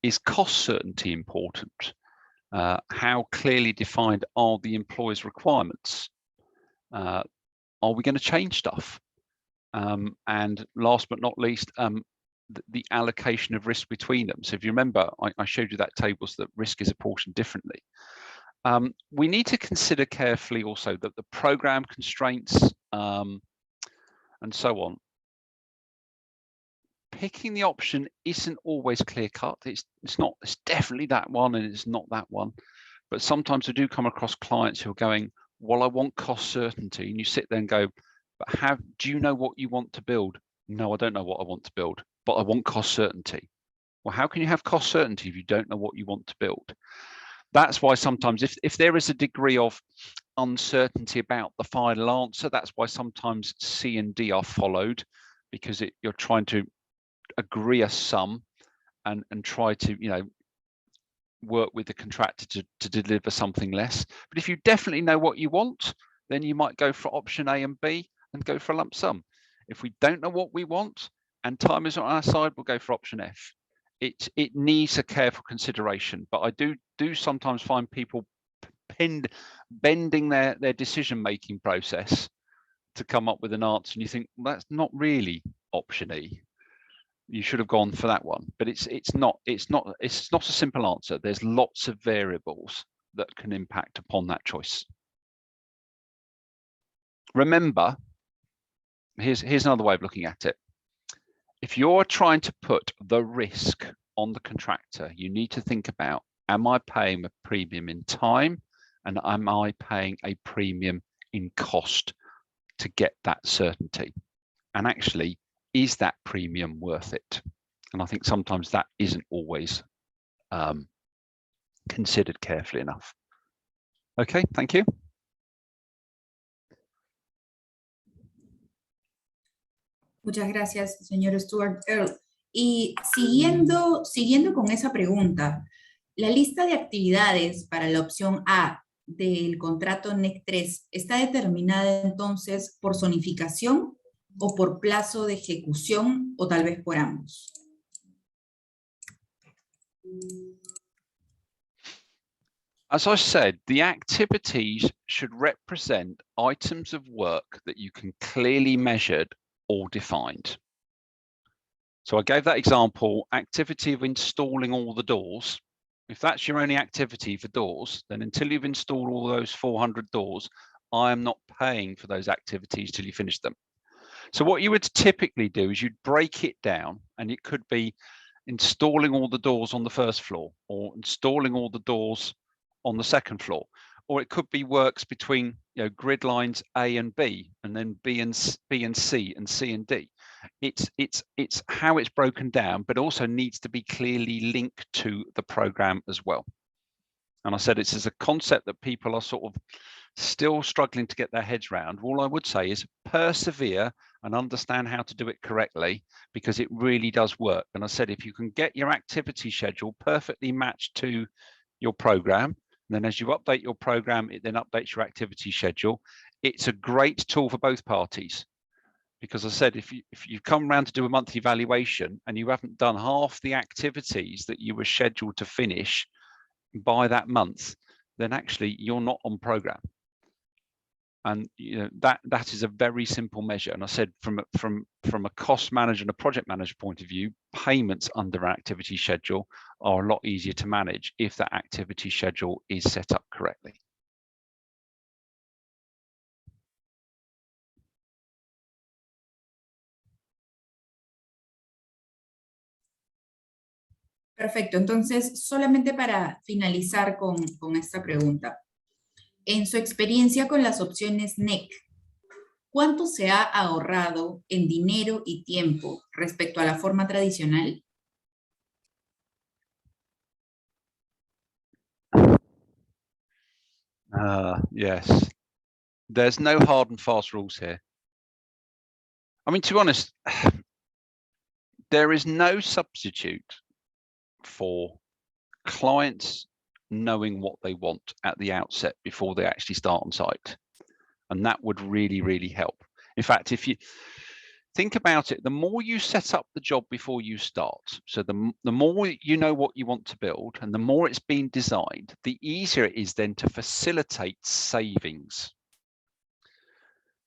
Is cost certainty important? How clearly defined are the employer's requirements? Are we going to change stuff? And last but not least, the allocation of risk between them. So if you remember, I showed you that table so that risk is apportioned differently. We need to consider carefully also that the program constraints and so on. Picking the option isn't always clear cut. It's definitely that one and it's not that one. But sometimes I do come across clients who are going, well, I want cost certainty. And you sit there and go, but do you know what you want to build? No, I don't know what I want to build, but I want cost certainty. Well, how can you have cost certainty if you don't know what you want to build? That's why sometimes if there is a degree of uncertainty about the final answer, that's why sometimes C and D are followed, because you're trying to agree a sum and try to work with the contractor to deliver something less. But if you definitely know what you want, then you might go for option A and B and go for a lump sum. If we don't know what we want and time is on our side, we'll go for option F. It needs a careful consideration, but I do sometimes find people bending their decision-making process to come up with an answer, and you think, well, that's not really option E. You should have gone for that one, but it's not a simple answer. There's lots of variables that can impact upon that choice. Remember, here's another way of looking at it. if you're trying to put the risk on the contractor, you need to think about, am I paying a premium in time, and am I paying a premium in cost to get that certainty? And actually, is that premium worth it? And I think sometimes that isn't always considered carefully enough. Okay, thank you. Muchas gracias, señor Stuart Earl. Y siguiendo con esa pregunta, la lista de actividades para la opción A del contrato NEC 3 está determinada entonces por zonificación o por plazo de ejecución, o tal vez por ambos. As I said, the activities should represent items of work that you can clearly measure or defined. So I gave that example, activity of installing all the doors. If that's your only activity for doors, then until you've installed all those 400 doors, I am not paying for those activities till you finish them. So what you would typically do is you'd break it down, and it could be installing all the doors on the first floor, or installing all the doors on the second floor, or it could be works between grid lines A and B, and then B and C and C and D. It's how it's broken down, but also needs to be clearly linked to the program as well. And I said it's a concept that people are sort of still struggling to get their heads around. All I would say is persevere and understand how to do it correctly, because it really does work. And I said, if you can get your activity schedule perfectly matched to your program, and then as you update your program, it then updates your activity schedule. It's a great tool for both parties. Because I said, if you come around to do a monthly evaluation and you haven't done half the activities that you were scheduled to finish by that month, then actually you're not on program. And that is a very simple measure. And I said, from a cost manager and a project manager point of view, payments under an activity schedule are a lot easier to manage if that activity schedule is set up correctly. Perfecto, entonces solamente para finalizar con esta pregunta. En su experiencia con las opciones NEC, ¿cuánto se ha ahorrado en dinero y tiempo respecto a la forma tradicional? Yes, there's no hard and fast rules here. I mean, to be honest, there is no substitute for clients knowing what they want at the outset before they actually start on site. And that would really, really help. In fact, if you think about it, the more you set up the job before you start, so the more you know what you want to build and the more it's been designed, the easier it is then to facilitate savings.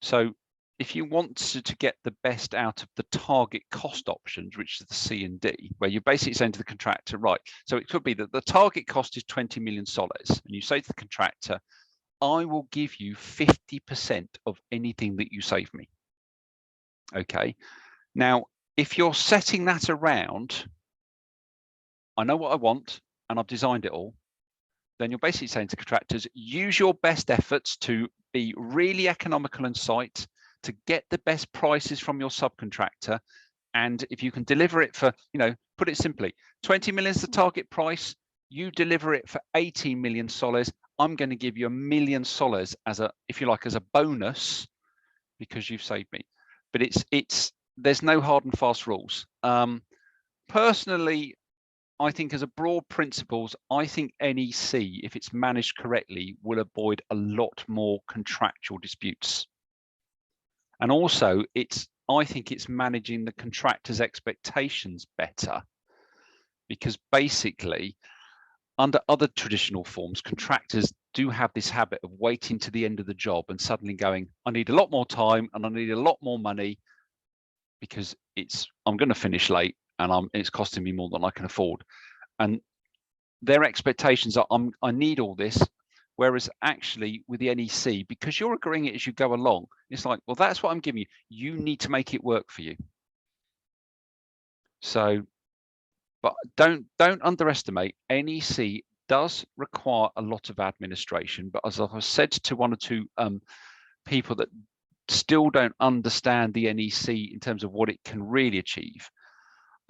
So if you want to get the best out of the target cost options, which is the C and D, where you're basically saying to the contractor, right, so it could be that the target cost is 20 million soles, and you say to the contractor, I will give you 50% of anything that you save me. Okay, now if you're setting that around, I know what I want and I've designed it all, then you're basically saying to contractors, use your best efforts to be really economical on site, to get the best prices from your subcontractor. And if you can deliver it for, put it simply, 20 million is the target price, you deliver it for 18 million soles, I'm going to give you 1 million soles as a, if you like, as a bonus because you've saved me. But there's no hard and fast rules. Personally, I think as a broad principles, I think NEC, if it's managed correctly, will avoid a lot more contractual disputes. And also, I think it's managing the contractor's expectations better, because basically, under other traditional forms, contractors do have this habit of waiting to the end of the job and suddenly going, I need a lot more time and I need a lot more money because I'm going to finish late and it's costing me more than I can afford. And their expectations are, I need all this. Whereas actually with the NEC, because you're agreeing it as you go along, it's like, well, that's what I'm giving you. You need to make it work for you. So, but don't underestimate. NEC does require a lot of administration, but as I've said to one or two people that still don't understand the NEC in terms of what it can really achieve,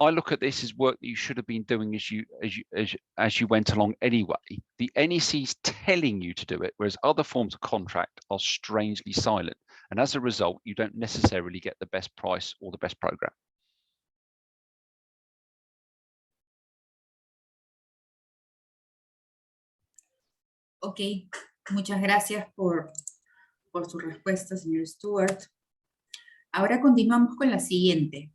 I look at this as work that you should have been doing as you went along anyway. The NEC is telling you to do it, whereas other forms of contract are strangely silent, and as a result, you don't necessarily get the best price or the best program. Ok, muchas gracias por su respuesta, señor Stuart. Ahora continuamos con la siguiente.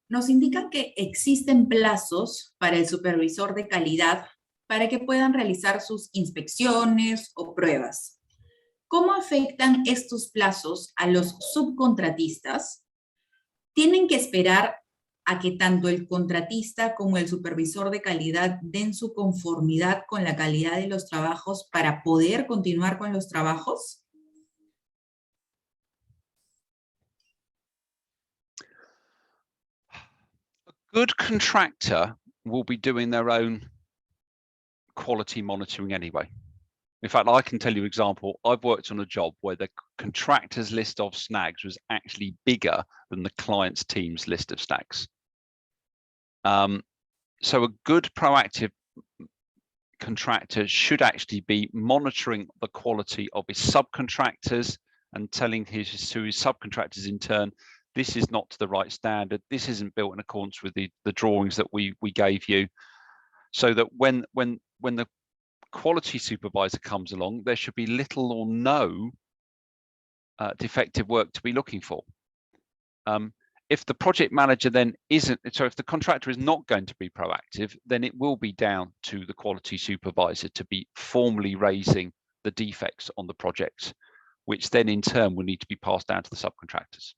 Nos indican que existen plazos para el supervisor de calidad para que puedan realizar sus inspecciones o pruebas. ¿Cómo afectan estos plazos a los subcontratistas? ¿Tienen que esperar a que tanto el contratista como el supervisor de calidad den su conformidad con la calidad de los trabajos para poder continuar con los trabajos? A good contractor will be doing their own quality monitoring anyway. In fact, I can tell you an example. I've worked on a job where the contractor's list of snags was actually bigger than the client's team's list of snags. So a good proactive contractor should actually be monitoring the quality of his subcontractors and telling to his subcontractors in turn, this is not to the right standard, this isn't built in accordance with the drawings that we gave you, so that when the quality supervisor comes along, there should be little or no defective work to be looking for. If the project manager then isn't, so if the contractor is not going to be proactive, then it will be down to the quality supervisor to be formally raising the defects on the project, which then in turn will need to be passed down to the subcontractors.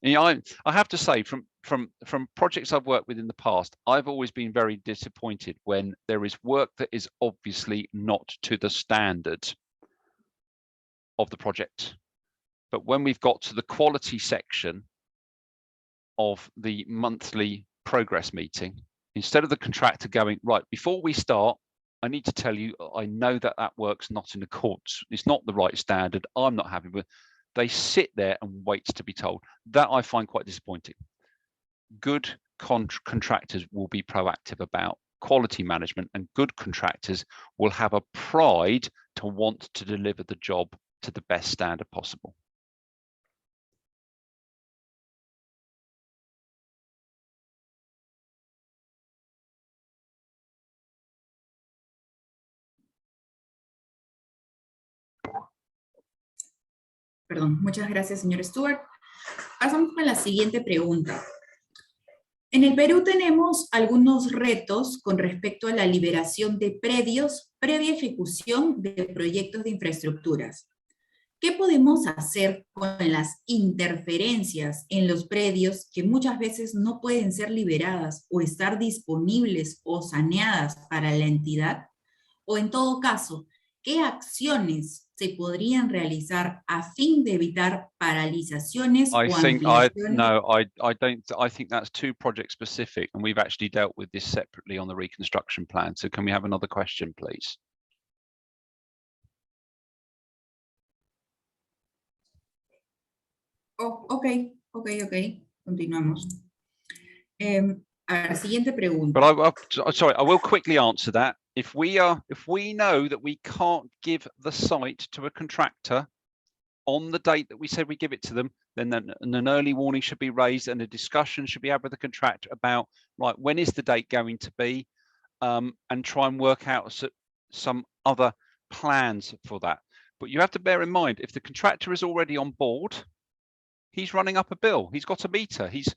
You know, I have to say, from projects I've worked with in the past, I've always been very disappointed when there is work that is obviously not to the standard of the project. But when we've got to the quality section of the monthly progress meeting, instead of the contractor going, right, before we start, I need to tell you, I know that that work's not in accordance, it's not the right standard, I'm not happy with. They sit there and wait to be told. That I find quite disappointing. Good contractors will be proactive about quality management, and good contractors will have a pride to want to deliver the job to the best standard possible. Perdón, muchas gracias, señor Stuart. Pasamos con la siguiente pregunta. En el Perú tenemos algunos retos con respecto a la liberación de predios previa ejecución de proyectos de infraestructuras. ¿Qué podemos hacer con las interferencias en los predios que muchas veces no pueden ser liberadas o estar disponibles o saneadas para la entidad? O en todo caso, ¿qué acciones se podrían realizar a fin de evitar paralizaciones o ampliaciones? I think that's too project specific, and we've actually dealt with this separately on the reconstruction plan. So can we have another question, please? Oh, ok. Continuamos. A ver, siguiente pregunta. But sorry, I will quickly answer that. If we know that we can't give the site to a contractor on the date that we said we give it to them, then an early warning should be raised and a discussion should be had with the contractor about, right, when is the date going to be, and try and work out some other plans for that. But you have to bear in mind, if the contractor is already on board, he's running up a bill, he's got a meter, his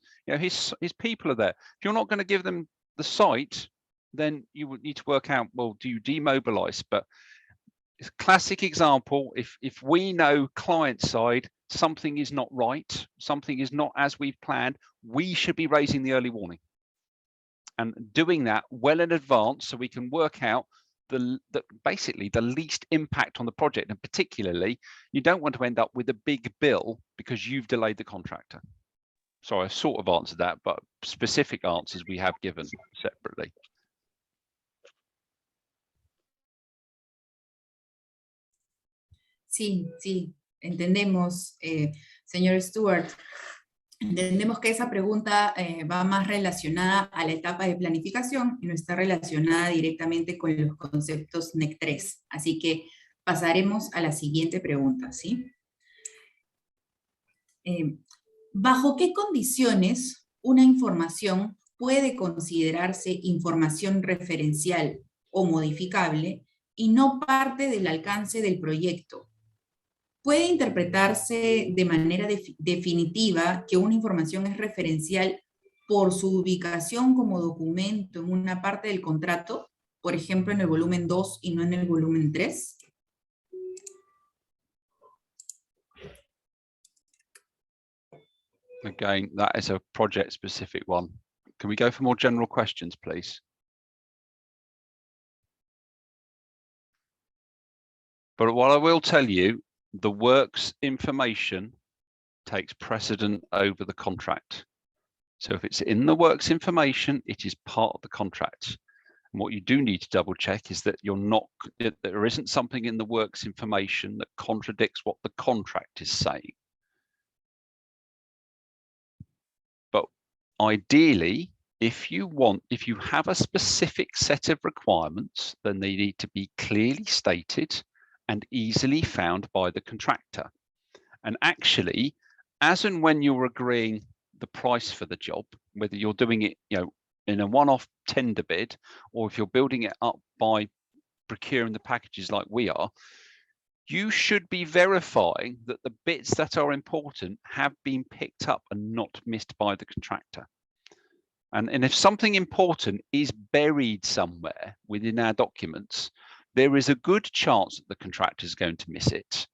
people are there. If you're not going to give them the site, then you would need to work out, well, do you demobilize? But it's a classic example, if we know client side something is not right, something is not as we've planned, we should be raising the early warning and doing that well in advance so we can work out basically the least impact on the project, and particularly you don't want to end up with a big bill because you've delayed the contractor. So I sort of answered that, but specific answers we have given separately. Sí, sí, entendemos, señor Stuart. Entendemos que esa pregunta va más relacionada a la etapa de planificación y no está relacionada directamente con los conceptos NEC 3. Así que pasaremos a la siguiente pregunta, ¿sí? ¿Bajo qué condiciones una información puede considerarse información referencial o modificable y no parte del alcance del proyecto? Puede interpretarse de manera definitiva que una información es referencial por su ubicación como documento en una parte del contrato, por ejemplo en el volumen 2 y no en el volumen 3. Again, that is a project specific one. Can we go for more general questions, please? But what I will tell you, the works information takes precedent over the contract. So if it's in the works information, it is part of the contract. And what you do need to double check is that there isn't something in the works information that contradicts what the contract is saying. But ideally, if you have a specific set of requirements, then they need to be clearly stated and easily found by the contractor. And actually, as and when you're agreeing the price for the job, whether you're doing it, in a one-off tender bid, or if you're building it up by procuring the packages like we are, you should be verifying that the bits that are important have been picked up and not missed by the contractor. And if something important is buried somewhere within our documents, there is a good chance that the contractor is going to miss it,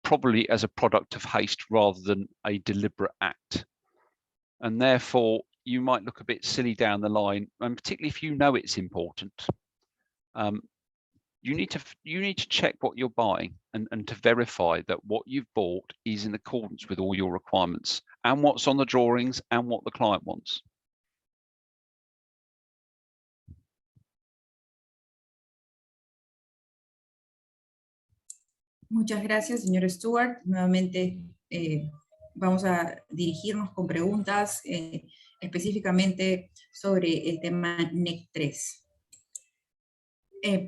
probably as a product of haste rather than a deliberate act. And therefore, you might look a bit silly down the line, and particularly if you know it's important. You need to check what you're buying and to verify that what you've bought is in accordance with all your requirements and what's on the drawings and what the client wants. Muchas gracias, señor Stuart. Nuevamente vamos a dirigirnos con preguntas específicamente sobre el tema NEC 3.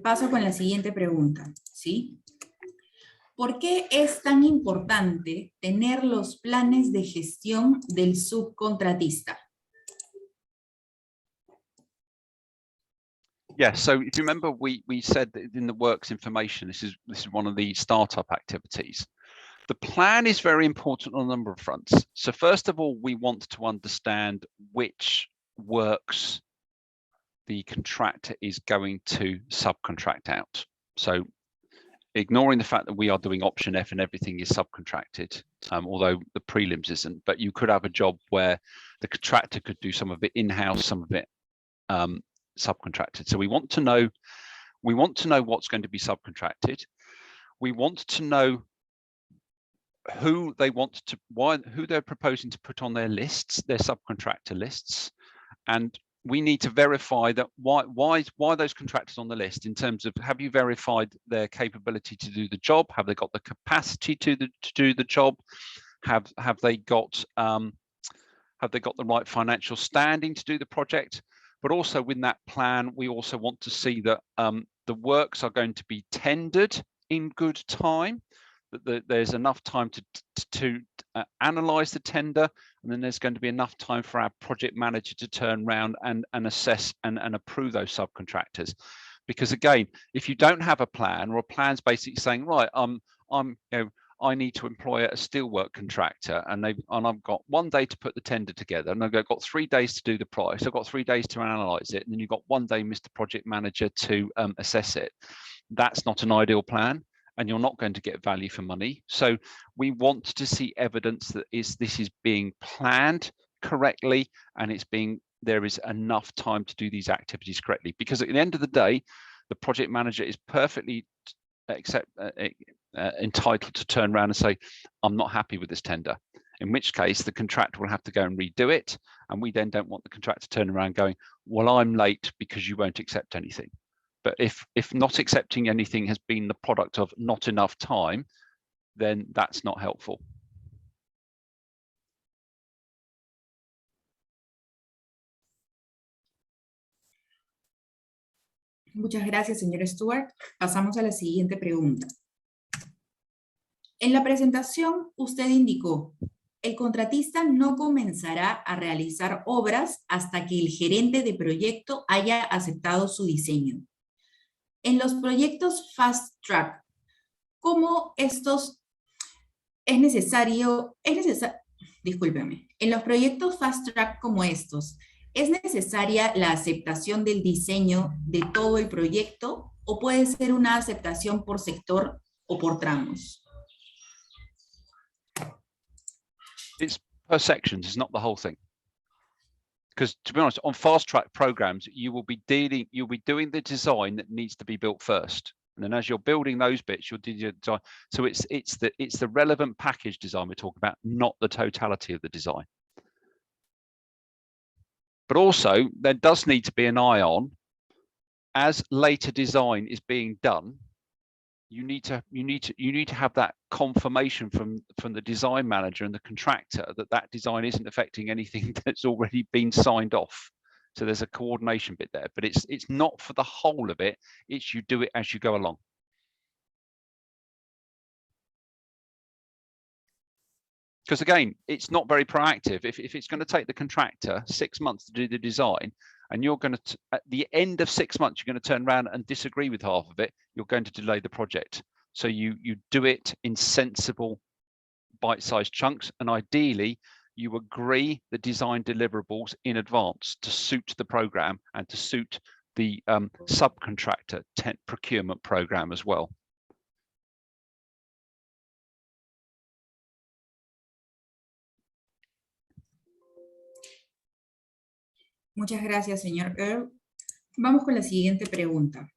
Paso con la siguiente pregunta, ¿sí? ¿Por qué es tan importante tener los planes de gestión del subcontratista? Yeah, so if you remember, we said that in the works information, this is one of the startup activities. The plan is very important on a number of fronts. So first of all, we want to understand which works the contractor is going to subcontract out. So ignoring the fact that we are doing option F and everything is subcontracted, although the prelims isn't, but you could have a job where the contractor could do some of it in-house, some of it subcontracted. So we want to know what's going to be subcontracted. We want to know who they're proposing to put on their lists, their subcontractor lists, and we need to verify that why those contractors on the list, in terms of, have you verified their capability to do the job? Have they got the capacity to do the job? Have they got the right financial standing to do the project? But also within that plan, we also want to see that the works are going to be tendered in good time, that there's enough time to analyze the tender, and then there's going to be enough time for our project manager to turn around and assess and approve those subcontractors. Because again, if you don't have a plan, or a plan's basically saying, right, I need to employ a steelwork contractor, and I've got 1 day to put the tender together, and I've got 3 days to do the price. I've got 3 days to analyze it, and then you've got 1 day, Mr. Project Manager, to assess it. That's not an ideal plan, and you're not going to get value for money. So we want to see evidence that this is being planned correctly, and there is enough time to do these activities correctly. Because at the end of the day, the project manager is perfectly entitled to turn around and say, I'm not happy with this tender, in which case the contractor will have to go and redo it, and we then don't want the contractor turning around going, well, I'm late because you won't accept anything. But if not accepting anything has been the product of not enough time, then that's not helpful. Muchas gracias, señor Stuart. Pasamos a la siguiente pregunta. En la presentación, usted indicó, el contratista no comenzará a realizar obras hasta que el gerente de proyecto haya aceptado su diseño. En los proyectos Fast Track, ¿cómo estos es necesario, discúlpeme, en los proyectos Fast Track como estos, ¿es necesaria la aceptación del diseño de todo el proyecto o puede ser una aceptación por sector o por tramos? It's per sections, it's not the whole thing. Because to be honest, on fast track programs, you'll be doing the design that needs to be built first. And then as you're building those bits, you'll do your design. So it's the relevant package design we're talking about, not the totality of the design. But also there does need to be an eye on, as later design is being done, you need to have that confirmation from the design manager and the contractor that design isn't affecting anything that's already been signed off. So there's a coordination bit there, but it's not for the whole of it. It's you do it as you go along. Because again, it's not very proactive. If it's going to take the contractor 6 months to do the design, and you're going to, at the end of 6 months, you're going to turn around and disagree with half of it, you're going to delay the project. So you do it in sensible, bite-sized chunks, and ideally, you agree the design deliverables in advance to suit the program and to suit the subcontractor procurement program as well. Muchas gracias, señor Earl. Vamos con la siguiente pregunta.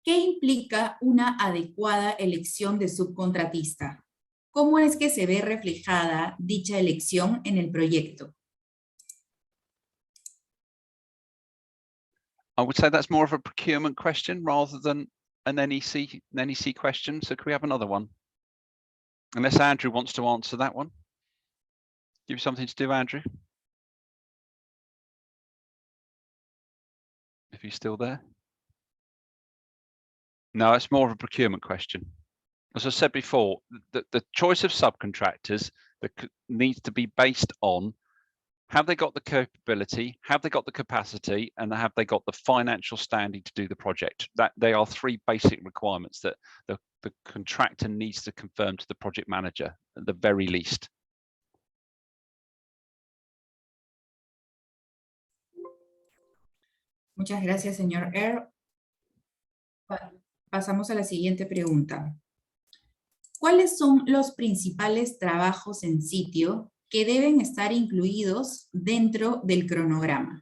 ¿Qué implica una adecuada elección de subcontratista? ¿Cómo es que se ve reflejada dicha elección en el proyecto? I would say that's more of a procurement question rather than an NEC question. So can we have another one? Unless Andrew wants to answer that one. Give you something to do, Andrew. If he's still there. No, it's more of a procurement question. As I said before, the choice of subcontractors that needs to be based on, have they got the capability, have they got the capacity, and have they got the financial standing to do the project? That they are three basic requirements that the contractor needs to confirm to the project manager at the very least. Muchas gracias, señor Earl. Pasamos a la siguiente pregunta. ¿Cuáles son los principales trabajos en sitio que deben estar incluidos dentro del cronograma?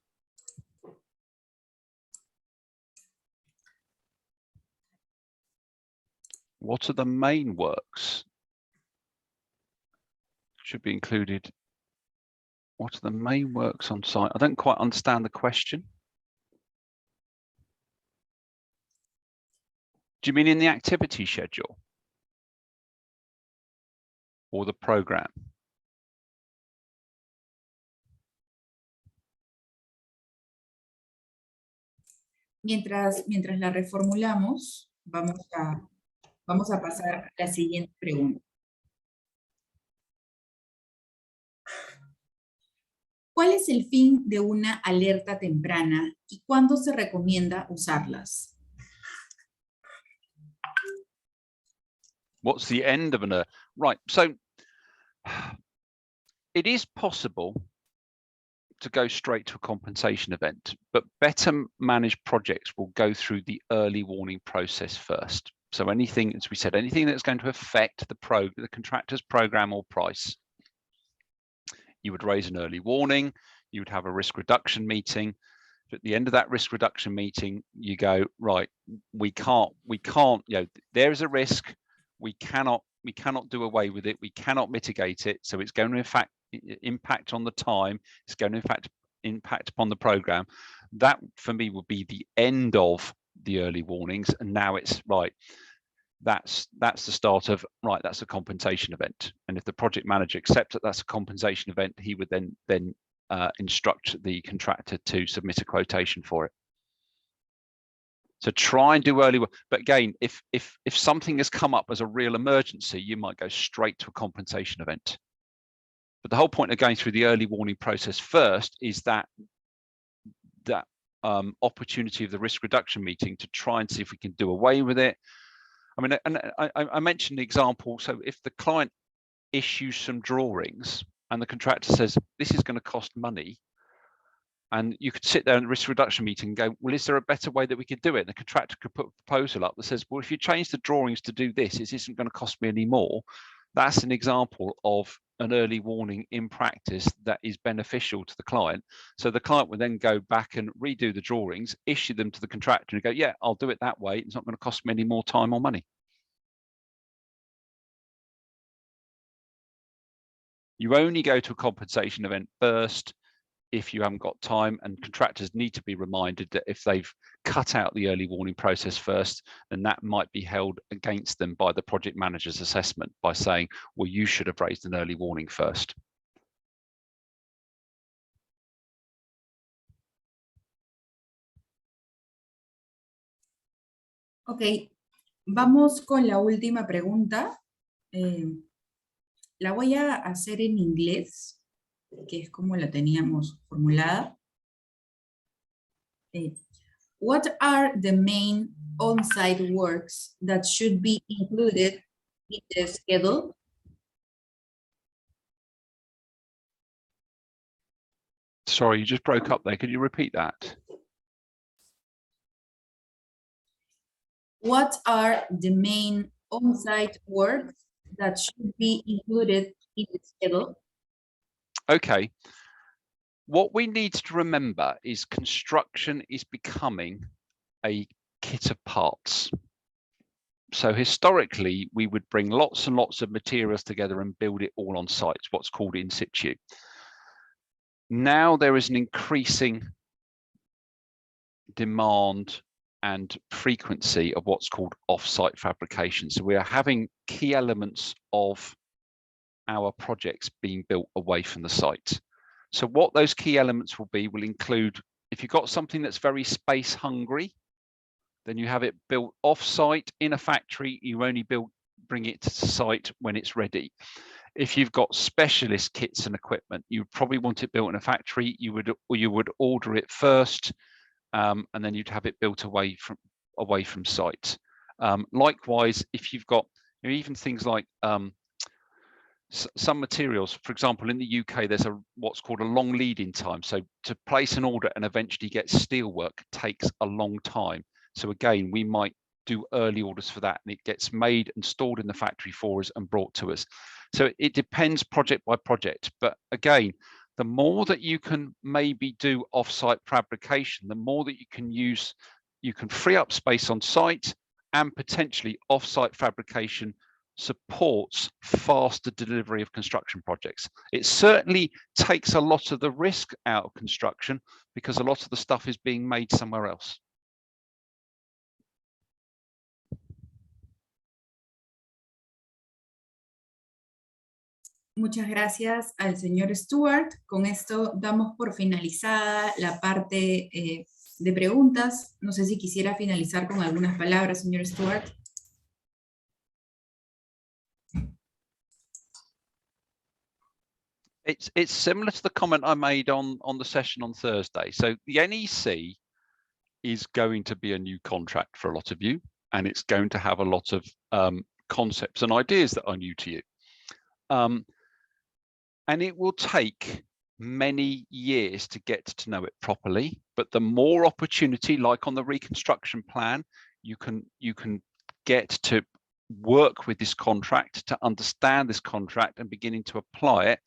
What are the main works? Should be included. What are the main works on site? I don't quite understand the question. Do you mean in the activity schedule? Or the program? Mientras la reformulamos, vamos a pasar a la siguiente pregunta. ¿Cuál es el fin de una alerta temprana y cuándo se recomienda usarlas? What's the end of an right? So it is possible to go straight to a compensation event, but better managed projects will go through the early warning process first. So anything, as we said, anything that's going to affect the contractor's program or price, you would raise an early warning, you would have a risk reduction meeting. at the end of that risk reduction meeting, you go, right, we can't, there is a risk, we cannot do away with it, we cannot mitigate it, so it's going to in fact impact on the time, it's going to in fact impact upon the program. That for me would be the end of the early warnings, and now it's right, that's the start of, right, that's a compensation event, and if the project manager accepts that that's a compensation event, he would then instruct the contractor to submit a quotation for it. So try and do early work. But again, if something has come up as a real emergency, you might go straight to a compensation event. But the whole point of going through the early warning process first is that opportunity of the risk reduction meeting to try and see if we can do away with it. I mean, and I mentioned the example. So if the client issues some drawings and the contractor says, this is going to cost money, and you could sit there in the risk reduction meeting and go, well, is there a better way that we could do it? And the contractor could put a proposal up that says, well, if you change the drawings to do this, it isn't going to cost me any more. That's an example of an early warning in practice that is beneficial to the client. So the client would then go back and redo the drawings, issue them to the contractor and go, yeah, I'll do it that way. It's not going to cost me any more time or money. You only go to a compensation event first if you haven't got time, and contractors need to be reminded that if they've cut out the early warning process first, then that might be held against them by the project manager's assessment by saying, well, you should have raised an early warning first. Ok, vamos con la última pregunta. La voy a hacer en inglés, que es como la teníamos formulada. What are the main on-site works that should be included in the schedule? Sorry, you just broke up there. Could you repeat that? What are the main on-site works that should be included in the schedule? Okay. What we need to remember is construction is becoming a kit of parts. So historically, we would bring lots and lots of materials together and build it all on site, what's called in situ. Now there is an increasing demand and frequency of what's called off-site fabrication. So we are having key elements of our projects being built away from the site. So what those key elements will include, if you've got something that's very space hungry, then you have it built off-site in a factory. You only bring it to site when it's ready. If you've got specialist kits and equipment, you probably want it built in a factory. You would order it first, and then you'd have it built away from site. Likewise, if you've got even things like some materials, for example, in the UK, there's what's called a long lead-in time. So to place an order and eventually get steel work takes a long time. So again, we might do early orders for that, and it gets made and stored in the factory for us and brought to us. So it depends project by project. But again, the more that you can maybe do off-site fabrication, the more that you can free up space on site, and potentially off-site fabrication supports faster delivery of construction projects. It certainly takes a lot of the risk out of construction because a lot of the stuff is being made somewhere else. Muchas gracias al señor Stuart. Con esto damos por finalizada la parte de preguntas. No sé si quisiera finalizar con algunas palabras, señor Stuart. It's similar to the comment I made on the session on Thursday. So the NEC is going to be a new contract for a lot of you, and it's going to have a lot of concepts and ideas that are new to you. And it will take many years to get to know it properly, but the more opportunity, like on the reconstruction plan, you can get to work with this contract, to understand this contract and beginning to apply it,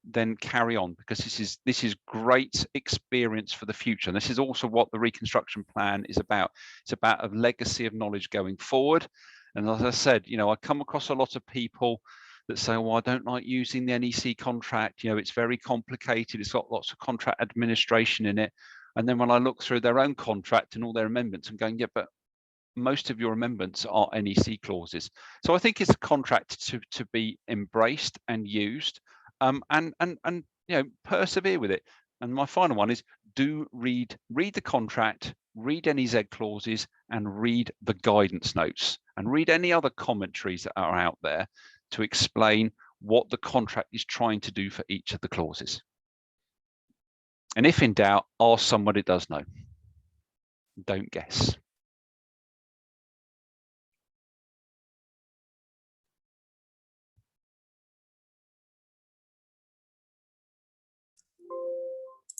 then carry on, because this is great experience for the future. And this is also what the Reconstruction plan is about. It's about a legacy of knowledge going forward. And as I said, you know, I come across a lot of people that say, well, I don't like using the NEC contract. You know, it's very complicated. It's got lots of contract administration in it. And then when I look through their own contract and all their amendments, I'm going, yeah, but most of your amendments are NEC clauses. So I think it's a contract to be embraced and used, and you know, persevere with it. And my final one is, do read the contract, read NEZ clauses, and read the guidance notes, and read any other commentaries that are out there to explain what the contract is trying to do for each of the clauses. And if in doubt, ask someone who does know. Don't guess.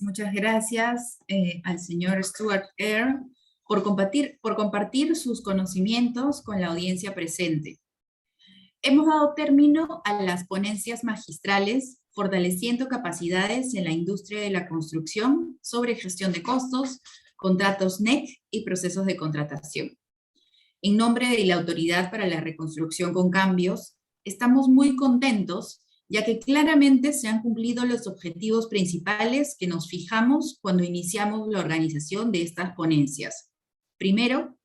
Muchas gracias al señor Stuart Earl por compartir sus conocimientos con la audiencia presente. Hemos dado término a las ponencias magistrales Fortaleciendo capacidades en la industria de la construcción sobre gestión de costos, contratos NEC y procesos de contratación. En nombre de la Autoridad para la Reconstrucción con Cambios, estamos muy contentos ya que claramente se han cumplido los objetivos principales que nos fijamos cuando iniciamos la organización de estas ponencias. Primero,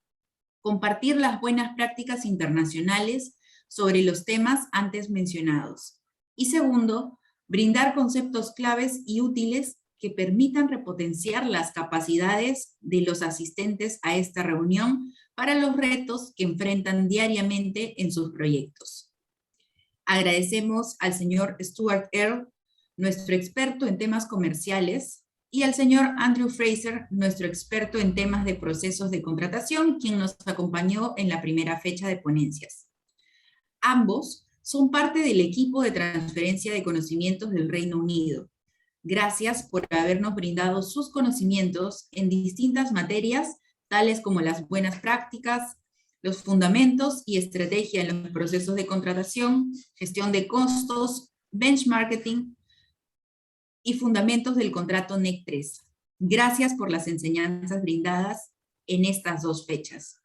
compartir las buenas prácticas internacionales sobre los temas antes mencionados. Y segundo, brindar conceptos claves y útiles que permitan repotenciar las capacidades de los asistentes a esta reunión para los retos que enfrentan diariamente en sus proyectos. Agradecemos al señor Stuart Earl, nuestro experto en temas comerciales, y al señor Andrew Fraser, nuestro experto en temas de procesos de contratación, quien nos acompañó en la primera fecha de ponencias. Ambos son parte del equipo de transferencia de conocimientos del Reino Unido. Gracias por habernos brindado sus conocimientos en distintas materias, tales como las buenas prácticas, los fundamentos y estrategia en los procesos de contratación, gestión de costos, benchmarking y fundamentos del contrato NEC 3. Gracias por las enseñanzas brindadas en estas dos fechas.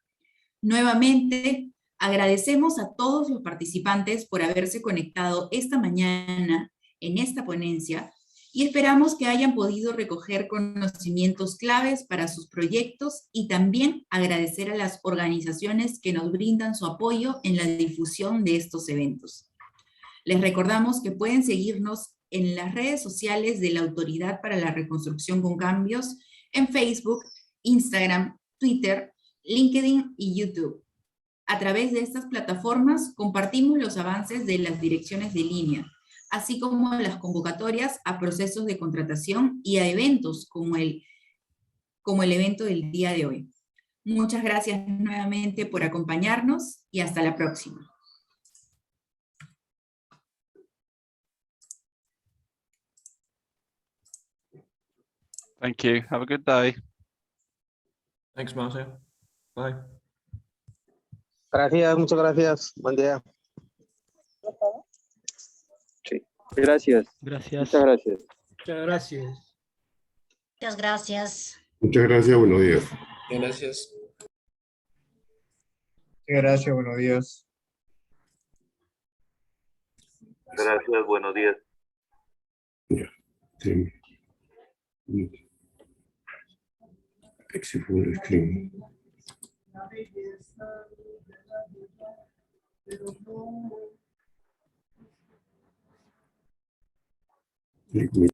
Nuevamente, agradecemos a todos los participantes por haberse conectado esta mañana en esta ponencia y esperamos que hayan podido recoger conocimientos claves para sus proyectos y también agradecer a las organizaciones que nos brindan su apoyo en la difusión de estos eventos. Les recordamos que pueden seguirnos en las redes sociales de la Autoridad para la Reconstrucción con Cambios en Facebook, Instagram, Twitter, LinkedIn y YouTube. A través de estas plataformas compartimos los avances de las direcciones de línea, así como las convocatorias a procesos de contratación y a eventos como el evento del día de hoy. Muchas gracias nuevamente por acompañarnos y hasta la próxima. Thank you. Have a good day. Thanks, Marcia. Bye. Gracias, muchas gracias. Buen día. Sí. Gracias. Gracias. Muchas gracias. Muchas gracias. Muchas gracias. Muchas gracias, buenos días. Gracias. Gracias, buenos días. Gracias, buenos días. Ya, sí. Exit full screen. Click me.